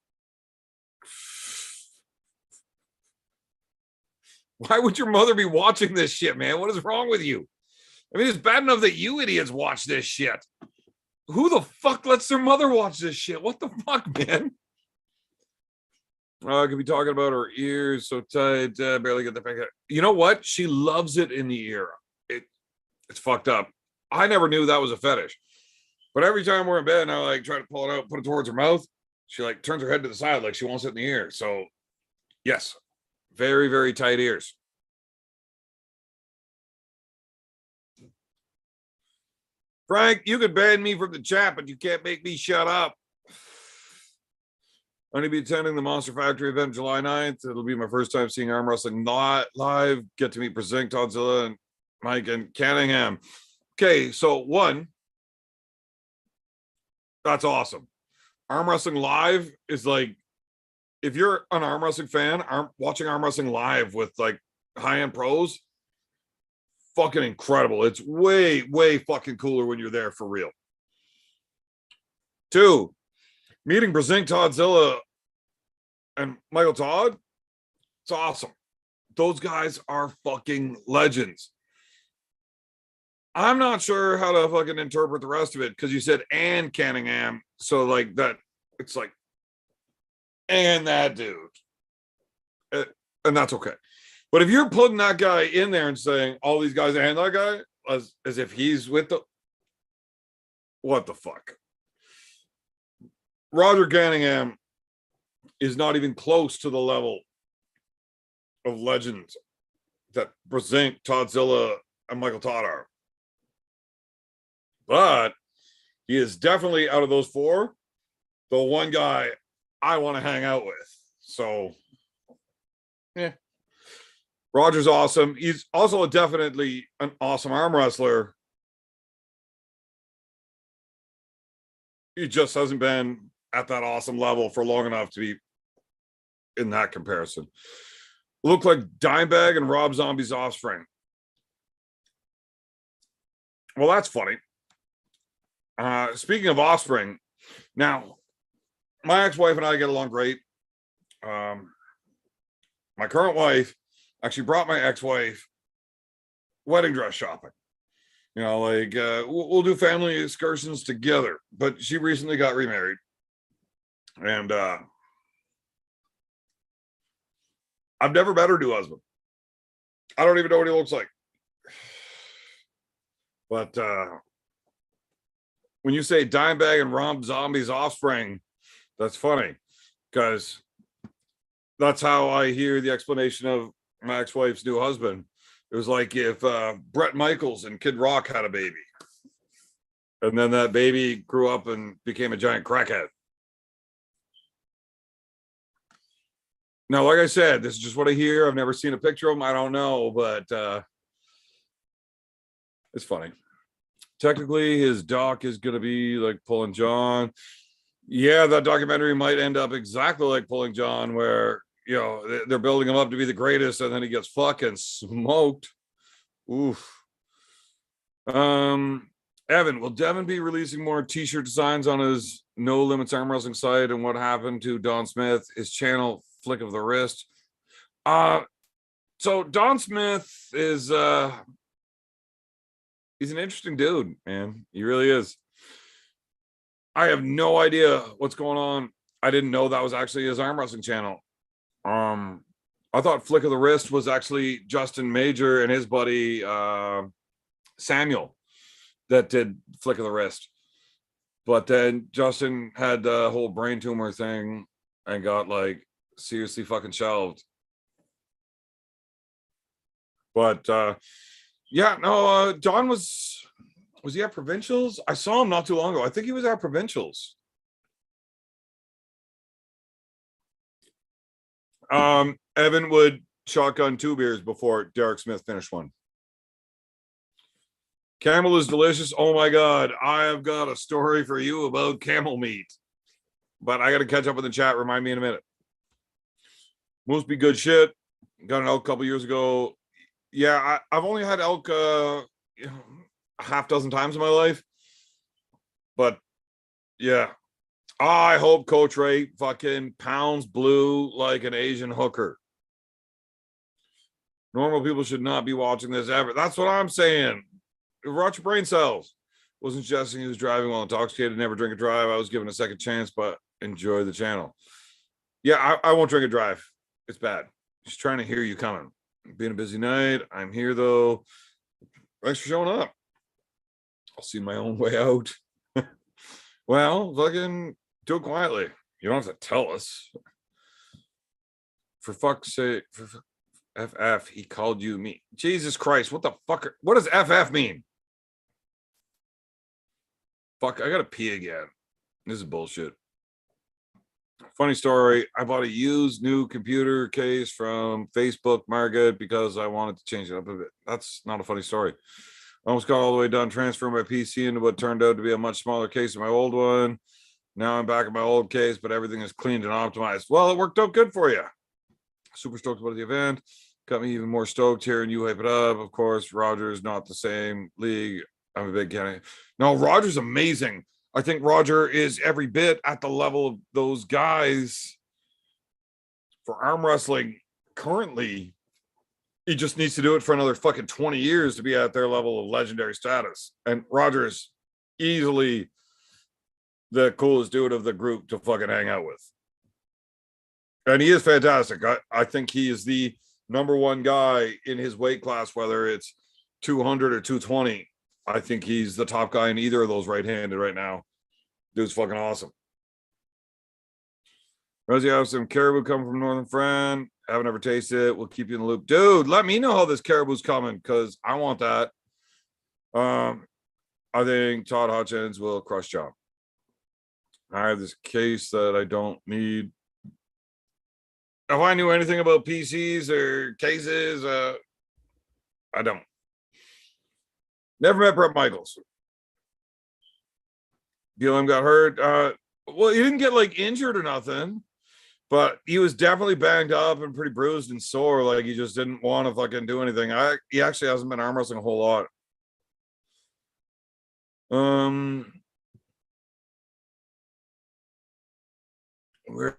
Why would your mother be watching this shit, man? What is wrong with you? I mean, it's bad enough that you idiots watch this shit. Who the fuck lets their mother watch this shit? What the fuck, man? I could be talking about her ears so tight, barely get the finger. You know what? She loves it in the ear. It's fucked up. I never knew that was a fetish. But every time we're in bed and I like try to pull it out, put it towards her mouth, she like turns her head to the side like she wants it in the ear. So, yes, very, very tight ears. Frank, you could ban me from the chat, but you can't make me shut up. I'm going to be attending the Monster Factory event July 9th. It'll be my first time seeing arm wrestling live. Get to meet Brezink, Toddzilla, and Mike and Canningham. Okay, so one, that's awesome. Arm wrestling live is like, if you're an arm wrestling fan, watching arm wrestling live with like high-end pros, fucking incredible. It's way, way fucking cooler when you're there for real. Two, meeting Brezink, Toddzilla, and Michael Todd, it's awesome. Those guys are fucking legends. I'm not sure how to fucking interpret the rest of it because you said and Canningham. So like that, it's like, and that dude. And that's okay. But if you're putting that guy in there and saying all these guys and that guy as if he's with the, what the fuck? Roger Canningham is not even close to the level of legends that Brezink, Toddzilla, and Michael Todd are. But he is definitely out of those four, the one guy I want to hang out with. So, yeah. Roger's awesome. He's also definitely an awesome arm wrestler. He just hasn't been at that awesome level for long enough to be in that comparison. Look like Dimebag and Rob Zombie's offspring. Well, that's funny. Speaking of offspring, now my ex-wife and I get along great. My current wife actually brought my ex-wife wedding dress shopping. You know, like we'll do family excursions together. But she recently got remarried, and I've never met her new husband. I don't even know what he looks like. But when you say Dimebag and Rob Zombie's offspring, that's funny because that's how I hear the explanation of my ex-wife's new husband. It was like if Bret Michaels and Kid Rock had a baby, and then that baby grew up and became a giant crackhead. Now, like I said, this is just what I hear. I've never seen a picture of him. I don't know, but it's funny. Technically, his doc is going to be like Pulling John. Yeah, that documentary might end up exactly like Pulling John, where, you know, they're building him up to be the greatest, and then he gets fucking smoked. Oof. Evan, will Devin be releasing more t-shirt designs on his No Limits Arm Wrestling site? And what happened to Don Smith, his channel Flick of the Wrist? So Don Smith is he's an interesting dude, man. He really is. I have no idea what's going on. I didn't know that was actually his arm wrestling channel. I thought Flick of the Wrist was actually Justin Major and his buddy Samuel that did Flick of the Wrist. But then Justin had the whole brain tumor thing and got like seriously fucking shelved. But yeah, no, Don was he at Provincials? I saw him not too long ago. I think he was at Provincials. Evan would shotgun 2 beers before Derek Smith finished one. Camel is delicious. Oh my God. I have got a story for you about camel meat. But I got to catch up in the chat. Remind me in a minute. Must be good shit. Got an elk a couple years ago. Yeah, I've only had elk a half dozen times in my life. But yeah. I hope Coach Ray fucking pounds blue like an Asian hooker. Normal people should not be watching this ever. That's what I'm saying. Rot your brain cells. Wasn't suggesting he was driving while intoxicated. Never drink and drive. I was given a second chance, but enjoy the channel. Yeah, I won't drink and drive. It's bad. Just trying to hear you coming. Being a busy night. I'm here though. Thanks for showing up. I'll see my own way out. Well, fucking do it quietly. You don't have to tell us. For fuck's sake, for FF, he called you me. Jesus Christ, what the fuck? What does FF mean? Fuck, I gotta pee again. This is bullshit. Funny story. I bought a used new computer case from Facebook Market because I wanted to change it up a bit. That's not a funny story. I almost got all the way done transferring my PC into what turned out to be a much smaller case than my old one. Now I'm back in my old case, but everything is cleaned and optimized. Well, it worked out good for you. Super stoked about the event. Got me even more stoked hearing you hype it up. Of course, Roger's not the same league. I'm a big fan. No, Roger's amazing. I think Roger is every bit at the level of those guys for arm wrestling currently. He just needs to do it for another fucking 20 years to be at their level of legendary status. And Roger's easily the coolest dude of the group to fucking hang out with. And he is fantastic. I think he is the number one guy in his weight class, whether it's 200 or 220. I think he's the top guy in either of those right-handed right now. Dude's fucking awesome. Rosie, I have some caribou coming from Northern Friend. Haven't ever tasted it. We'll keep you in the loop. Dude, let me know how this caribou's coming because I want that. I think Todd Hutchins will crush John. I have this case that I don't need. If I knew anything about PCs or cases, I don't. Never met Bret Michaels. BLM got hurt. Well, he didn't get like injured or nothing, But he was definitely banged up and pretty bruised and sore. Like he just didn't want to fucking do anything. He actually hasn't been arm wrestling a whole lot. Where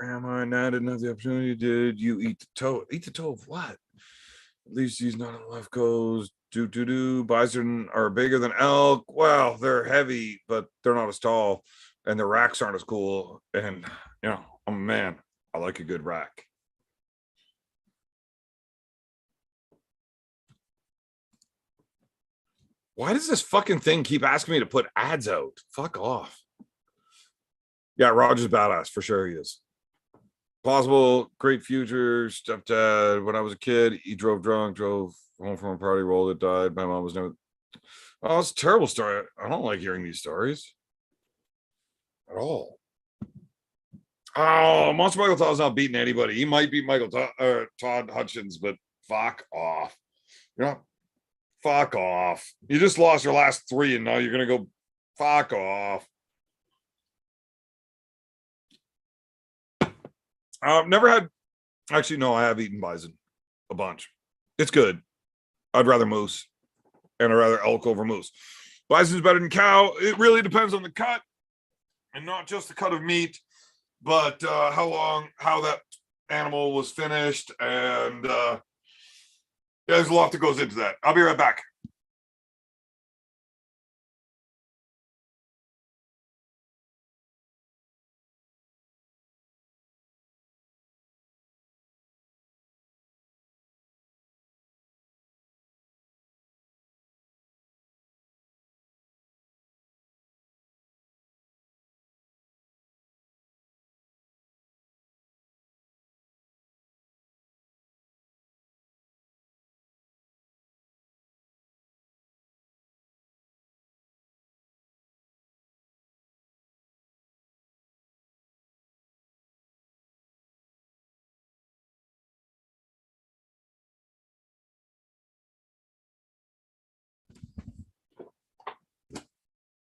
am I? Now I didn't have the opportunity. Did you eat the toe? Eat the toe of what? At least he's not on the left coast. Bison are bigger than elk. Well, they're heavy, but they're not as tall, and the racks aren't as cool. And I'm a man. I like a good rack. Why does this fucking thing keep asking me to put ads out? Fuck off. Yeah, Roger's badass for sure. He is. Possible great future stepdad. When I was a kid, he drove drunk, drove home from a party, rolled it, died. My mom was never. Oh, it's a terrible story. I don't like hearing these stories at all. Oh, Monster Michael Todd's not beating anybody. He might beat Todd Hutchins, but fuck off. Fuck off. You just lost your last 3, and now you're gonna go fuck off. Never had. Actually, no, I have eaten bison a bunch. It's good. I'd rather moose, and I'd rather elk over moose. Bison's better than cow. It really depends on the cut, and not just the cut of meat, but how that animal was finished, and there's a lot that goes into that. I'll be right back.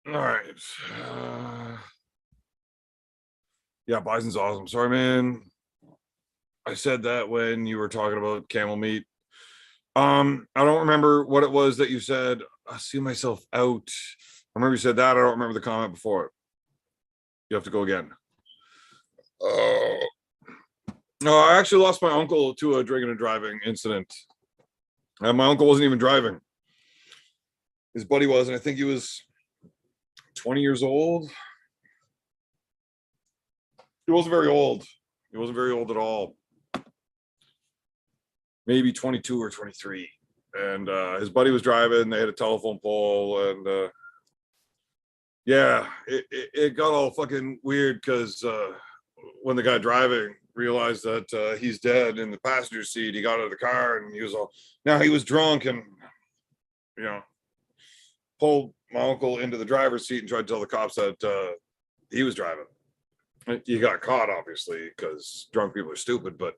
All right. Yeah, bison's awesome. Sorry, man. I said that when you were talking about camel meat. I don't remember what it was that you said. I see myself out. I remember you said that. I don't remember the comment before it. You have to go again. No, I actually lost my uncle to a drinking and driving incident. And my uncle wasn't even driving. His buddy was, and I think he was 20 years old. He wasn't very old. He wasn't very old at all. Maybe 22 or 23. And his buddy was driving. They had a telephone pole, and yeah, it got all fucking weird because when the guy driving realized that he's dead in the passenger seat, he got out of the car and he was all. Now he was drunk and pulled my uncle into the driver's seat and tried to tell the cops that he was driving. He got caught, obviously, because drunk people are stupid. But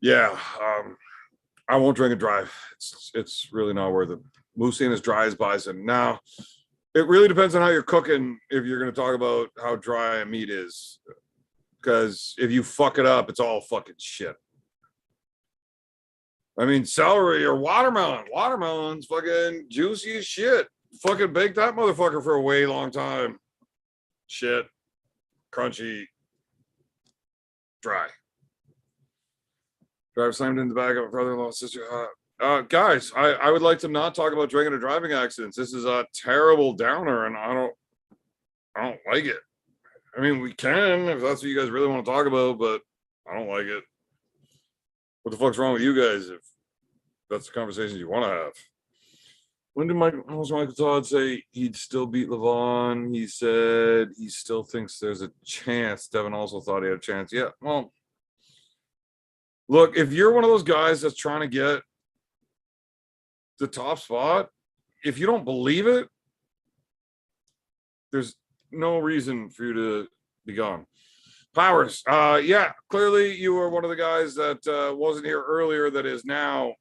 yeah, I won't drink and drive. It's really not worth it. Moose ain't as dry as bison. Now, it really depends on how you're cooking if you're going to talk about how dry a meat is. Because if you fuck it up, it's all fucking shit. I mean, celery or watermelon. Watermelon's fucking juicy as shit. Fucking bake that motherfucker for a way long time. Shit. Crunchy. Dry. Driver slammed in the back of a brother-in-law's sister. Guys, I would like to not talk about drinking or driving accidents. This is a terrible downer, and I don't like it. I mean, we can if that's what you guys really want to talk about, but I don't like it. What the fuck's wrong with you guys if that's the conversations you want to have? When did Michael Todd say he'd still beat Levon? He said he still thinks there's a chance. Devin also thought he had a chance. Yeah, well, look, if you're one of those guys that's trying to get the top spot, if you don't believe it, there's no reason for you to be gone. Powers, yeah, clearly you were one of the guys that wasn't here earlier that is now.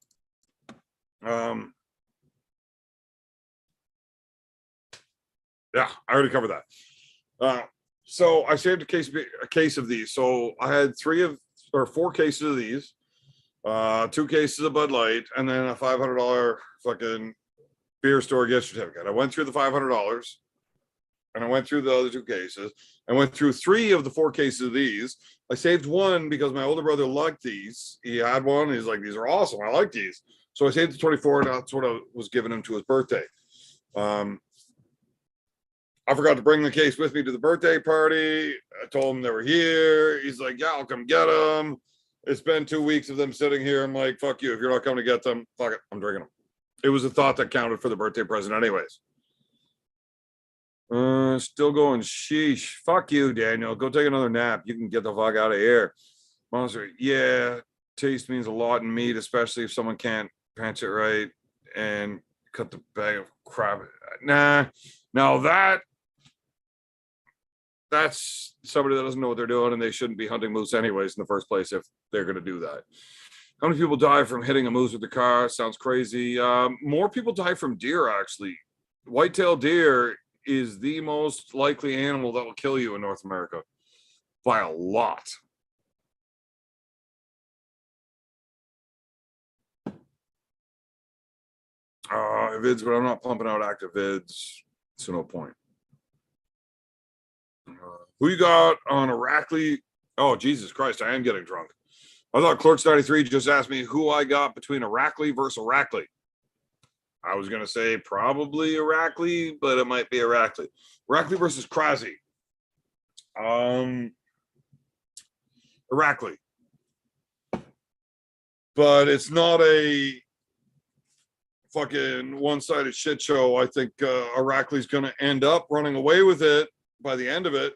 Yeah, I already covered that. So I saved a case of these. So I had 4 cases of these, 2 cases of Bud Light, and then a $500 fucking beer store gift certificate. I went through the $500 and I went through the other 2 cases. I went through 3 of the 4 cases of these. I saved one because my older brother liked these. He had one. He's like, these are awesome. I like these. So I saved the 24, and that's what I was giving him to his birthday. I forgot to bring the case with me to the birthday party. I told him they were here. He's like, yeah, I'll come get them. It's been 2 weeks of them sitting here. I'm like, fuck you. If you're not coming to get them, fuck it. I'm drinking them. It was a thought that counted for the birthday present anyways. Still going, sheesh. Fuck you, Daniel. Go take another nap. You can get the fuck out of here. Monster, yeah. Taste means a lot in meat, especially if someone can't pinch it right and cut the bag of crap. Nah, now that's somebody that doesn't know what they're doing, and they shouldn't be hunting moose anyways in the first place if they're going to do that. How many people die from hitting a moose with the car? Sounds crazy. More people die from deer, actually. White-tailed deer is the most likely animal that will kill you in North America by a lot. Vids, but I'm not pumping out active vids, so no point. Who you got on Arackley? Oh, Jesus Christ, I am getting drunk. I thought Clerks 93 just asked me who I got between Arackley versus Arackley. I was going to say probably Arackley, but it might be Arackley. Arackley versus Krasi. Arackley. But it's not a fucking one-sided shit show. I think Arackley's going to end up running away with it by the end of it.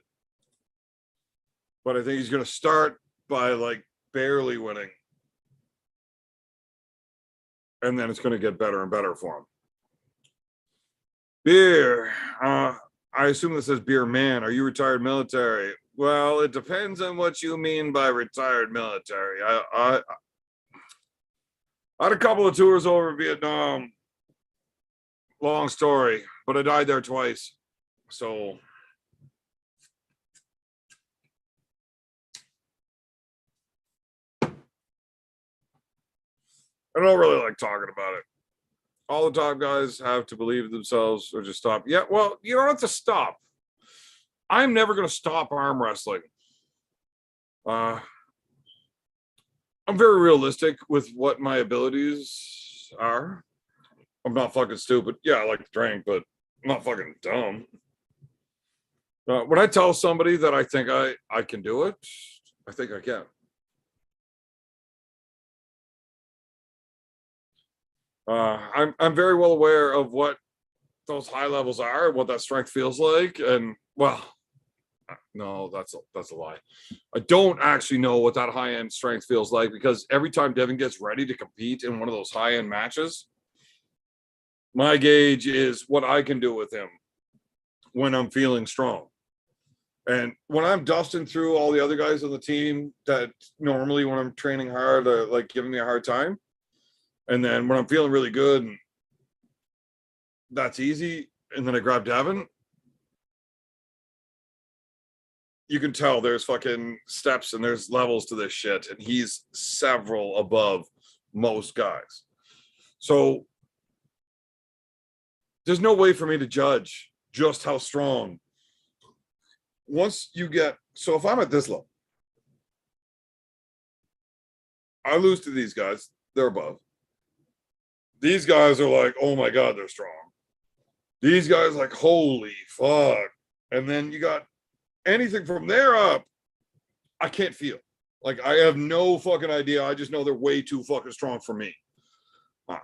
But I think he's going to start by like barely winning. And then it's going to get better and better for him. Beer. I assume this says beer man. Are you retired military? Well, it depends on what you mean by retired military. I had a couple of tours over Vietnam. Long story, but I died there twice. So I don't really like talking about it. All the top guys have to believe themselves or just stop. Yeah, well, you don't have to stop. I'm never going to stop arm wrestling. I'm very realistic with what my abilities are. I'm not fucking stupid. Yeah, I like to drink, but I'm not fucking dumb. When I tell somebody that I think I can do it, I think I can. I'm very well aware of what those high levels are, what that strength feels like, and well, no, that's a lie. I don't actually know what that high end strength feels like because every time Devin gets ready to compete in one of those high end matches, my gauge is what I can do with him when I'm feeling strong. And when I'm dusting through all the other guys on the team that normally when I'm training hard are like giving me a hard time. And then when I'm feeling really good, and that's easy. And then I grab Devin. You can tell there's fucking steps and there's levels to this shit. And he's several above most guys. So there's no way for me to judge just how strong. Once you get, so if I'm at this level, I lose to these guys, they're above. These guys are like, oh my God, they're strong. These guys like, holy fuck. And then you got anything from there up, I can't feel. Like, I have no fucking idea. I just know they're way too fucking strong for me. Wow.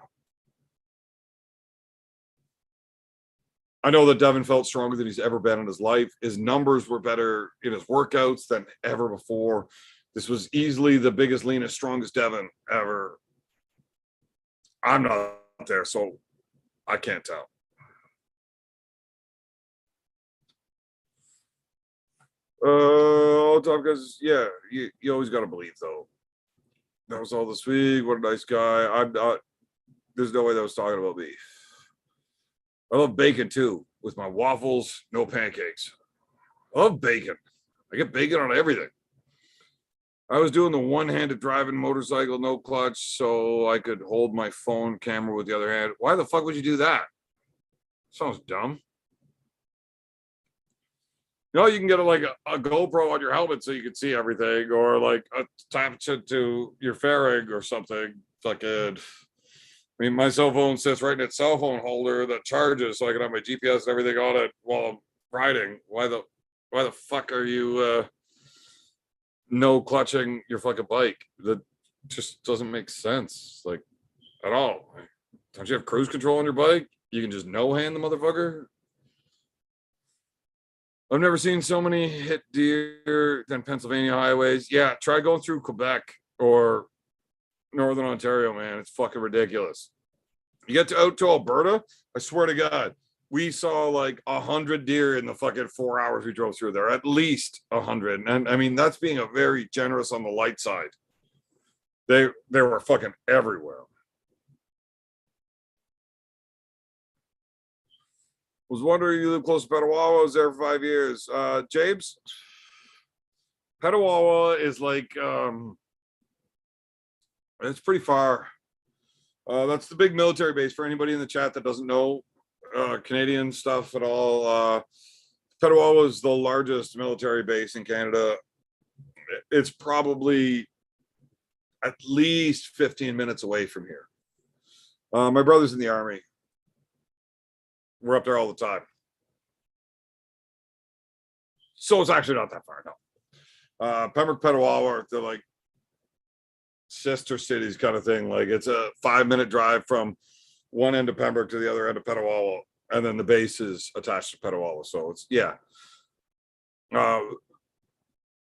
I know that Devin felt stronger than he's ever been in his life. His numbers were better in his workouts than ever before. This was easily the biggest, leanest, strongest Devin ever. I'm not there, so I can't tell. All time guys, yeah, you always got to believe, though. That was all this week. What a nice guy. I'm not, there's no way that was talking about me. I love bacon too, with my waffles, no pancakes. I love bacon. I get bacon on everything. I was doing the one-handed driving motorcycle, no clutch, so I could hold my phone camera with the other hand. Why the fuck would you do that? Sounds dumb. You know, you can get a GoPro on your helmet so you can see everything, or like attach it to your fairing or something. Fucking, I mean, my cell phone sits right in its cell phone holder that charges, so I can have my GPS and everything on it while I'm riding. Why the fuck are you no clutching your fucking bike? That just doesn't make sense, like, at all. Don't you have cruise control on your bike? You can just no hand the motherfucker. I've never seen so many hit deer than Pennsylvania highways. Yeah, try going through Quebec or Northern Ontario, man. It's fucking ridiculous. You get out to Alberta, I swear to God, we saw like 100 deer in the fucking 4 hours we drove through there, at least 100. And I mean, that's being a very generous on the light side. They were fucking everywhere. Was wondering, you live close to Petawawa. I was there for 5 years. James, Petawawa is like it's pretty far. That's the big military base for anybody in the chat that doesn't know Canadian stuff at all. Petawawa is the largest military base in Canada. It's probably at least 15 minutes away from here. My brother's in the army. We're up there all the time. So it's actually not that far, no. Pembroke, Petawawa, they're like sister cities kind of thing. Like it's a 5-minute drive from one end of Pembroke to the other end of Petawawa, and then the base is attached to Petawawa. So it's, yeah. If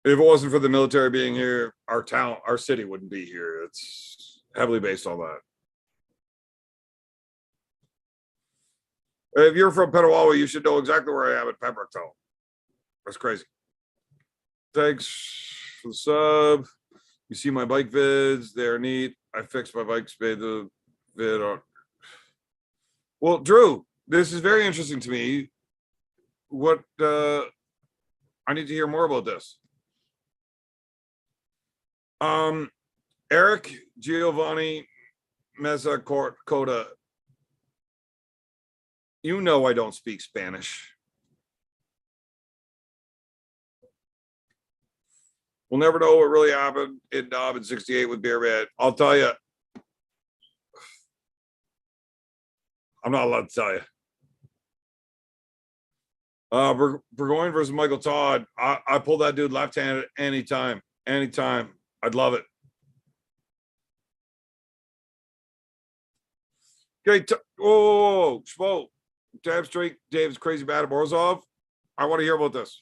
it wasn't for the military being here, our city wouldn't be here. It's heavily based on that. If you're from Petawawa, you should know exactly where I am at Pembroke Town. That's crazy. Thanks for the sub. You see my bike vids, they're neat. I fixed my bikes, made the vid on. Well, Drew, this is very interesting to me. What I need to hear more about this. Eric Giovanni Mezzacota. You know I don't speak Spanish. We'll never know what really happened in Dobbin 68 with Beerman. I'll tell you. I'm not allowed to tell you. Burgoyne versus Michael Todd. I pull that dude left-handed anytime. Anytime. I'd love it. Okay. Whoa. Schmo. Tab straight. Dave's crazy bad at Morozov. I want to hear about this.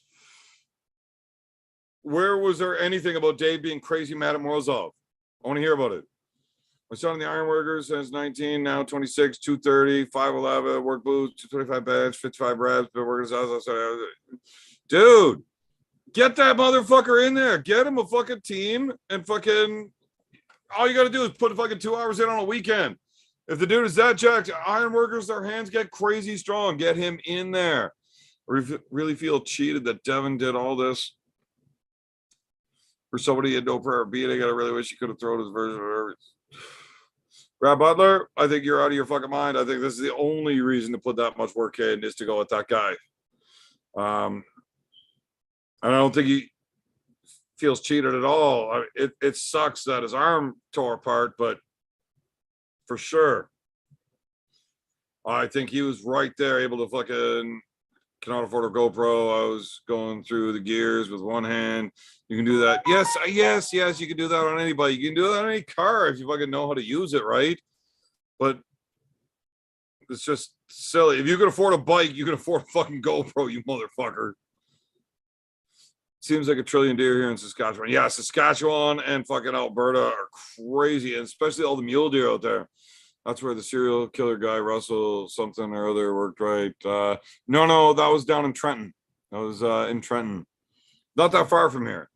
Where was there anything about Dave being crazy mad at Morozov? I want to hear about it. My son in the Ironworkers since 19, now 26, 230, 5'11, work boots, 225 bench, 55 reps, been working his house. Dude, get that motherfucker in there. Get him a fucking team and fucking all you got to do is put fucking 2 hours in on a weekend. If the dude is that jacked, Ironworkers, their hands get crazy strong. Get him in there. Really feel cheated that Devin did all this for somebody he had no prayer beating. I really wish he could have thrown his version of everything. Brad Butler, I think you're out of your fucking mind. I think this is the only reason to put that much work in is to go with that guy. And I don't think he feels cheated at all. It sucks that his arm tore apart, but for sure, I think he was right there, able to fucking cannot afford a GoPro. I was going through the gears with one hand. You can do that. Yes, you can do that on anybody. You can do that on any car if you fucking know how to use it, right? But it's just silly. If you can afford a bike, you can afford a fucking GoPro, you motherfucker. Seems like a trillion deer here in Saskatchewan. Yeah, Saskatchewan and fucking Alberta are crazy, and especially all the mule deer out there. That's where the serial killer guy, Russell something or other, worked, right? No, that was down in Trenton. That was in Trenton. Not that far from here.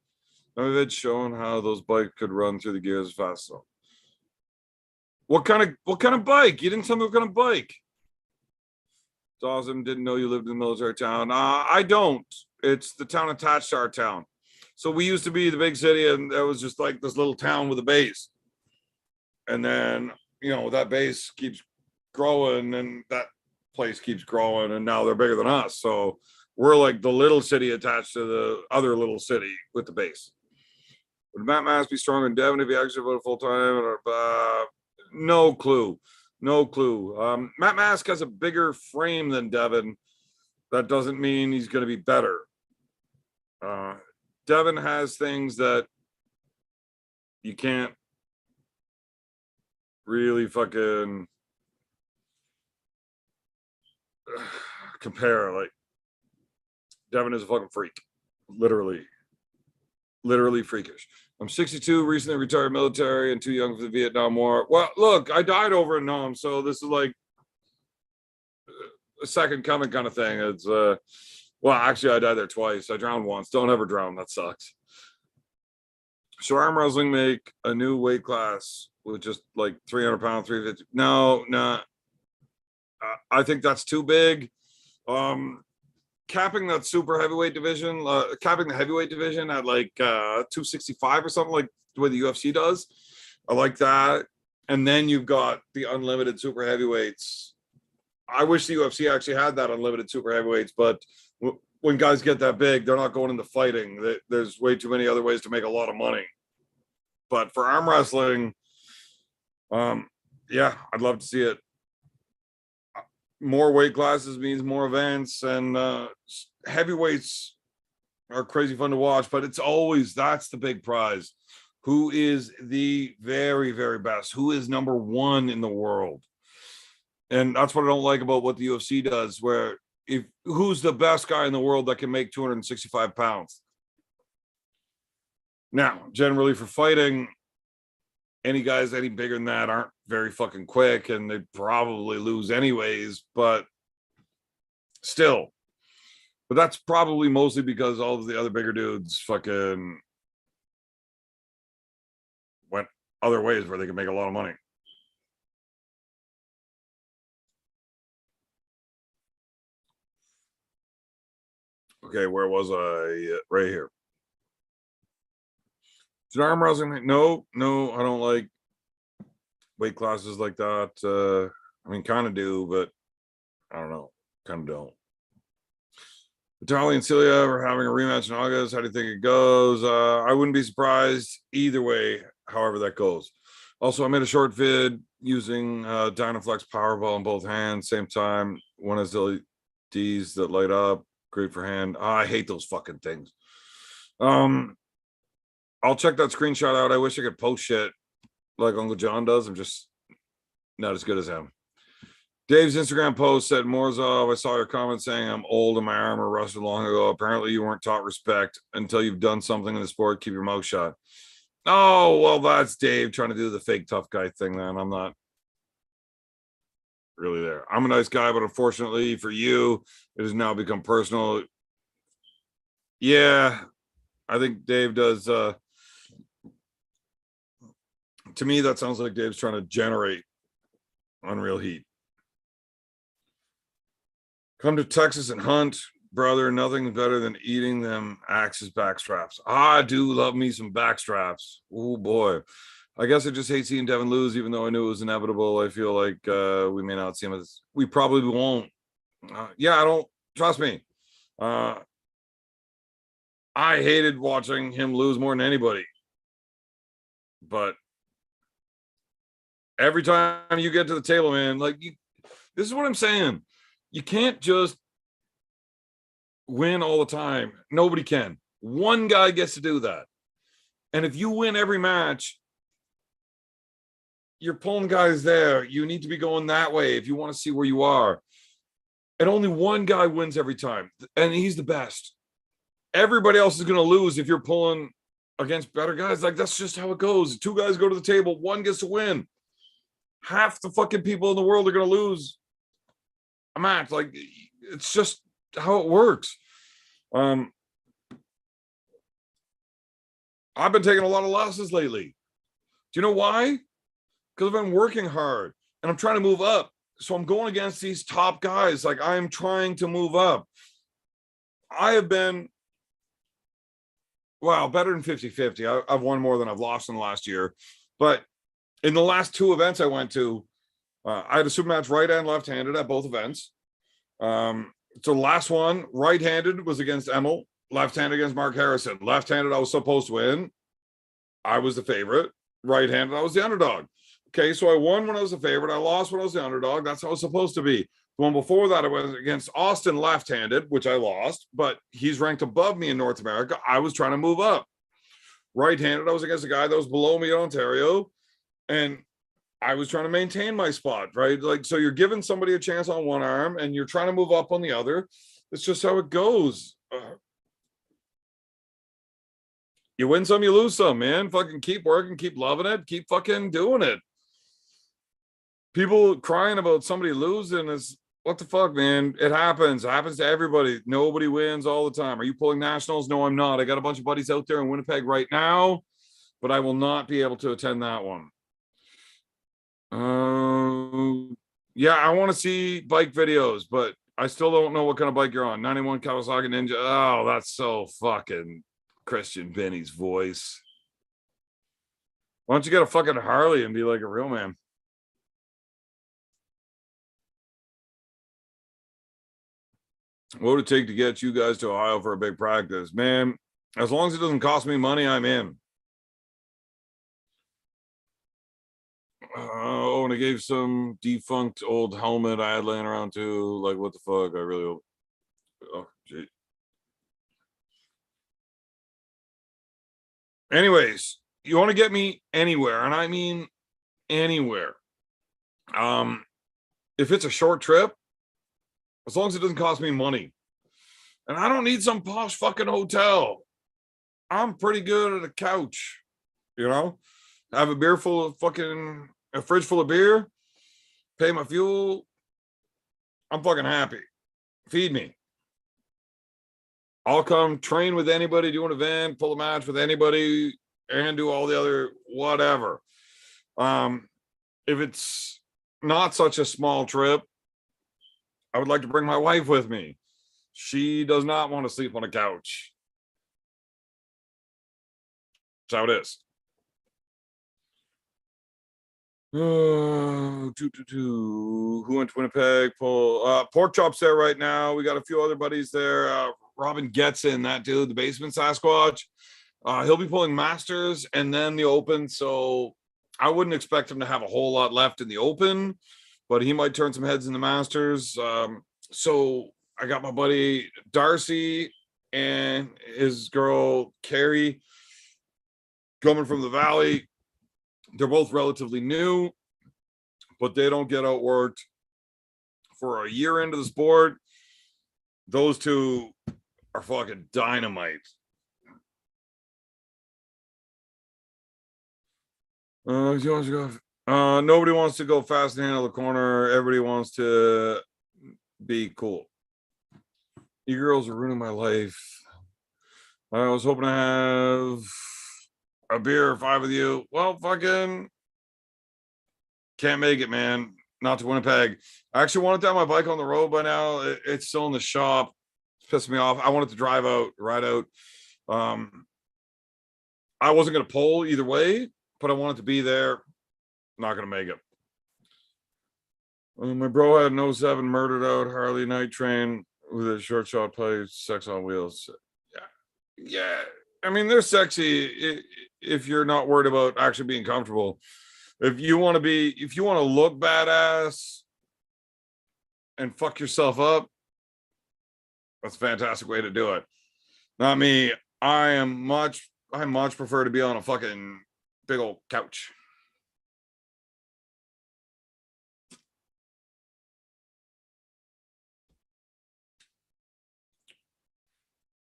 It's showing how those bikes could run through the gears fast. So, what kind of bike? You didn't tell me what kind of bike. It's awesome. Didn't know you lived in a military town. I don't. It's the town attached to our town. So we used to be the big city, and that was just like this little town with a base. And then, that base keeps growing, and that place keeps growing, and now they're bigger than us. So we're like the little city attached to the other little city with the base. Would Matt Mass be stronger than Devin if he actually voted full time? No clue. No clue. Matt Mask has a bigger frame than Devin. That doesn't mean he's going to be better. Devin has things that you can't really fucking compare. Like, Devin is a fucking freak. Literally freakish. I'm 62, recently retired military, and too young for the Vietnam War. Well, look, I died over in Nam, so this is like a second coming kind of thing. It's well, actually, I died there twice. I drowned once. Don't ever drown. That sucks. Should arm wrestling make a new weight class with just like 300 pounds, 350? No. I think that's too big. Capping that super heavyweight division, capping the heavyweight division at like 265 or something, like the way the UFC does. I like that. And then you've got the unlimited super heavyweights. I wish the UFC actually had that unlimited super heavyweights, but when guys get that big, they're not going into fighting. There's way too many other ways to make a lot of money. But for arm wrestling, yeah, I'd love to see it. More weight classes means more events, and heavyweights are crazy fun to watch, but that's the big prize. Who is the very, very best? Who is number one in the world? And that's what I don't like about what the UFC does, where who's the best guy in the world that can make 265 pounds? Now, generally for fighting, any guys any bigger than that aren't very fucking quick, and they'd probably lose anyways, but still. But that's probably mostly because all of the other bigger dudes fucking went other ways where they can make a lot of money. Okay, where was I? Right here. Should arm wrestling? No, I don't like weight classes like that. I mean, kind of do, but I don't know. Kind of don't. Vitaly and Celia are having a rematch in August. How do you think it goes? I wouldn't be surprised either way, however that goes. Also, I made a short vid using Dynaflex Powerball in both hands, same time. One has LEDs that light up. Great for hand. I hate those fucking things. I'll check that screenshot out. I wish I could post shit like Uncle John does. I'm just not as good as him. Dave's Instagram post said, Morzov, I saw your comment saying I'm old and my arm rusted long ago. Apparently you weren't taught respect until you've done something in the sport. Keep your mouth shut. Oh, well, that's Dave trying to do the fake tough guy thing, then. I'm not really there. I'm a nice guy, but unfortunately for you, it has now become personal. Yeah, I think Dave does. To me, that sounds like Dave's trying to generate unreal heat. Come to Texas and hunt, brother. Nothing better than eating them Axis backstraps. I do love me some backstraps. Oh boy. I guess I just hate seeing Devin lose, even though I knew it was inevitable. I feel like we may not see him as we probably won't. Yeah, I don't trust me. I hated watching him lose more than anybody. But every time you get to the table, man, this is what I'm saying. You can't just win all the time. Nobody can. One guy gets to do that. And if you win every match, you're pulling guys there. You need to be going that way if you want to see where you are. And only one guy wins every time. And he's the best. Everybody else is going to lose if you're pulling against better guys. Like, that's just how it goes. Two guys go to the table. One gets to win. Half the fucking people in the world are going to lose a match. Like, it's just how it works. I've been taking a lot of losses lately. Do you know why? Because I've been working hard and I'm trying to move up. So I'm going against these top guys. Like, I'm trying to move up. I have been, well, better than 50-50. I've won more than I've lost in the last year. But in the last two events I went to, I had a super match right and left handed at both events. So the last one, right handed, was against Emil, left handed against Mark Harrison. Left handed, I was supposed to win. I was the favorite. Right handed, I was the underdog. Okay, so I won when I was the favorite. I lost when I was the underdog. That's how it was supposed to be. The one before that, I was against Austin left-handed, which I lost, but he's ranked above me in North America. I was trying to move up. Right-handed, I was against a guy that was below me in Ontario, and I was trying to maintain my spot, right? Like, so you're giving somebody a chance on one arm, and you're trying to move up on the other. It's just how it goes. You win some, you lose some, man. Fucking keep working, keep loving it, keep fucking doing it. People crying about somebody losing is what the fuck, man. It happens. It happens to everybody. Nobody wins all the time. Are you pulling nationals? No, I'm not. I got a bunch of buddies out there in Winnipeg right now, but I will not be able to attend that one. Yeah, I want to see bike videos, but I still don't know what kind of bike you're on. 91 Kawasaki Ninja. Oh, that's so fucking Christian Benny's voice. Why don't you get a fucking Harley and be like a real man? What would it take to get you guys to Ohio for a big practice? Man, as long as it doesn't cost me money, I'm in. Oh, and I gave some defunct old helmet I had laying around too. Like, what the fuck? I really... Oh, gee. Anyways, you want to get me anywhere, and I mean anywhere. If it's a short trip, as long as it doesn't cost me money. And I don't need some posh fucking hotel. I'm pretty good at a couch, you know? Have a beer full of fucking, a fridge full of beer, pay my fuel. I'm fucking happy. Feed me. I'll come train with anybody, do an event, pull a match with anybody, and do all the other whatever. If it's not such a small trip, I would like to bring my wife with me. She does not want to sleep on a couch. That's how it is. Who went to Winnipeg? Pork Chop's there right now. We got a few other buddies there. Robin Getson, that dude, the basement Sasquatch. He'll be pulling Masters and then the Open. So I wouldn't expect him to have a whole lot left in the Open, but he might turn some heads in the Masters. So I got my buddy Darcy and his girl Carrie coming from the Valley. They're both relatively new, but they don't get outworked. For a year into the sport, those two are fucking dynamite. Nobody wants to go fast and handle the corner. Everybody wants to be cool. You girls are ruining my life. I was hoping to have a beer or 5 with you. Well, fucking can't make it, man. Not to Winnipeg. I actually wanted to have my bike on the road by now. It's still in the shop. It's pissing me off. I wanted to drive out, ride out. I wasn't going to pull either way, but I wanted to be there. Not going to make it. My bro had an 07 murdered out Harley Night Train with a short shot play, sex on wheels. Yeah. I mean, they're sexy if you're not worried about actually being comfortable. If you want to look badass and fuck yourself up, that's a fantastic way to do it. Not me. I much prefer to be on a fucking big old couch.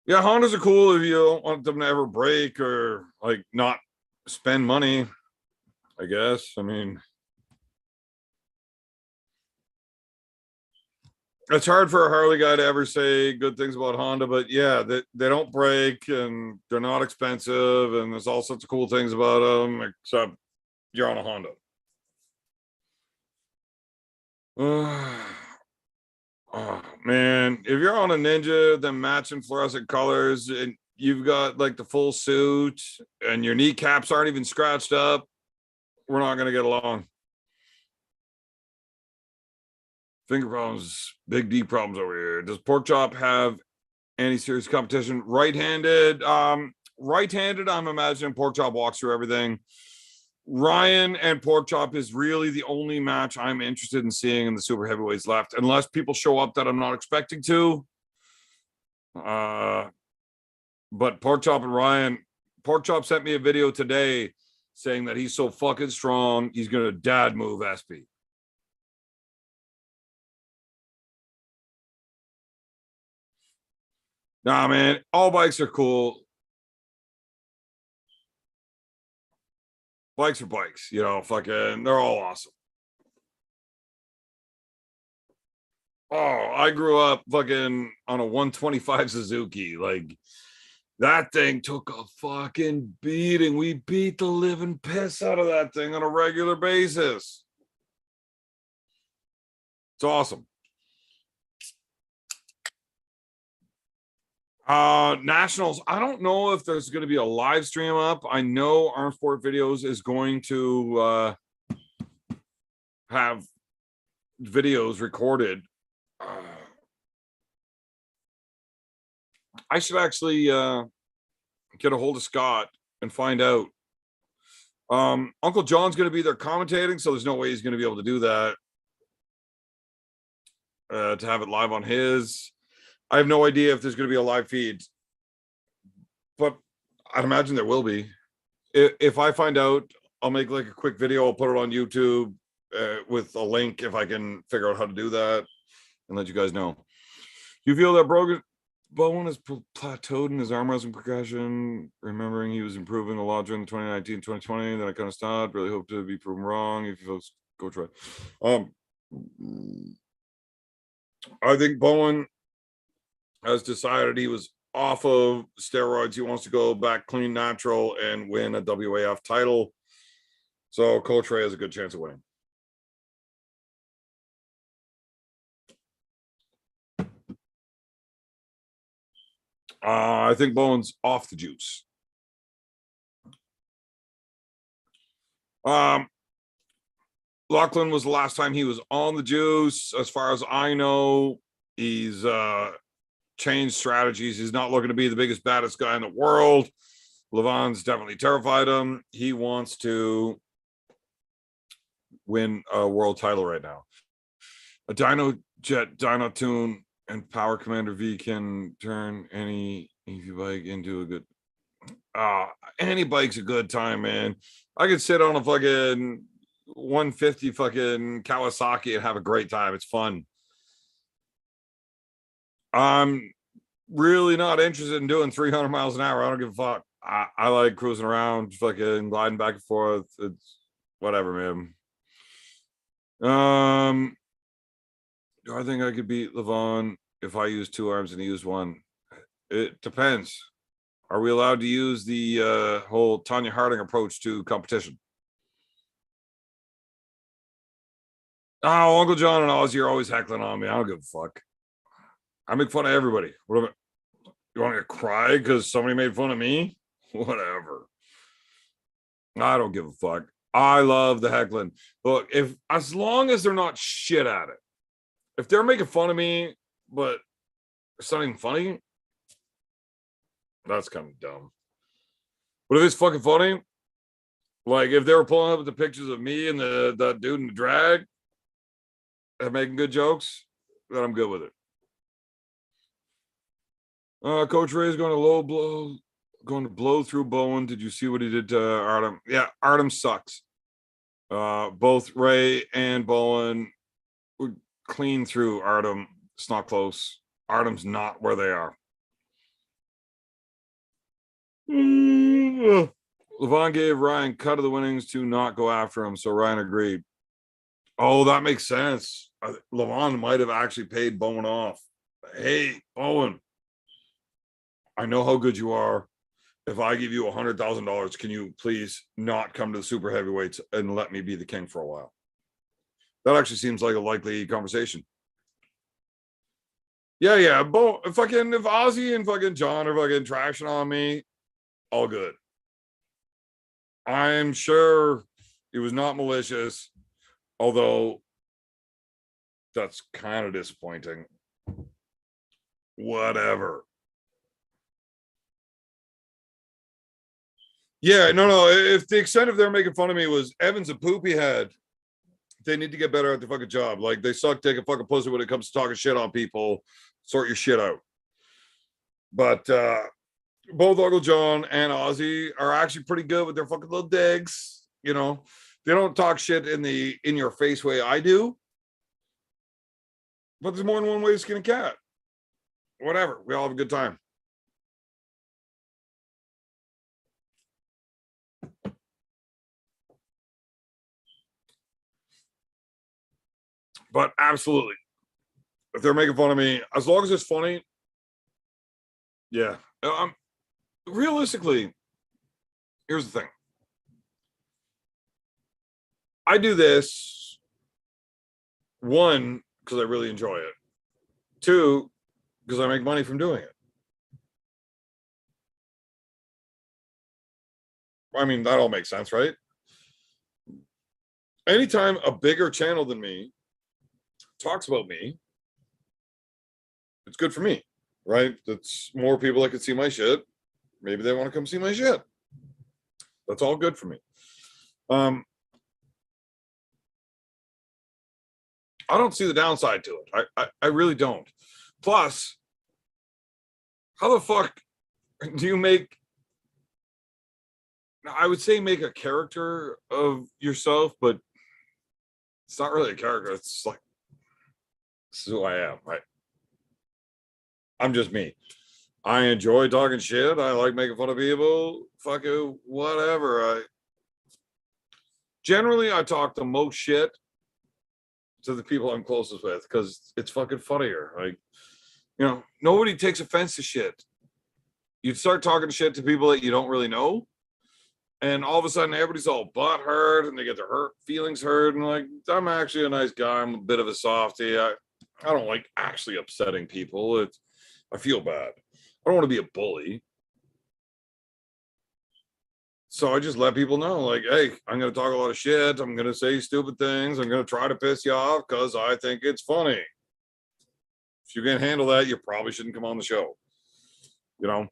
Yeah, Hondas are cool if you don't want them to ever break or like not spend money, I guess. I mean, it's hard for a Harley guy to ever say good things about Honda, but yeah, they don't break and they're not expensive and there's all sorts of cool things about them, except you're on a Honda. Oh man, if you're on a ninja, then matching fluorescent colors and you've got like the full suit and your kneecaps aren't even scratched up, we're not gonna get along. Finger problems, big D problems over here. Does Pork Chop have any serious competition? Right-handed, right-handed. I'm imagining Pork Chop walks through everything. Ryan and Pork Chop is really the only match I'm interested in seeing in the super heavyweights left, unless people show up that I'm not expecting to. But Pork Chop and Ryan, Pork Chop sent me a video today saying that he's so fucking strong, he's gonna dad move SP. Nah, man, all bikes are cool. Bikes are bikes, you know, fucking, they're all awesome. Oh, I grew up fucking on a 125 Suzuki. Like, that thing took a fucking beating. We beat the living piss out of that thing on a regular basis. It's awesome. Nationals, I don't know if there's going to be a live stream up. I know Arm Sport Videos is going to have videos recorded. I should actually get a hold of Scott and find out. Uncle John's going to be there commentating, so there's no way he's going to be able to do that. To have it live on his. I have no idea if there's going to be a live feed, but I'd imagine there will be. If I find out, I'll make like a quick video. I'll put it on YouTube with a link if I can figure out how to do that and let you guys know. Do you feel that Bowen has plateaued in his arm wrestling progression, remembering he was improving a lot during the 2019, 2020, then I kind of stopped. Really hope to be proven wrong. If you folks go try. I think Bowen has decided he was off of steroids. He wants to go back clean, natural, and win a WAF title. So Coach Ray has a good chance of winning. I think Bowen's off the juice. Lachlan was the last time he was on the juice. As far as I know, he's changed strategies. He's not looking to be the biggest, baddest guy in the world. Levon's definitely terrified him. He wants to win a world title right now. A Dino Jet, Dino Tune, and Power Commander V can turn any EV bike into a good. Any bike's a good time, man. I could sit on a fucking 150 fucking Kawasaki and have a great time. It's fun. I'm really not interested in doing 300 miles an hour. I don't give a fuck. I like cruising around, fucking gliding back and forth. It's whatever, man. Do I think I could beat Levon if I use two arms and he used one? It depends. Are we allowed to use the whole Tanya Harding approach to competition? Oh, Uncle John and Ozzy are always heckling on me. I don't give a fuck. I make fun of everybody. What am I, you want me to cry because somebody made fun of me? Whatever. I don't give a fuck. I love the heckling. Look, as long as they're not shit at it. If they're making fun of me, but it's not even funny, that's kind of dumb. But if it's fucking funny, like if they were pulling up the pictures of me and the dude in the drag and making good jokes, then I'm good with it. Coach Ray's going to blow through Bowen. Did you see what he did to Artem? Yeah, Artem sucks. Both Ray and Bowen would clean through Artem. It's not close. Artem's not where they are. Levon gave Ryan cut of the winnings to not go after him, so Ryan agreed. Oh, that makes sense. Levon might have actually paid Bowen off. Hey, Bowen, I know how good you are. If I give you $100,000, can you please not come to the super heavyweights and let me be the king for a while? That actually seems like a likely conversation. Yeah. Fucking if Ozzy and fucking John are fucking trashing on me, all good. I'm sure it was not malicious, although that's kind of disappointing. Whatever. Yeah, no. If the extent of their making fun of me was Evan's a poopy head, they need to get better at their fucking job. Like they suck, take a fucking pussy when it comes to talking shit on people. Sort your shit out. But both Uncle John and Ozzy are actually pretty good with their fucking little digs. You know, they don't talk shit in your face way I do. But there's more than one way to skin a cat. Whatever. We all have a good time. But absolutely, if they're making fun of me, as long as it's funny, yeah. Realistically, here's the thing. I do this, one, because I really enjoy it. Two, because I make money from doing it. I mean, that all makes sense, right? Anytime a bigger channel than me talks about me, it's good for me, right? That's more people that can see my shit. Maybe they want to come see my shit. That's all good for me. I don't see the downside to it. I really don't. Plus, how the fuck do you make, I would say make a character of yourself, but it's not really a character. It's like, this is who I am, right? I'm just me. I enjoy talking shit. I like making fun of people. Fuck it, whatever. Generally I talk the most shit to the people I'm closest with because it's fucking funnier. Like, you know, nobody takes offense to shit. You start talking shit to people that you don't really know, and all of a sudden everybody's all butt hurt and they get their hurt feelings hurt. And like, I'm actually a nice guy. I'm a bit of a softie. I don't like actually upsetting people. I feel bad. I don't want to be a bully. So I just let people know, like, hey, I'm going to talk a lot of shit. I'm going to say stupid things. I'm going to try to piss you off because I think it's funny. If you can't handle that, you probably shouldn't come on the show. You know?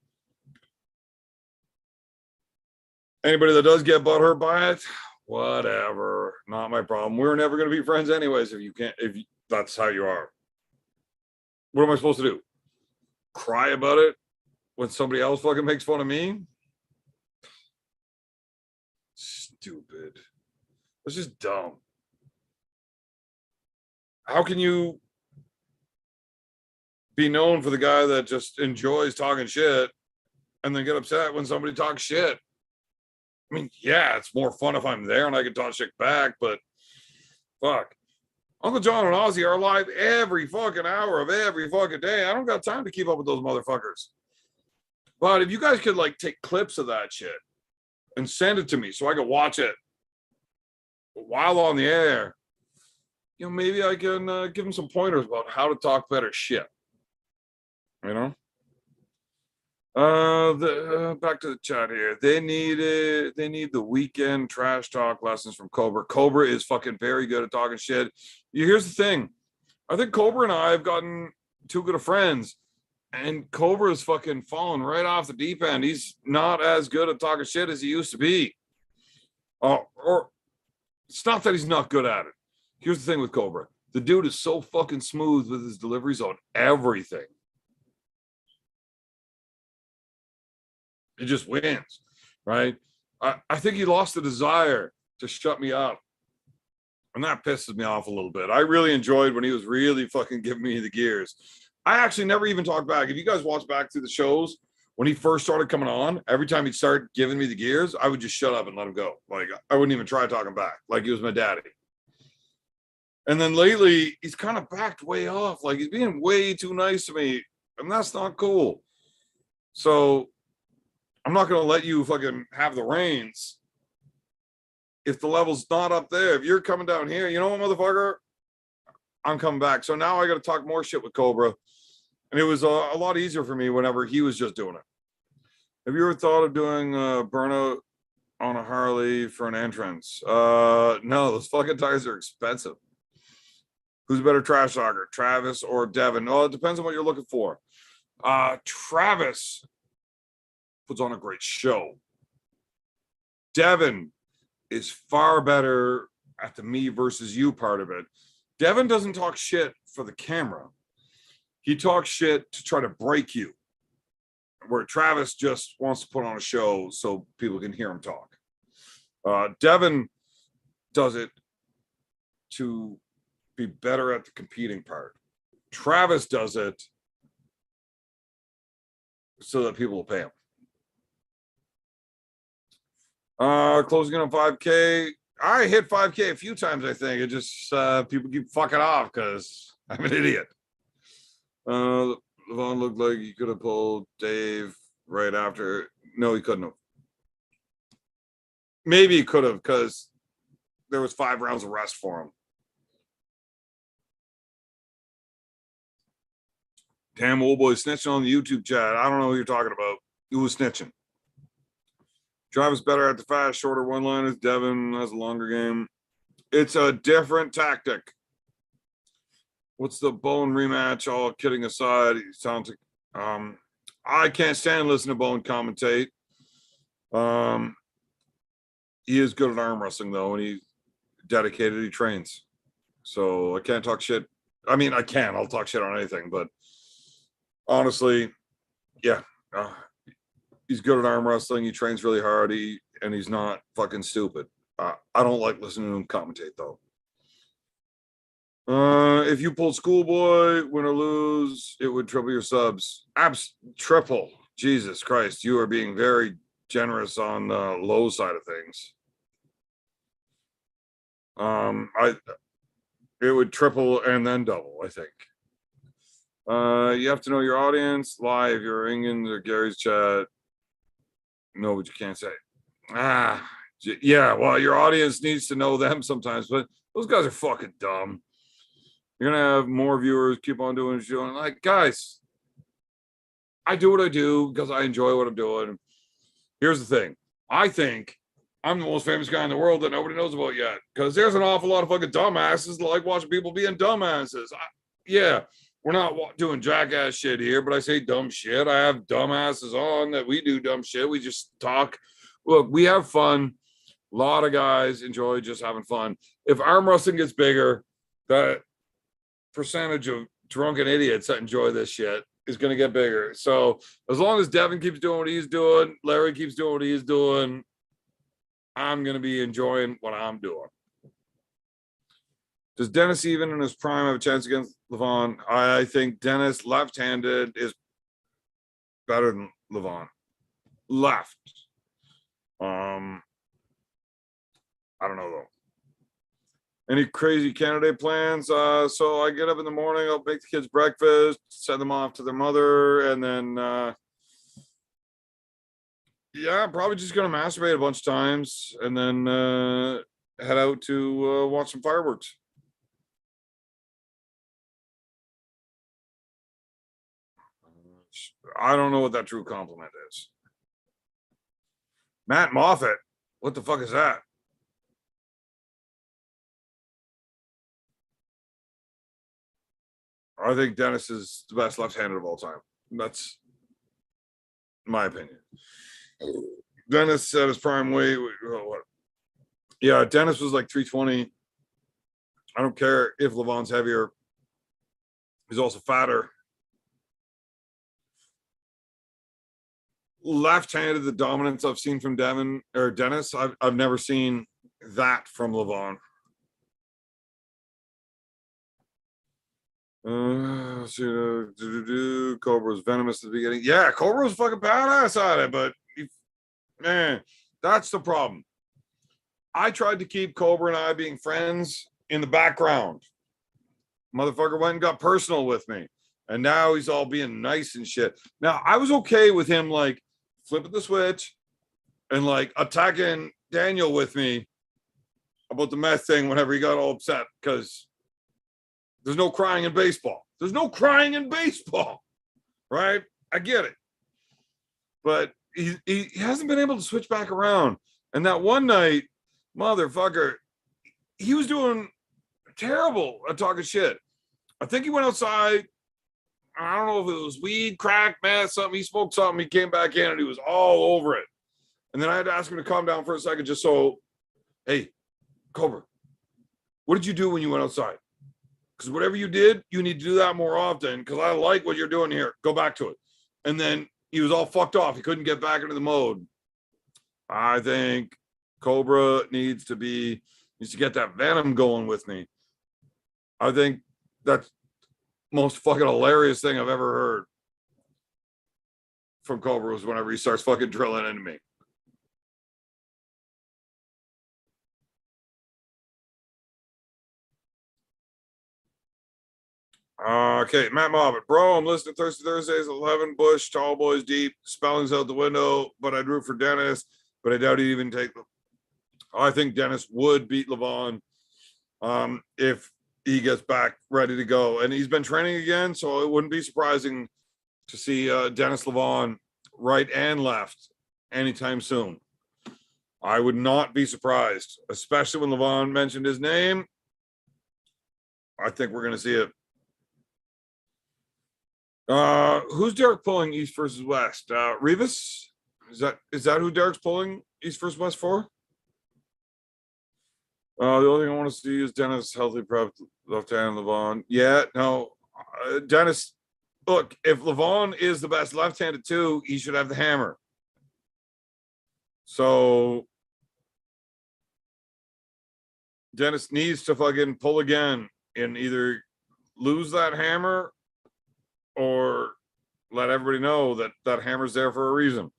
Anybody that does get butthurt by it, whatever. Not my problem. We're never going to be friends anyways if that's how you are. What am I supposed to do? Cry about it when somebody else fucking makes fun of me? Stupid. That's just dumb. How can you be known for the guy that just enjoys talking shit and then get upset when somebody talks shit? I mean, yeah, it's more fun if I'm there and I can talk shit back, but fuck. Uncle John and Ozzy are live every fucking hour of every fucking day. I don't got time to keep up with those motherfuckers. But if you guys could like take clips of that shit and send it to me so I could watch it while on the air, you know, maybe I can give them some pointers about how to talk better shit. You know? Back to the chat here. They need the weekend trash talk lessons from Cobra. Cobra is fucking very good at talking shit. Here's the thing. I think Cobra and I have gotten too good of friends, and Cobra is fucking falling right off the deep end. He's not as good at talking shit as he used to be. Or it's not that he's not good at it. Here's the thing with Cobra. The dude is so fucking smooth with his deliveries on everything. He just wins, right? I think he lost the desire to shut me up. And that pisses me off a little bit. I really enjoyed when he was really fucking giving me the gears. I actually never even talked back. If you guys watch back through the shows, when he first started coming on, every time he'd start giving me the gears, I would just shut up and let him go. Like, I wouldn't even try talking back. Like he was my daddy. And then lately, he's kind of backed way off. Like, he's being way too nice to me. And that's not cool. So I'm not going to let you fucking have the reins if the level's not up there. If you're coming down here, you know what, motherfucker? I'm coming back. So now I got to talk more shit with Cobra. And it was a lot easier for me whenever he was just doing it. Have you ever thought of doing a burnout on a Harley for an entrance? No, those fucking tires are expensive. Who's a better trash talker, Travis or Devin? Oh, it depends on what you're looking for. Travis puts on a great show. Devin is far better at the me versus you part of it. Devin doesn't talk shit for the camera. He talks shit to try to break you. Where Travis just wants to put on a show so people can hear him talk. Devin does it to be better at the competing part. Travis does it so that people will pay him. Closing in on 5K. I hit 5K a few times, I think. It just people keep fucking off because I'm an idiot. Levon looked like he could have pulled Dave right after. No, he couldn't have. Maybe he could have because there was 5 rounds of rest for him. Damn, old boy snitching on the YouTube chat. I don't know who you're talking about. Who was snitching? Travis better at the fast, shorter one-liners. Devin has a longer game. It's a different tactic. What's the Bone rematch? All kidding aside, he sounds like I can't stand listening to Bone commentate. He is good at arm wrestling though, and he's dedicated. He trains, so I can't talk shit. I mean, I can. I'll talk shit on anything, but honestly, yeah, he's good at arm wrestling. He trains really hard. And he's not fucking stupid. I don't like listening to him commentate though. If you pulled Schoolboy, win or lose, it would triple your subs. Triple. Jesus Christ, you are being very generous on the low side of things. It would triple and then double, I think. You have to know your audience. Live, you're England or Gary's chat. No, but you can't say. Yeah, well, your audience needs to know them sometimes, but those guys are fucking dumb. You're gonna have more viewers. Keep on doing what you're doing. Like, guys, I do what I do because I enjoy what I'm doing. Here's the thing. I think I'm the most famous guy in the world that nobody knows about yet. Because there's an awful lot of fucking dumbasses that like watching people being dumbasses. Yeah, we're not doing jackass shit here, but I say dumb shit. I have dumbasses on that we do dumb shit. We just talk. Look, we have fun. A lot of guys enjoy just having fun. If arm wrestling gets bigger, that percentage of drunken idiots that enjoy this shit is going to get bigger. So as long as Devin keeps doing what he's doing, Larry keeps doing what he's doing, I'm going to be enjoying what I'm doing. Does Dennis even in his prime have a chance against Levon? I think Dennis left-handed is better than Levon. Left. I don't know though. Any crazy candidate plans? So I get up in the morning, I'll make the kids breakfast, send them off to their mother, and then yeah, I'm probably just gonna masturbate a bunch of times and then head out to watch some fireworks. I don't know what that true compliment is. Matt Moffat, what the fuck is that? I think Dennis is the best left-handed of all time. That's my opinion. Dennis at his prime weight. What? Yeah, Dennis was like 320. I don't care if Levon's heavier. He's also fatter. Left-handed, the dominance I've seen from Devin or Dennis, I've never seen that from Levon. Cobra was venomous at the beginning. Yeah, Cobra was fucking badass at it, but man, that's the problem. I tried to keep Cobra and I being friends in the background. Motherfucker went and got personal with me, and now he's all being nice and shit. Now I was okay with him like flipping the switch and like attacking Daniel with me about the meth thing whenever he got all upset because there's no crying in baseball. There's no crying in baseball. right? I get it. But he hasn't been able to switch back around. And that one night, motherfucker, he was doing terrible at talking shit. I think he went outside. I don't know if it was weed, crack, meth, something. He smoked something. He came back in and he was all over it. And then I had to ask him to calm down for a second just so, hey, Cobra, what did you do when you went outside? Because whatever you did, you need to do that more often because I like what you're doing here. Go back to it. And then he was all fucked off. He couldn't get back into the mode. I think Cobra needs to get that venom going with me. I think that's most fucking hilarious thing I've ever heard from Cobra was whenever he starts fucking drilling into me. Okay, Matt Mobbit. Bro, I'm listening to Thirsty Thursdays, 11 Bush, Tall Boys Deep, spelling's out the window, but I'd root for Dennis, but I doubt he'd even take them. I think Dennis would beat Levon if he gets back ready to go. And he's been training again, so it wouldn't be surprising to see Dennis Levon right and left anytime soon. I would not be surprised, especially when Levon mentioned his name. I think we're going to see it. Who's Derek pulling East versus West? Rivas? Is that who Derek's pulling East versus West for? The only thing I want to see is Dennis healthy prep left hand Levon. Yeah, no, Dennis. Look, if Levon is the best left-handed too, he should have the hammer. So Dennis needs to fucking pull again and either lose that hammer or let everybody know that that hammer's there for a reason.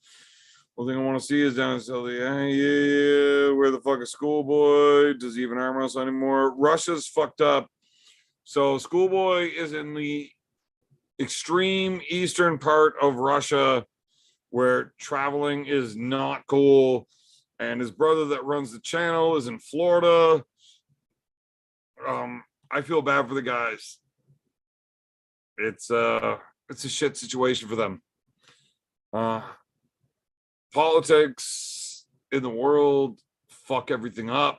One thing I want to see is Dennis healthy. Yeah, where the fuck is Schoolboy? Does he even arm wrestle anymore? Russia's fucked up. So Schoolboy is in the extreme eastern part of Russia where traveling is not cool. And his brother that runs the channel is in Florida. I feel bad for the guys. It's a shit situation for them. Politics in the world fuck everything up.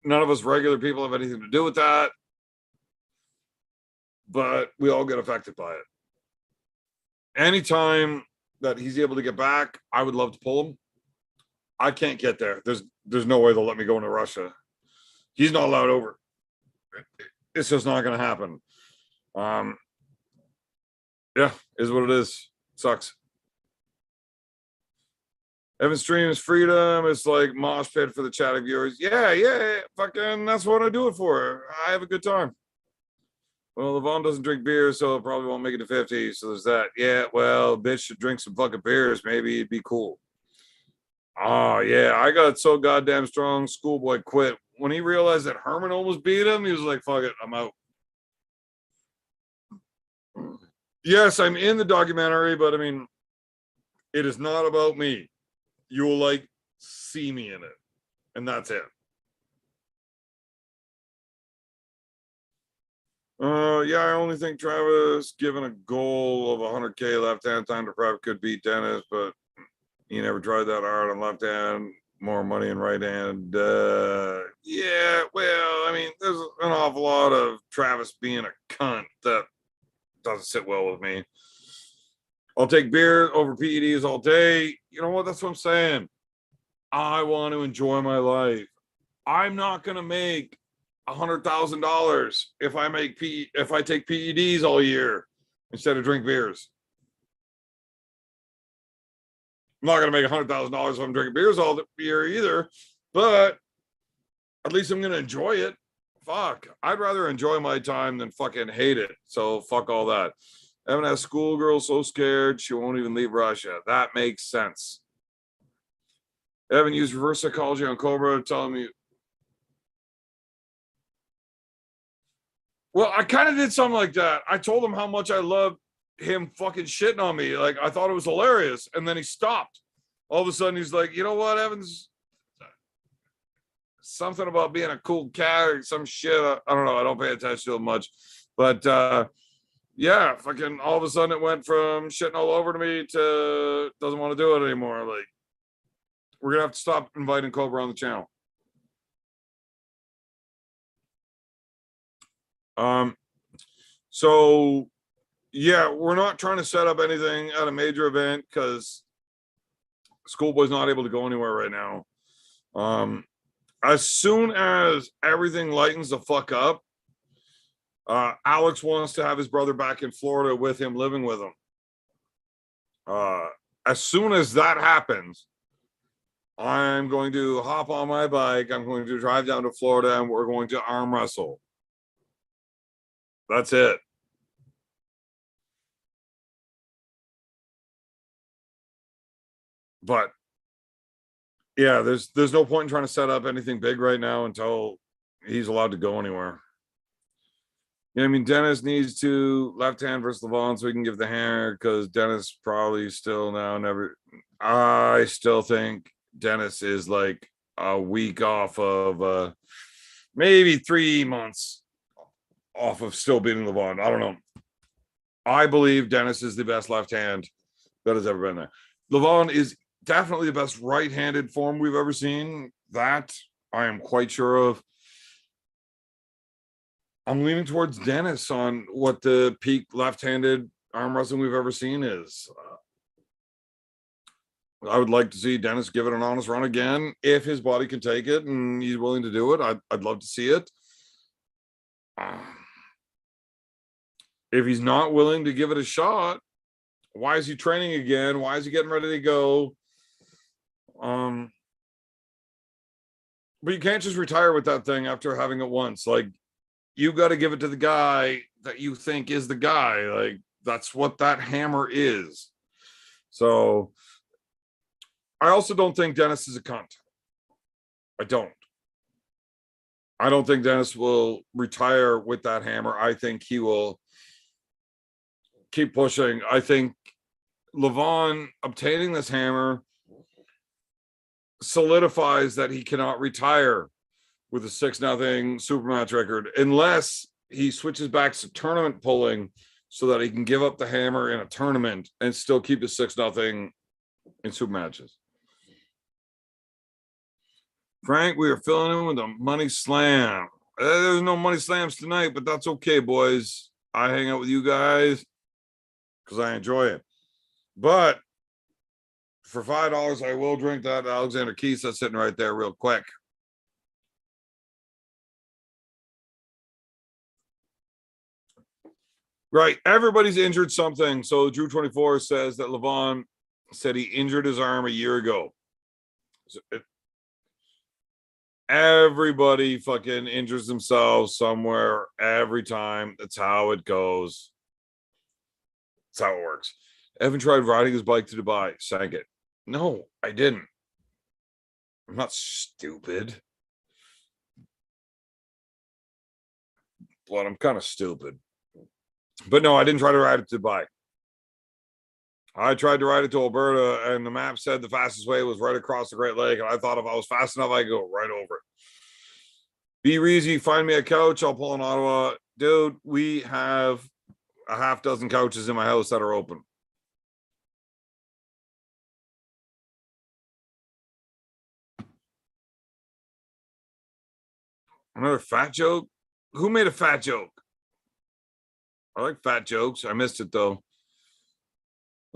None of us regular people have anything to do with that, but we all get affected by it. Anytime that he's able to get back, I would love to pull him. I can't get there. There's no way they'll let me go into Russia. He's not allowed over. It's just not going to happen. Yeah, is what it is. Sucks. Evan streams freedom. It's like mosh pit for the chatting viewers. Yeah. Fucking, that's what I do it for. I have a good time. Well, Levon doesn't drink beer, so it probably won't make it to 50. So there's that. Yeah, well, bitch should drink some fucking beers. Maybe it'd be cool. Oh, yeah. I got so goddamn strong. Schoolboy quit. When he realized that Herman almost beat him, he was like, fuck it, I'm out. Yes, I'm in the documentary, but I mean, it is not about me. You will like see me in it, and that's it. Yeah, I only think Travis, given a goal of 100K left hand time to prep, could beat Dennis, but he never tried that hard on left hand. More money in right hand. Yeah, well, I mean, there's an awful lot of Travis being a cunt that doesn't sit well with me. I'll take beer over PEDs all day. You know what? That's what I'm saying. I want to enjoy my life. I'm not gonna make $100,000 if I take PEDs all year instead of drink beers. I'm not gonna make $100,000 if I'm drinking beers all the year either, but at least I'm gonna enjoy it. Fuck, I'd rather enjoy my time than fucking hate it. So fuck all that. Evan has schoolgirl so scared she won't even leave Russia. That makes sense. Evan used reverse psychology on Cobra, telling me. Well, I kind of did something like that. I told him how much I loved him fucking shitting on me. Like, I thought it was hilarious. And then he stopped. All of a sudden, he's like, you know what, Evans? Something about being a cool cat or some shit. I don't know. I don't pay attention to him much. But Yeah, fucking all of a sudden it went from shitting all over to me to doesn't want to do it anymore. Like, we're gonna have to stop inviting Cobra on the channel. So yeah, we're not trying to set up anything at a major event because Schoolboy's not able to go anywhere right now. As soon as everything lightens the fuck up, Alex wants to have his brother back in Florida with him, living with him. As soon as that happens, I'm going to hop on my bike. I'm going to drive down to Florida and we're going to arm wrestle. That's it. But yeah, there's no point in trying to set up anything big right now until he's allowed to go anywhere. Yeah, I mean, Dennis needs to left hand versus Levon so he can give the hammer because Dennis probably still now never. I still think Dennis is like a week off of maybe 3 months off of still beating Levon. I don't know. I believe Dennis is the best left hand that has ever been there. Levon is definitely the best right-handed form we've ever seen. That I am quite sure of. I'm leaning towards Dennis on what the peak left-handed arm wrestling we've ever seen is. I would like to see Dennis give it an honest run again if his body can take it and he's willing to do it. I'd love to see it. If he's not willing to give it a shot, why is he training again? Why is he getting ready to go? But you can't just retire with that thing after having it once. Like, you got to give it to the guy that you think is the guy. Like, that's what that hammer is. So I also don't think Dennis is a cunt. I don't think Dennis will retire with that hammer. I think he will keep pushing. I think Levon obtaining this hammer solidifies that he cannot retire with a 6-0 supermatch record unless he switches back to tournament pulling so that he can give up the hammer in a tournament and still keep his 6-0 in super matches. Frank, we are filling in with a money slam. There's no money slams tonight, but that's okay, boys. I hang out with you guys because I enjoy it. But for $5, I will drink that Alexander Keith that's sitting right there real quick. Right. Everybody's injured something. So Drew 24 says that Levon said he injured his arm a year ago. Everybody fucking injures themselves somewhere every time. That's how it goes. That's how it works. Evan tried riding his bike to Dubai, sank it. No, I didn't. I'm not stupid. But I'm kind of stupid. But no, I didn't try to ride it to Dubai. I tried to ride it to Alberta, and the map said the fastest way was right across the Great Lake. And I thought if I was fast enough, I could go right over it. Be Reezy, find me a couch. I'll pull in Ottawa. Dude, we have a half dozen couches in my house that are open. Another fat joke? Who made a fat joke? I like fat jokes. I missed it though.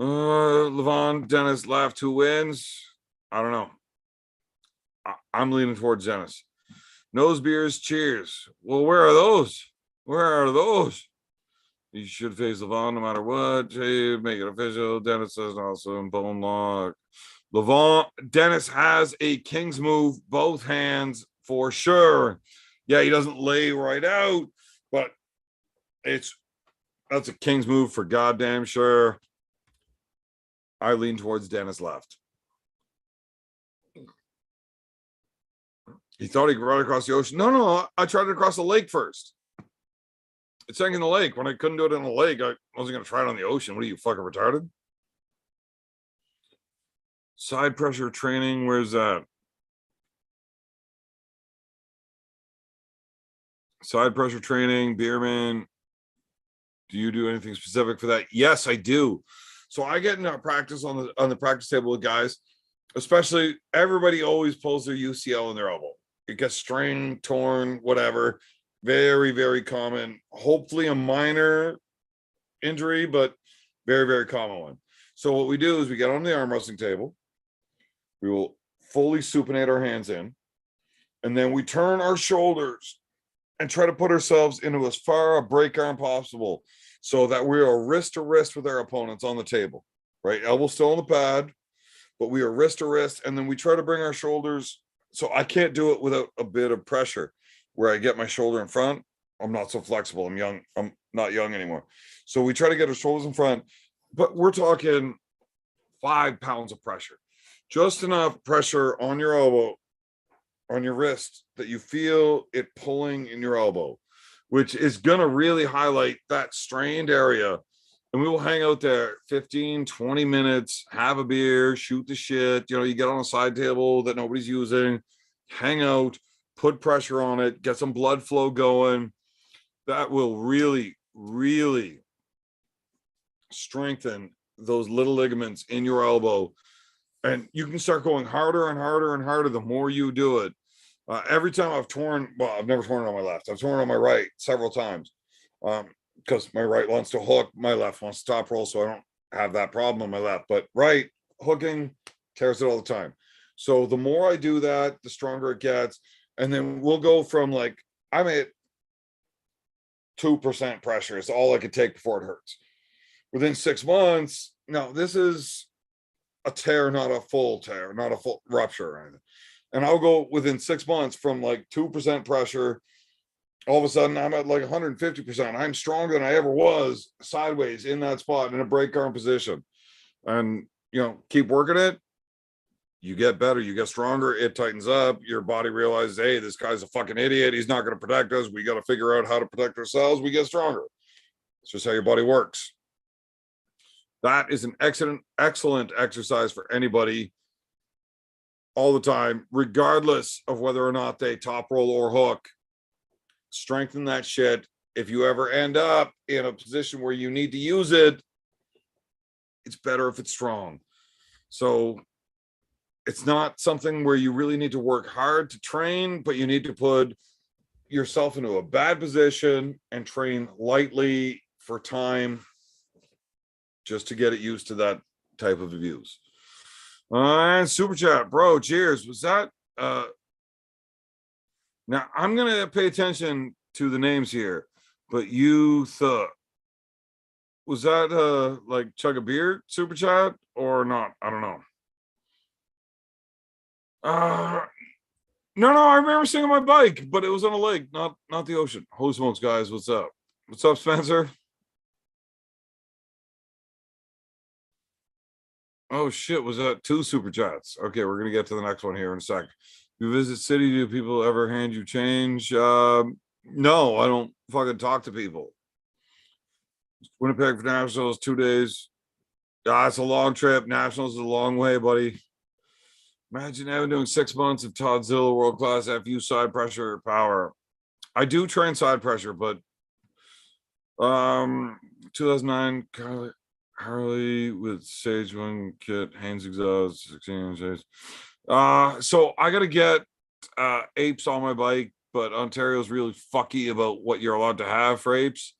Levon, Dennis left. Who wins? I don't know. I'm leaning towards Dennis. Nose beers, cheers. Well, where are those? Where are those? You should face Levon no matter what. Hey, make it official. Dennis says also bone lock. Levon, Dennis has a king's move, both hands for sure. Yeah, he doesn't lay right out, but that's a king's move for goddamn sure. I lean towards Dennis left. He thought he could ride across the ocean. No, I tried it across the lake first. It sank in the lake. When I couldn't do it in the lake, I wasn't going to try it on the ocean. What are you, fucking retarded? Side pressure training, where's that? Side pressure training, Bierman. Do you do anything specific for that? Yes, I do. So I get into practice on the practice table with guys, especially everybody always pulls their UCL in their elbow. It gets strained, torn, whatever. Very, very common. Hopefully a minor injury, but very, very common one. So what we do is we get on the arm wrestling table. We will fully supinate our hands in, and then we turn our shoulders and try to put ourselves into as far a break arm possible so that we are wrist to wrist with our opponents on the table, right? Elbow still on the pad, but we are wrist to wrist. And then we try to bring our shoulders. So I can't do it without a bit of pressure where I get my shoulder in front. I'm not so flexible. I'm young. I'm not young anymore. So we try to get our shoulders in front, but we're talking 5 pounds of pressure, just enough pressure on your elbow, on your wrist, that you feel it pulling in your elbow, which is going to really highlight that strained area. And we will hang out there 15, 20 minutes, have a beer, shoot the shit. You know, you get on a side table that nobody's using, hang out, put pressure on it, get some blood flow going. That will really, really strengthen those little ligaments in your elbow. And you can start going harder and harder and harder the more you do it. Every time I've torn, well, I've never torn it on my left. I've torn it on my right several times because my right wants to hook, my left wants to top roll, so I don't have that problem on my left. But right hooking tears it all the time. So the more I do that, the stronger it gets. And then we'll go from like, I'm at 2% pressure. It's all I could take before it hurts. Within 6 months, now this is a tear, not a full tear, not a full rupture or anything. And I'll go within 6 months from like 2% pressure. All of a sudden, I'm at like 150%. I'm stronger than I ever was sideways in that spot in a break arm position. And, you know, keep working it. You get better, you get stronger, it tightens up. Your body realizes, hey, this guy's a fucking idiot. He's not going to protect us. We got to figure out how to protect ourselves. We get stronger. It's just how your body works. That is an excellent exercise for anybody all the time, regardless of whether or not they top roll or hook. Strengthen that shit. If you ever end up in a position where you need to use it, it's better if it's strong. So it's not something where you really need to work hard to train, but you need to put yourself into a bad position and train lightly for time just to get it used to that type of abuse. And super chat, bro, cheers. Was that now I'm gonna pay attention to the names here, but you thought, was that like chug a beer super chat or not? I don't know. No, I remember seeing on my bike, but it was on a lake, not the ocean. Holy smokes, guys, what's up? What's up, Spencer? Oh shit, was that 2 super chats? Okay, we're gonna get to the next one here in a sec. You visit city, do people ever hand you change? No, I don't fucking talk to people. Winnipeg for Nationals, 2 days. It's a long trip. Nationals is a long way, buddy. Imagine having doing 6 months of Todd Zilla world class FU side pressure power. I do train side pressure, but 2009 Harley with Sage One kit, Haynes exhaust, 16 inches. So I gotta get apes on my bike, but Ontario's really fucky about what you're allowed to have for apes.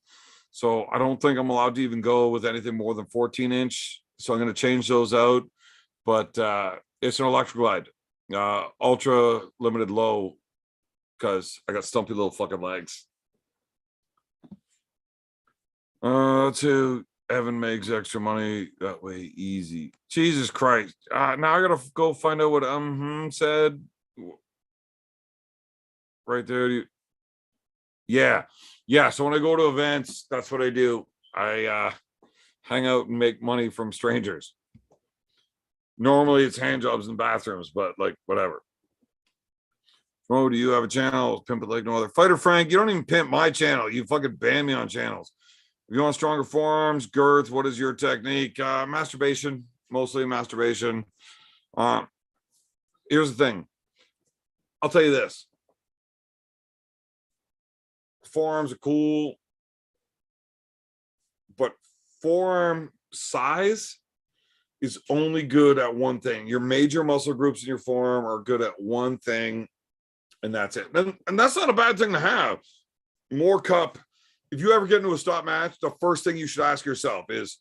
So I don't think I'm allowed to even go with anything more than 14-inch. So I'm gonna change those out. But it's an electric glide, ultra limited low, because I got stumpy little fucking legs. To Evan makes extra money that way easy. Jesus Christ. Now I gotta go find out what said right there. Yeah. So when I go to events, that's what I do. I hang out and make money from strangers. Normally it's hand jobs in bathrooms, but like whatever. Oh, do you have a channel? Pimp it like no other. Fighter Frank, you don't even pimp my channel. You fucking ban me on channels. If you want stronger forearms, girth, what is your technique? Masturbation, mostly masturbation. Here's the thing. I'll tell you this. Forearms are cool. but forearm size is only good at one thing. Your major muscle groups in your forearm are good at one thing, and that's it. And that's not a bad thing to have. More cup. If you ever get into a stop match, the first thing you should ask yourself is,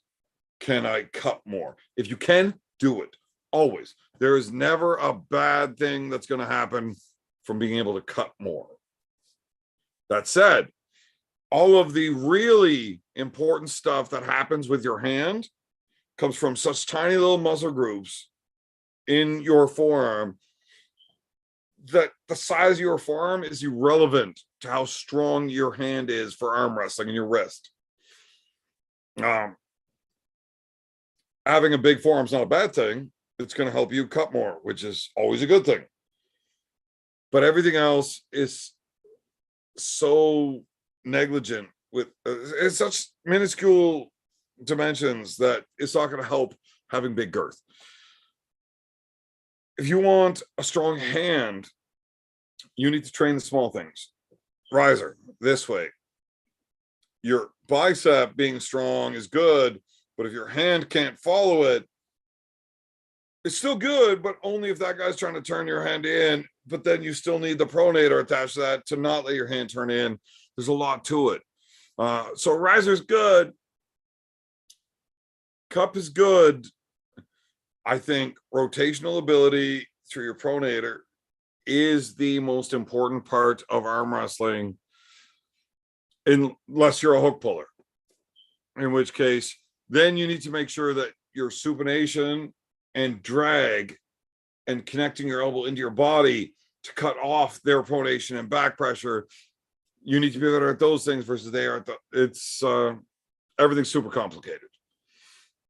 can I cup more? If you can, do it. Always. There is never a bad thing that's going to happen from being able to cut more. That said, all of the really important stuff that happens with your hand comes from such tiny little muscle groups in your forearm that the size of your forearm is irrelevant to how strong your hand is for arm wrestling and your wrist. Having a big forearm is not a bad thing. It's going to help you cut more, which is always a good thing. But everything else is so negligent with it's such minuscule dimensions that it's not going to help having big girth. If you want a strong hand, you need to train the small things. Riser, this way. Your bicep being strong is good, but if your hand can't follow it, it's still good, but only if that guy's trying to turn your hand in. But then you still need the pronator attached to that to not let your hand turn in. There's a lot to it. So riser's good. Cup is good. I think rotational ability through your pronator is the most important part of arm wrestling, unless you're a hook puller, in which case then you need to make sure that your supination and drag and connecting your elbow into your body to cut off their pronation and back pressure. You need to be better at those things versus they are at everything's super complicated.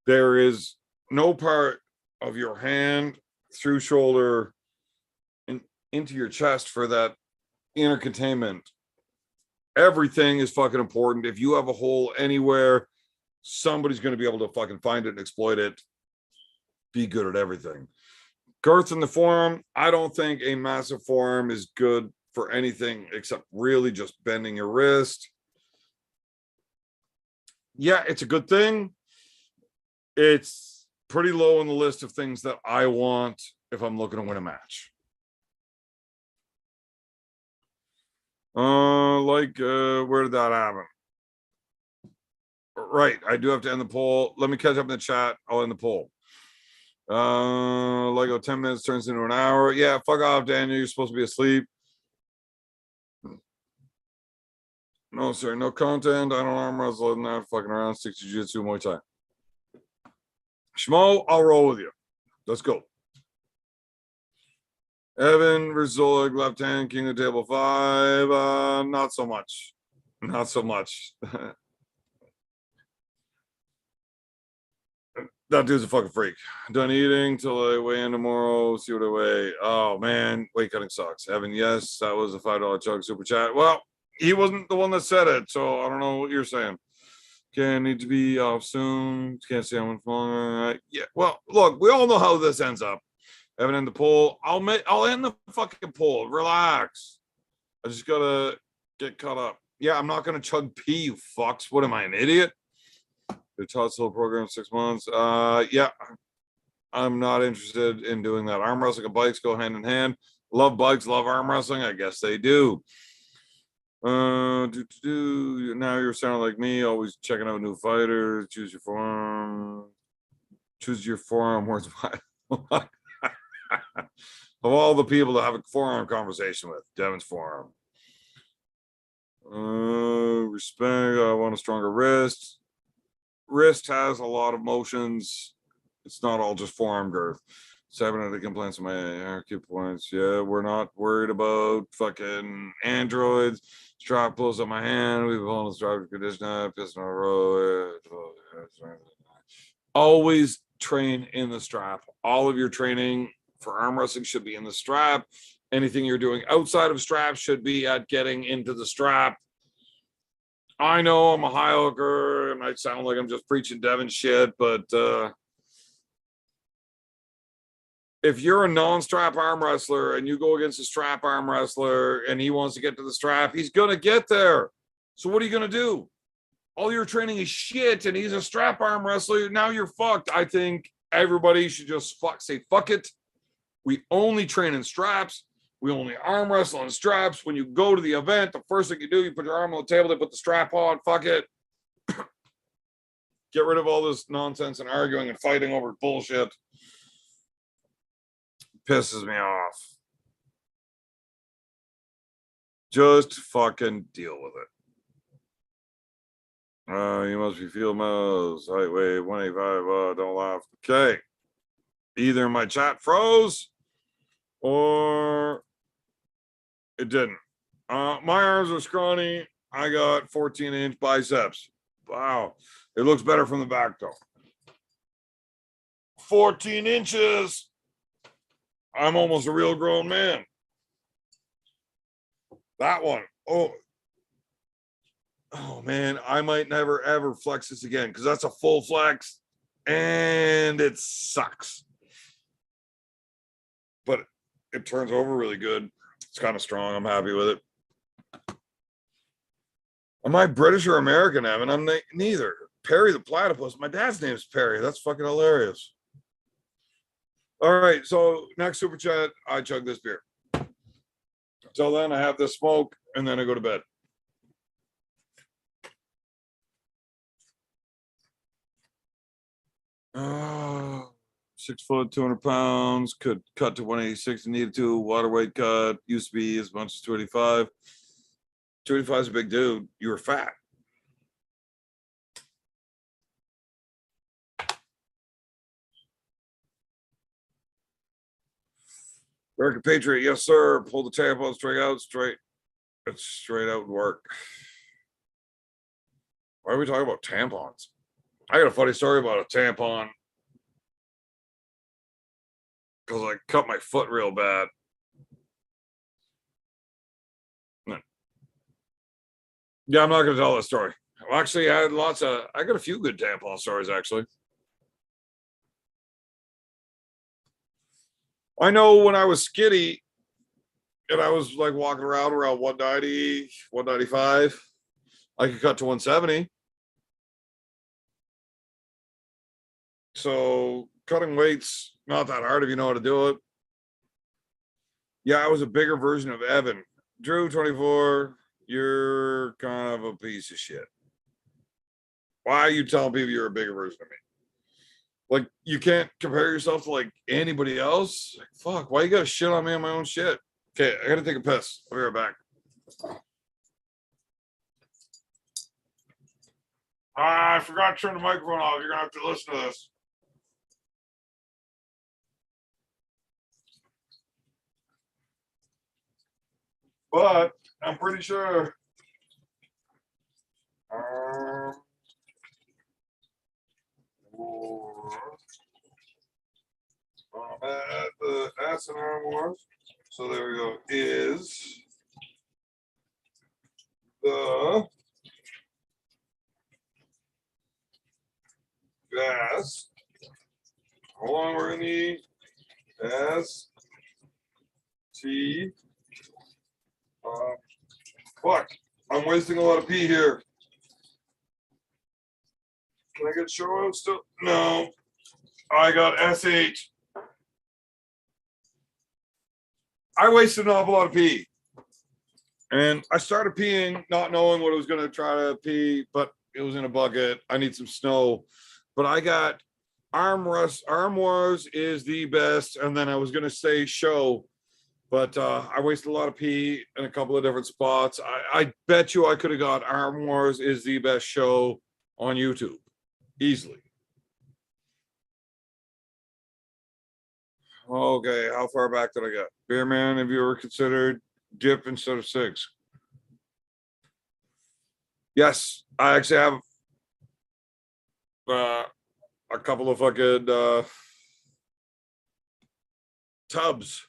There is no part of your hand through shoulder and into your chest for that inner containment. Everything is fucking important. If you have a hole anywhere, somebody's going to be able to fucking find it and exploit it. Be good at everything. Girth in the forearm. I don't think a massive forearm is good for anything except really just bending your wrist. Yeah, it's a good thing. It's pretty low on the list of things that I want if I'm looking to win a match. Where did that happen? Right, I do have to end the poll. Let me catch up in the chat. I'll end the poll. Lego 10 minutes turns into an hour. Yeah, fuck off, Daniel. You're supposed to be asleep. No, sir, no content. I don't arm wrestle. I'm not fucking around. Stick to jiu-jitsu, Muay Thai. Schmo, I'll roll with you. Let's go. Evan Rizolik, left hand, king of table 5. Not so much. Not so much. That dude's a fucking freak. Done eating till I weigh in tomorrow. See what I weigh. Oh man, weight cutting sucks. Evan, yes, that was a $5 chug super chat. Well, he wasn't the one that said it, so I don't know what you're saying. Okay, need to be off soon. Can't say how much longer. Yeah, well, look, we all know how this ends up. Evan in the poll. I'll end the fucking poll. Relax. I just gotta get caught up. Yeah, I'm not gonna chug pee, you fucks. What am I, an idiot? The Todd program 6 months. Yeah, I'm not interested in doing that. Arm wrestling and bikes go hand in hand. Love bikes, love arm wrestling. I guess they do. Now you're sounding like me, always checking out new fighters. Choose your forum. Choose your forum. Where's my of all the people to have a forum conversation with, Devin's forum. Respect. I want a stronger wrist. Wrist has a lot of motions. It's not all just forearm girth. 7 of the complaints on my IQ points. Yeah, we're not worried about fucking androids. Strap pulls on my hand. We've on the strap conditioner. Pissing on the road. Always train in the strap. All of your training for arm wrestling should be in the strap. Anything you're doing outside of strap should be at getting into the strap. I know I'm a high hooker. It might sound like I'm just preaching Devin shit, but if you're a non-strap arm wrestler and you go against a strap arm wrestler and he wants to get to the strap, he's going to get there. So what are you going to do? all your training is shit and he's a strap arm wrestler, now you're fucked. I think everybody should just say fuck it. We only train in straps. We only arm wrestle in straps. When you go to the event, the first thing you do, you put your arm on the table, they put the strap on. Fuck it. Get rid of all this nonsense and arguing and fighting over bullshit. Pisses me off. Just fucking deal with it. You must be field mouse. Height, weight, 185. Don't laugh. Okay. Either my chat froze or it didn't. My arms are scrawny. I got 14-inch biceps. Wow. It looks better from the back though. 14 inches. I'm almost a real grown man. That one. Oh man, I might never ever flex this again because that's a full flex and it sucks. But it turns over really good. It's kind of strong. I'm happy with it. Am I British or American, Evan? I'm neither. Perry the Platypus. My dad's name's Perry. That's fucking hilarious. All right, so next super chat, I chug this beer. Until then, I have this smoke, and then I go to bed. Oh, 6 foot, 200 pounds. Could cut to 186 if needed to. Water weight cut. Used to be as much as 285. 285 is a big dude. You were fat. American Patriot, yes, sir. Pull the tampon straight out, straight. It's straight out work. Why are we talking about tampons? I got a funny story about a tampon. Because I cut my foot real bad. Yeah, I'm not going to tell that story. Actually, I got a few good tampon stories, actually. I know when I was skinny and I was like walking around 190, 195, I could cut to 170. So cutting weight's not that hard if you know how to do it. Yeah, I was a bigger version of Evan. Drew, 24, you're kind of a piece of shit. Why are you telling people you're a bigger version of me? Like, you can't compare yourself to like anybody else. Like, fuck, why you gotta shit on me on my own shit? Okay, I gotta take a piss. I'll be right back. I forgot to turn the microphone off. You're gonna have to listen to this. But I'm pretty sure. At the ass and arm wars. So there we go. Is the best. Hold on, we're in the S-T. Fuck, I'm wasting a lot of P here. Can I get show out still? No. I got SH. I wasted an awful lot of pee. And I started peeing, not knowing what I was going to try to pee, but it was in a bucket. I need some snow. But I got Arm Wars is the best. And then I was going to say show, but I wasted a lot of pee in a couple of different spots. I bet you I could have got Arm Wars is the best show on YouTube. Easily. Okay, how far back did I get? Beer Man, have you ever considered dip instead of six? Yes, I actually have a couple of fucking tubs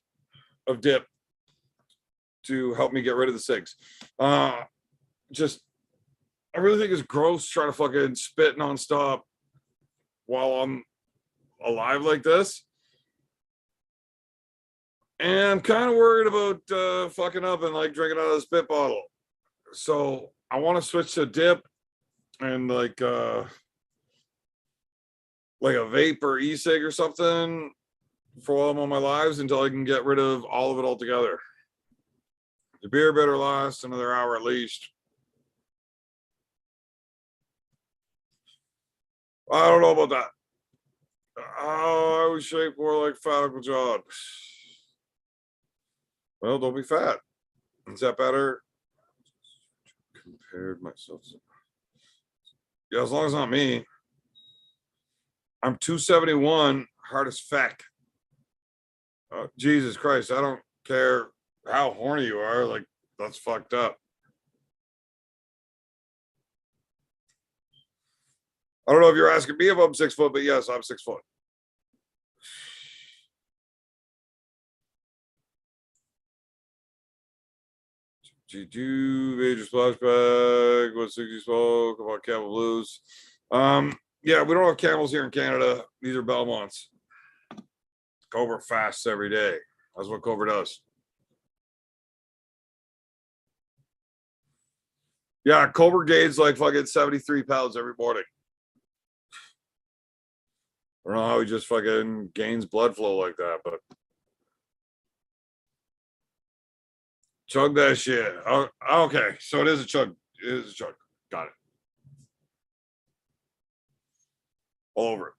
of dip to help me get rid of the six. Just, I really think it's gross trying to fucking spit nonstop while I'm alive like this. And I'm kind of worried about fucking up and like drinking out of the spit bottle. So I want to switch to dip. and like a vape or e-cig or something for all of my lives until I can get rid of all of it altogether. The beer better last another hour at least. I don't know about that. Oh, I was shaped more like fat Uncle John. Well, don't be fat. Is that better? Compared myself to... Yeah, as long as not me. I'm 271, hard as feck. Jesus Christ, I don't care how horny you are. Like, that's fucked up. I don't know if you're asking me if I'm 6 foot, but yes, I'm 6 foot. G2, major splashback, 160 smoke, about Camel Blues. Yeah, we don't have camels here in Canada. These are Belmonts. Cobra fasts every day. That's what Cobra does. Yeah, Cobra gains like fucking 73 pounds every morning. I don't know how he just fucking gains blood flow like that, but chug that shit. Oh, okay, so it is a chug. It is a chug. Got it. All over it.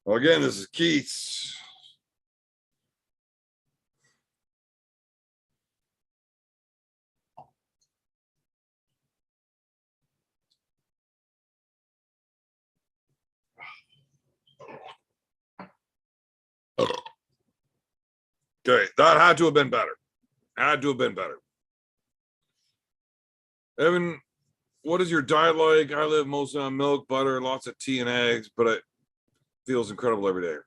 Well, again, this is Keith's. Okay, that had to have been better. Had to have been better. Evan, what is your diet like? I live mostly on milk, butter, lots of tea and eggs, but it feels incredible every day.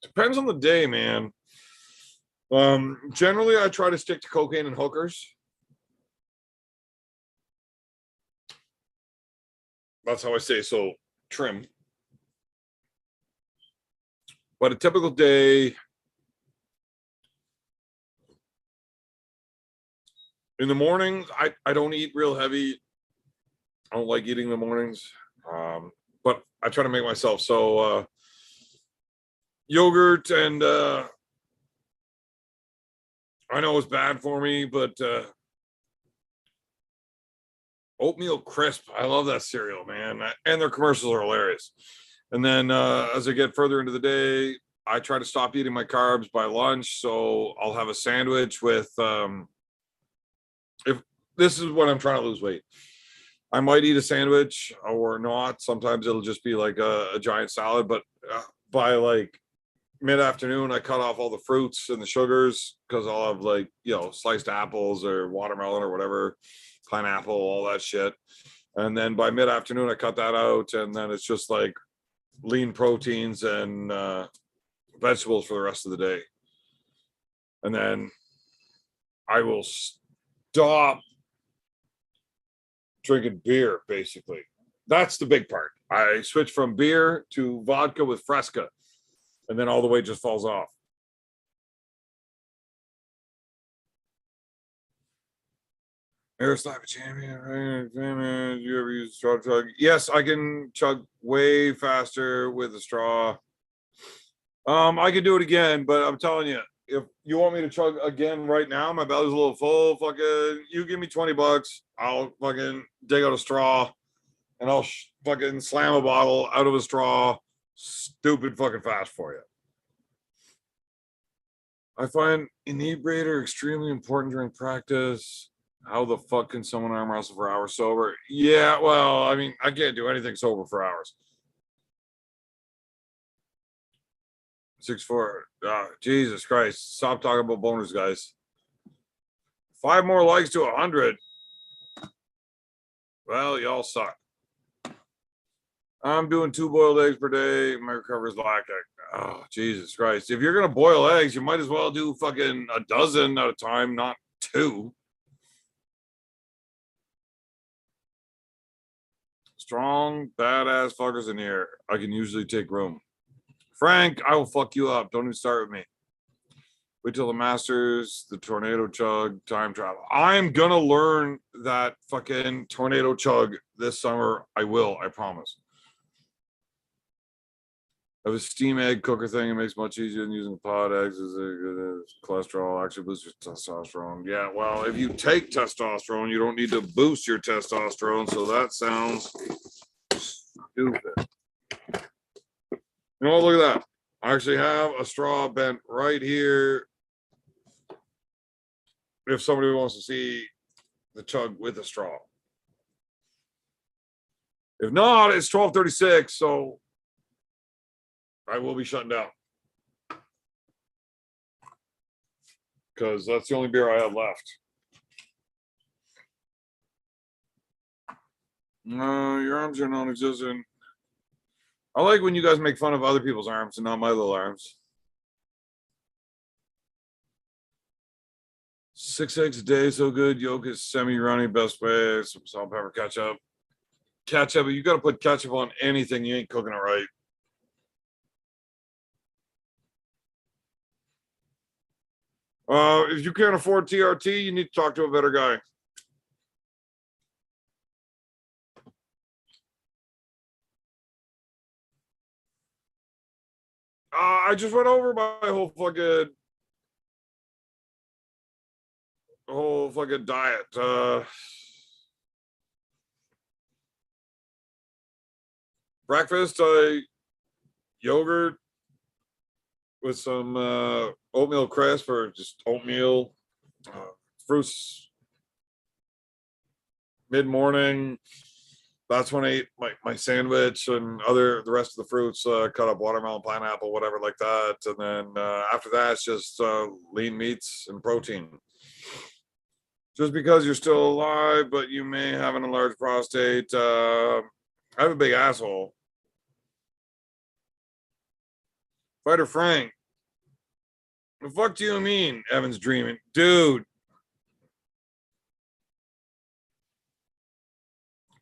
Depends on the day, man. Generally, I try to stick to cocaine and hookers. That's how I stay so trim. But a typical day in the mornings, I don't eat real heavy. I don't like eating in the mornings. But I try to make myself so yogurt and I know it's bad for me, but oatmeal crisp. I love that cereal, man. And their commercials are hilarious. And then as I get further into the day, I try to stop eating my carbs by lunch. So I'll have a sandwich with if this is when I'm trying to lose weight. I might eat a sandwich or not. Sometimes it'll just be like a giant salad, but by like mid-afternoon, I cut off all the fruits and the sugars because I'll have like, sliced apples or watermelon or whatever, pineapple, all that shit. And then by mid-afternoon, I cut that out. And then it's just like lean proteins and vegetables for the rest of the day. And then I will stop drinking beer, basically. That's the big part. I switch from beer to vodka with Fresca, and then all the weight just falls off. Air slap champion, right? You ever use straw chug? Yes, I can chug way faster with a straw. I could do it again, but I'm telling you, if you want me to chug again right now, my belly's a little full. Fucking, you give me $20, I'll fucking dig out a straw, and I'll fucking slam a bottle out of a straw, stupid fucking fast for you. I find inebriator extremely important during practice. How the fuck can someone arm wrestle for hours sober? Yeah, well, I mean, I can't do anything sober for hours. 6'4". Jesus Christ. Stop talking about boners, guys. 5 more likes to 100. Well, y'all suck. I'm doing 2 boiled eggs per day. My recovery is lacking. Oh, Jesus Christ. If you're going to boil eggs, you might as well do fucking a dozen at a time, not 2. Strong, badass fuckers in here. I can usually take room. Frank, I will fuck you up. Don't even start with me. Wait till the Masters, the tornado chug, time travel. I'm gonna learn that fucking tornado chug this summer. I will, I promise. I have a steam egg cooker thing. It makes it much easier than using pod eggs. Is cholesterol actually boosts your testosterone? Yeah, well, if you take testosterone, you don't need to boost your testosterone. So that sounds stupid. You know, look at that. I actually have a straw bent right here. If somebody wants to see the chug with a straw. If not, it's 12:36, so I will be shutting down. Because that's the only beer I have left. No, your arms are non-existent. I like when you guys make fun of other people's arms and not my little arms. 6 eggs a day, so good. Yolk is semi-runny, best way. Some salt, pepper, ketchup. Ketchup, you got to put ketchup on anything. You ain't cooking it right. If you can't afford TRT, you need to talk to a better guy. I just went over my whole fucking diet. Breakfast, yogurt with some oatmeal crisp or just oatmeal, fruits. Mid-morning, that's when I ate my sandwich and the rest of the fruits, cut up watermelon, pineapple, whatever like that. And then after that, it's just lean meats and protein. Just because you're still alive, but you may have an enlarged prostate. I have a big asshole. Fighter Frank. The fuck do you mean? Evan's dreaming. Dude.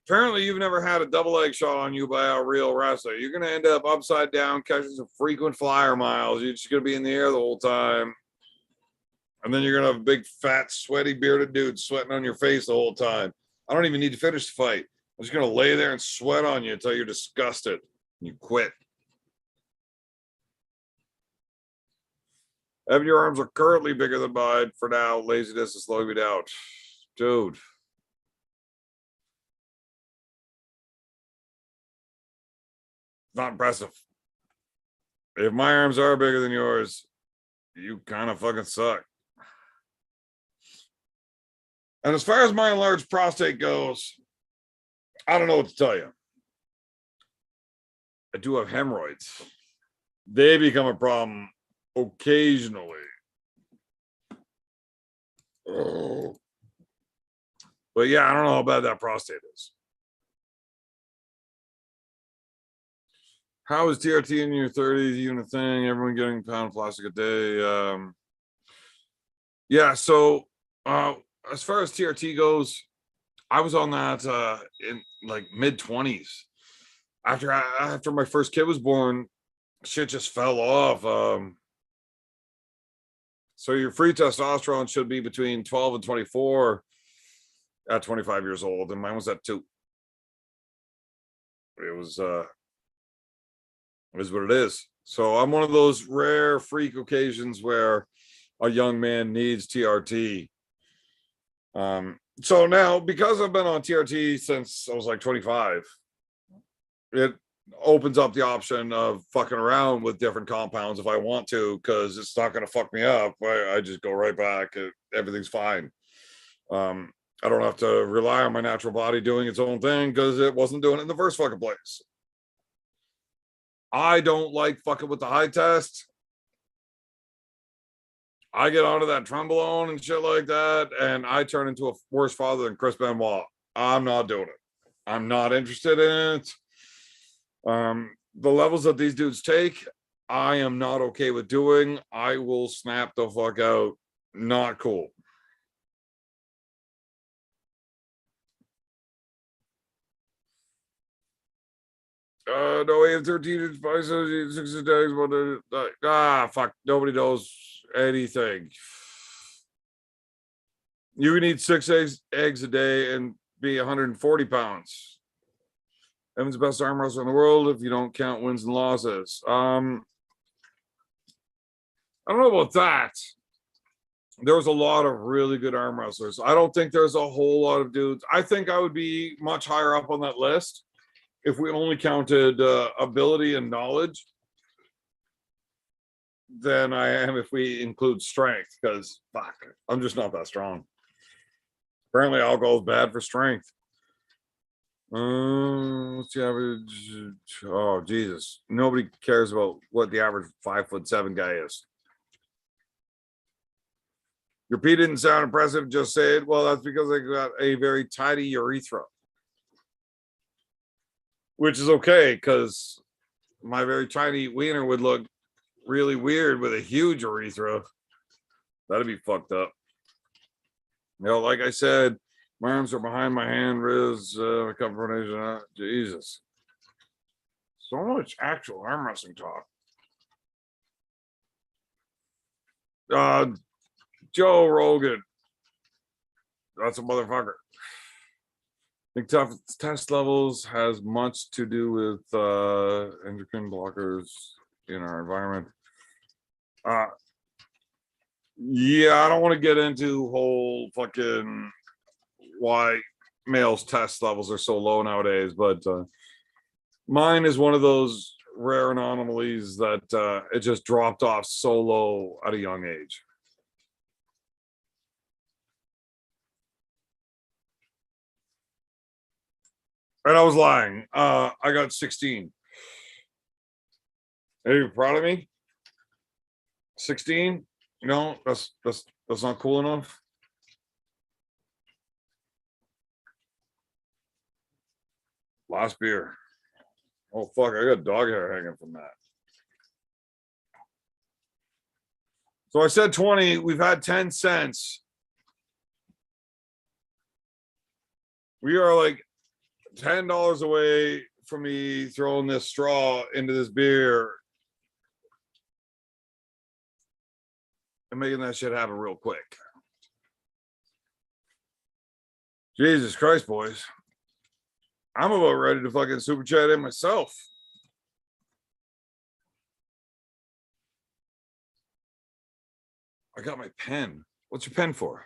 Apparently, you've never had a double leg shot on you by a real wrestler. You're going to end up upside down, catching some frequent flyer miles. You're just going to be in the air the whole time. And then you're going to have a big, fat, sweaty, bearded dude sweating on your face the whole time. I don't even need to finish the fight. I'm just going to lay there and sweat on you until you're disgusted and you quit. Evan, your arms are currently bigger than mine. For now, laziness is slowing me down. Dude. Not impressive. If my arms are bigger than yours, you kind of fucking suck. And as far as my enlarged prostate goes, I don't know what to tell you. I do have hemorrhoids. They become a problem occasionally. Oh. But yeah, I don't know how bad that prostate is. How is TRT in your 30s even a thing? Everyone getting a pound of plastic a day. Yeah, so as far as TRT goes, I was on that in like mid-20s. After my first kid was born, shit just fell off. So your free testosterone should be between 12 and 24 at 25 years old, and mine was at 2. It was is what it is. So I'm one of those rare freak occasions where a young man needs TRT. So now, because I've been on TRT since I was like 25, it opens up the option of fucking around with different compounds if I want to, because it's not going to fuck me up. I just go right back. Everything's fine. I don't have to rely on my natural body doing its own thing because it wasn't doing it in the first fucking place. I don't like fucking with the high test. I get onto that Trembolone and shit like that, and I turn into a worse father than Chris Benoit. I'm not doing it. I'm not interested in it. The levels that these dudes take, I am not okay with doing. I will snap the fuck out. Not cool. No, we have 13 spices, 6 eggs, fuck. Nobody knows anything. You can eat 6 eggs a day and be 140 pounds. Evan's the best arm wrestler in the world if you don't count wins and losses. I don't know about that. There was a lot of really good arm wrestlers. I don't think there's a whole lot of dudes. I think I would be much higher up on that list if we only counted ability and knowledge than I am if we include strength, because fuck, I'm just not that strong. Apparently alcohol is bad for strength. What's the average? Oh, Jesus. Nobody cares about what the average 5'7" guy is. Your pee didn't sound impressive. Just say it. Well, that's because I got a very tidy urethra, which is okay because my very tiny wiener would look really weird with a huge urethra. That'd be fucked up. You know, like I said, my arms are behind my hand, Riz, confrontation. Jesus. So much actual arm wrestling talk. Joe Rogan. That's a motherfucker. I think tough test levels has much to do with endocrine blockers in our environment. Yeah, I don't want to get into whole fucking why males test levels are so low nowadays, but mine is one of those rare anomalies that it just dropped off so low at a young age. And I was lying. I got 16. Are you proud of me? 16? No, that's not cool enough. Last beer. Oh fuck, I got dog hair hanging from that. So I said 20, we've had 10 cents. We are like $10 away from me throwing this straw into this beer and making that shit happen real quick. Jesus Christ, boys. I'm about ready to fucking super chat in myself. I got my pen. What's your pen for?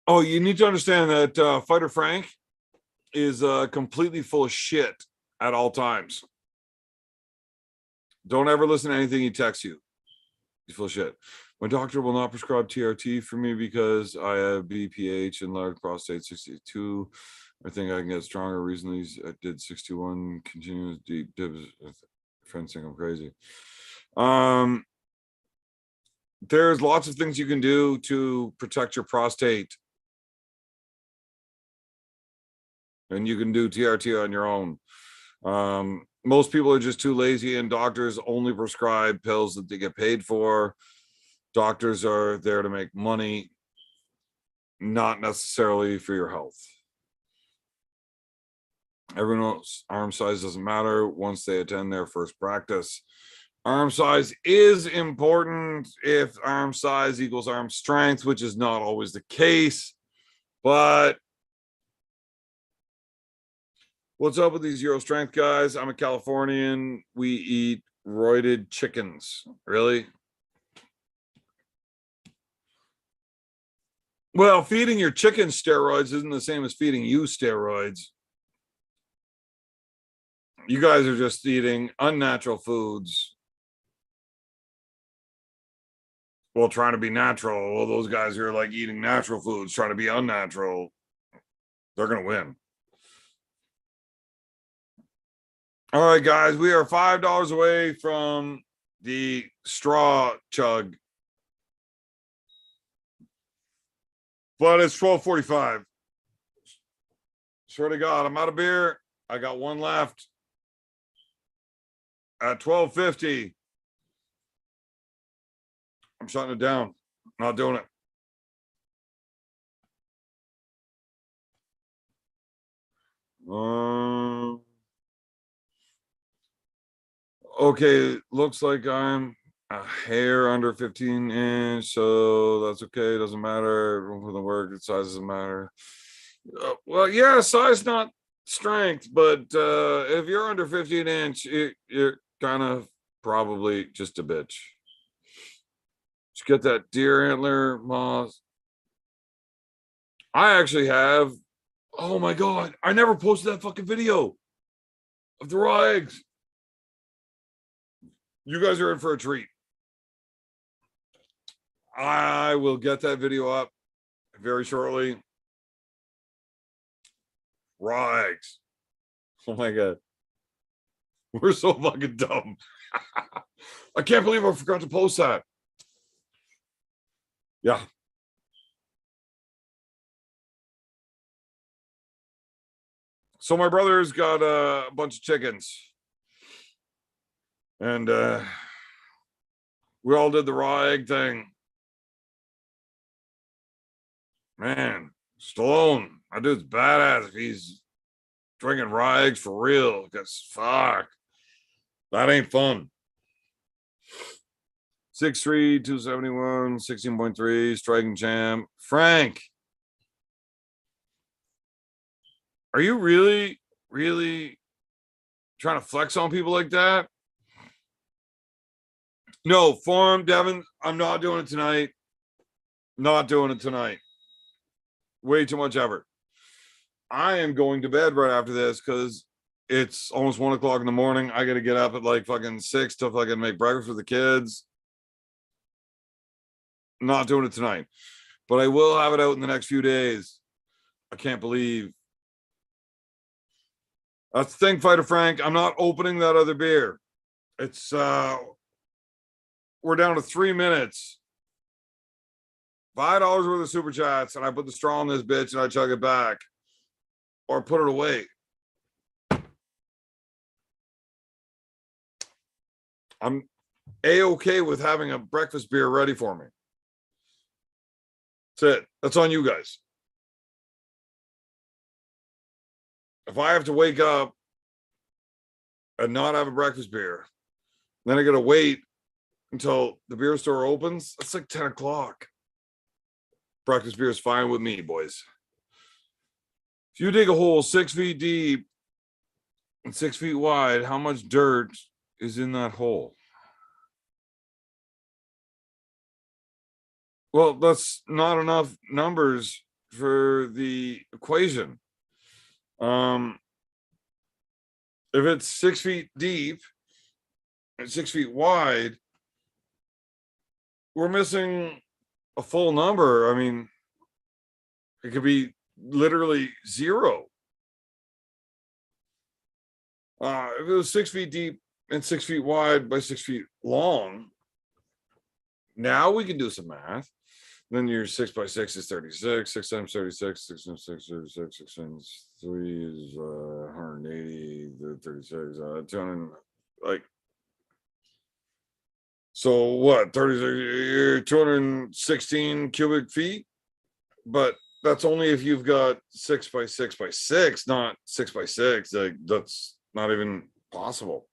Oh, you need to understand that Fighter Frank is completely full of shit at all times. Don't ever listen to anything he texts you. He's full of shit. My doctor will not prescribe TRT for me because I have BPH and large prostate 62. I think I can get stronger. Recently, I did 61 continuous deep dips. Friends think I'm crazy. There's lots of things you can do to protect your prostate. And you can do TRT on your own. Most people are just too lazy, and doctors only prescribe pills that they get paid for. Doctors are there to make money, not necessarily for your health. Everyone's arm size doesn't matter once they attend their first practice. Arm size is important if arm size equals arm strength, which is not always the case. But what's up with these Euro strength guys? I'm a Californian. We eat roided chickens. Really? Well, feeding your chicken steroids isn't the same as feeding you steroids. You guys are just eating unnatural foods. Well, trying to be natural. Well, those guys who are like eating natural foods, trying to be unnatural, they're going to win. All right, guys, we are $5 away from the straw chug. But it's 12:45. Swear to God, I'm out of beer. I got one left at 12:50. I'm shutting it down. Not doing it. Okay, looks like I'm a hair under 15 inch, so that's okay. Doesn't matter. For the work, the size doesn't matter. Well, yeah, size not strength, but if you're under 15 inch, you're kind of probably just a bitch. Just get that deer antler moss. I actually have. Oh my god, I never posted that fucking video of the raw eggs. You guys are in for a treat. I will get that video up very shortly. Raw eggs. Oh my god. We're so fucking dumb. I can't believe I forgot to post that. Yeah. So my brother's got a bunch of chickens. And we all did the raw egg thing. Man, Stallone, that dude's badass if he's drinking raw eggs for real. Because fuck, that ain't fun. 6'3", 271, 16.3, striking champ. Frank, are you really trying to flex on people like that? No, Farm, Devin, I'm not doing it tonight. Not doing it tonight. Way too much effort. I am going to bed right after this because it's almost 1 o'clock in the morning. I got to get up at like fucking 6 to fucking make breakfast for the kids. Not doing it tonight, but I will have it out in the next few days. I can't believe that's the thing, Fighter Frank. I'm not opening that other beer. It's we're down to 3 minutes. $5 worth of super chats, and I put the straw in this bitch and I chug it back. Or put it away. I'm A-okay with having a breakfast beer ready for me. That's it. That's on you guys. If I have to wake up and not have a breakfast beer, then I gotta wait until the beer store opens. That's like 10 o'clock. Breakfast beer is fine with me, boys. If you dig a hole 6 feet deep and 6 feet wide, how much dirt is in that hole? Well, that's not enough numbers for the equation. If it's 6 feet deep and 6 feet wide, we're missing a full number. I mean, it could be literally 0. If it was 6 feet deep and 6 feet wide by 6 feet long, now we can do some math. Then your 6 by 6 is 36. 6 times 36, 6 times 6, 36, 6 times 3 is 180, 36, 200, like, so what, 36, 216 cubic feet? But that's only if you've got 6 by 6 by 6, not 6 by 6. Like, that's not even possible.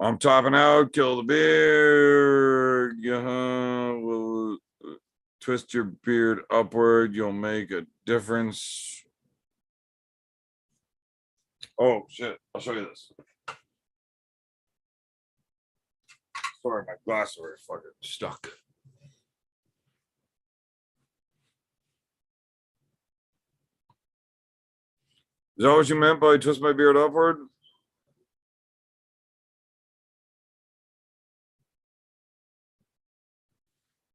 I'm topping out, kill the beard. Will twist your beard upward. You'll make a difference. Oh, shit. I'll show you this. Sorry, my glasses are fucking stuck. Is that what you meant by twist my beard upward?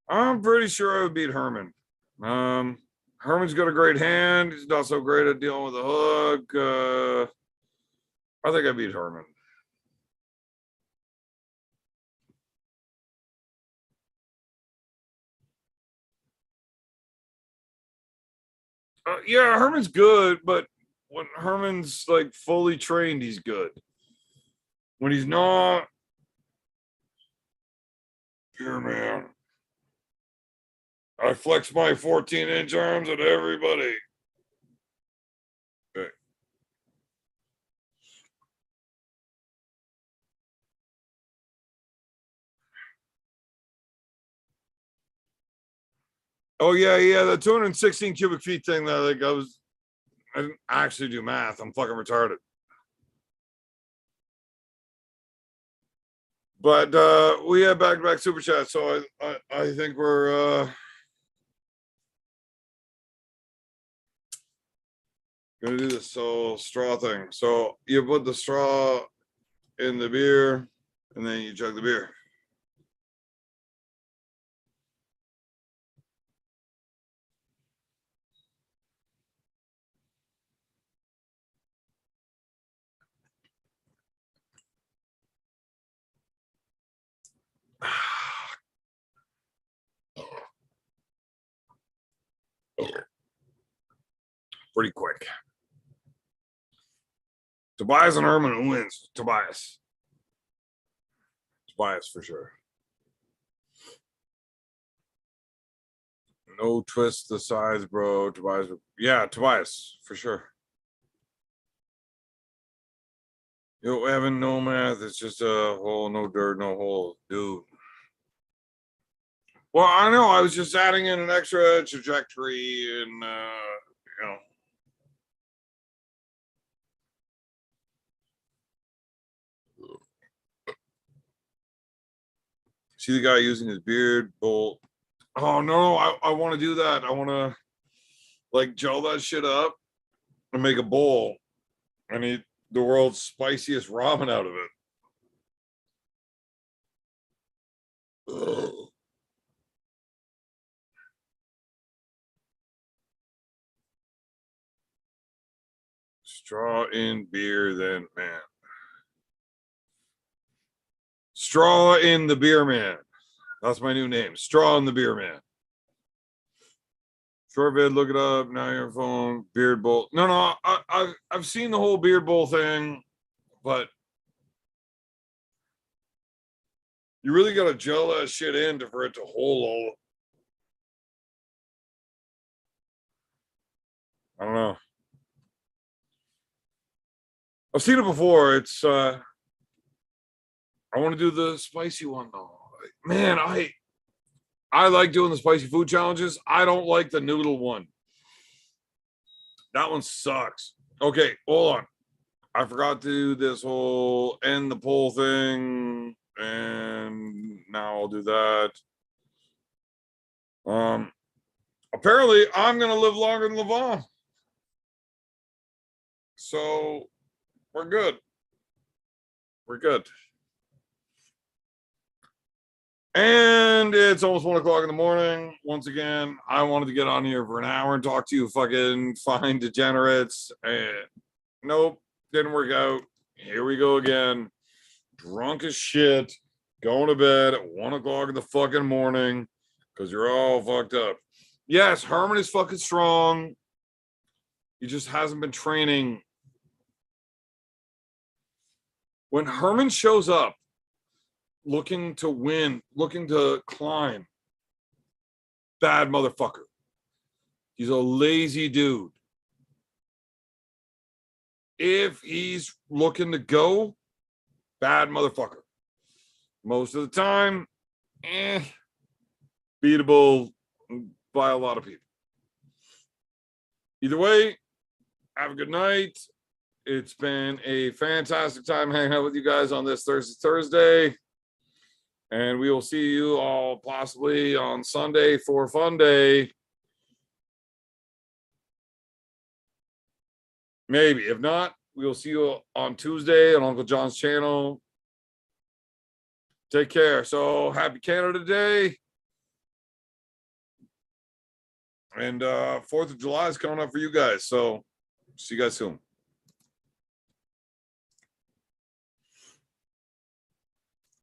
I'm pretty sure I would beat Herman. Herman's got a great hand. He's not so great at dealing with the hook. I think I beat Herman. Yeah, Herman's good, but when Herman's like fully trained, he's good. When he's not, here, man. I flex my 14-inch arms at everybody. Okay. Oh yeah, the 216 cubic feet thing that I didn't actually do math. I'm fucking retarded. But we have back-to-back super chats, so I think we're gonna do this straw thing. So you put the straw in the beer, and then you chug the beer. Pretty quick. Tobias and Herman, who wins? Tobias. Tobias for sure. No twist the size, bro. Tobias. Yeah, Tobias for sure. Yo, Evan, no math. It's just a hole, no dirt, no hole, dude. Well, I know. I was just adding in an extra trajectory and, you know. See the guy using his beard bowl. Oh, no, I want to do that. I want to, like, gel that shit up and make a bowl and eat the world's spiciest ramen out of it. Ugh. Straw in beer, then man. Straw in the beer man. That's my new name. Straw in the beer man. Short vid, look it up. Now your phone. Beard bowl. No. I've seen the whole beard bowl thing, but you really got to gel that shit in for it to hold all. I don't know. I've seen it before. It's I want to do the spicy one though. Man, I like doing the spicy food challenges. I don't like the noodle one. That one sucks. Okay, hold on. I forgot to do this whole end the poll thing, and now I'll do that. Apparently I'm gonna live longer than Levon. So we're good. We're good. And it's almost 1 o'clock in the morning. Once again, I wanted to get on here for an hour and talk to you fucking fine degenerates. And nope, didn't work out. Here we go again. Drunk as shit. Going to bed at 1 o'clock in the fucking morning because you're all fucked up. Yes, Herman is fucking strong. He just hasn't been training. When Herman shows up looking to win, looking to climb, bad motherfucker. He's a lazy dude. If he's looking to go, bad motherfucker. Most of the time, beatable by a lot of people. Either way, have a good night. It's been a fantastic time hanging out with you guys on this Thursday. And we will see you all possibly on Sunday for Fun Day. Maybe. If not, we will see you on Tuesday on Uncle John's channel. Take care. So happy Canada Day. And 4th of July is coming up for you guys. So see you guys soon.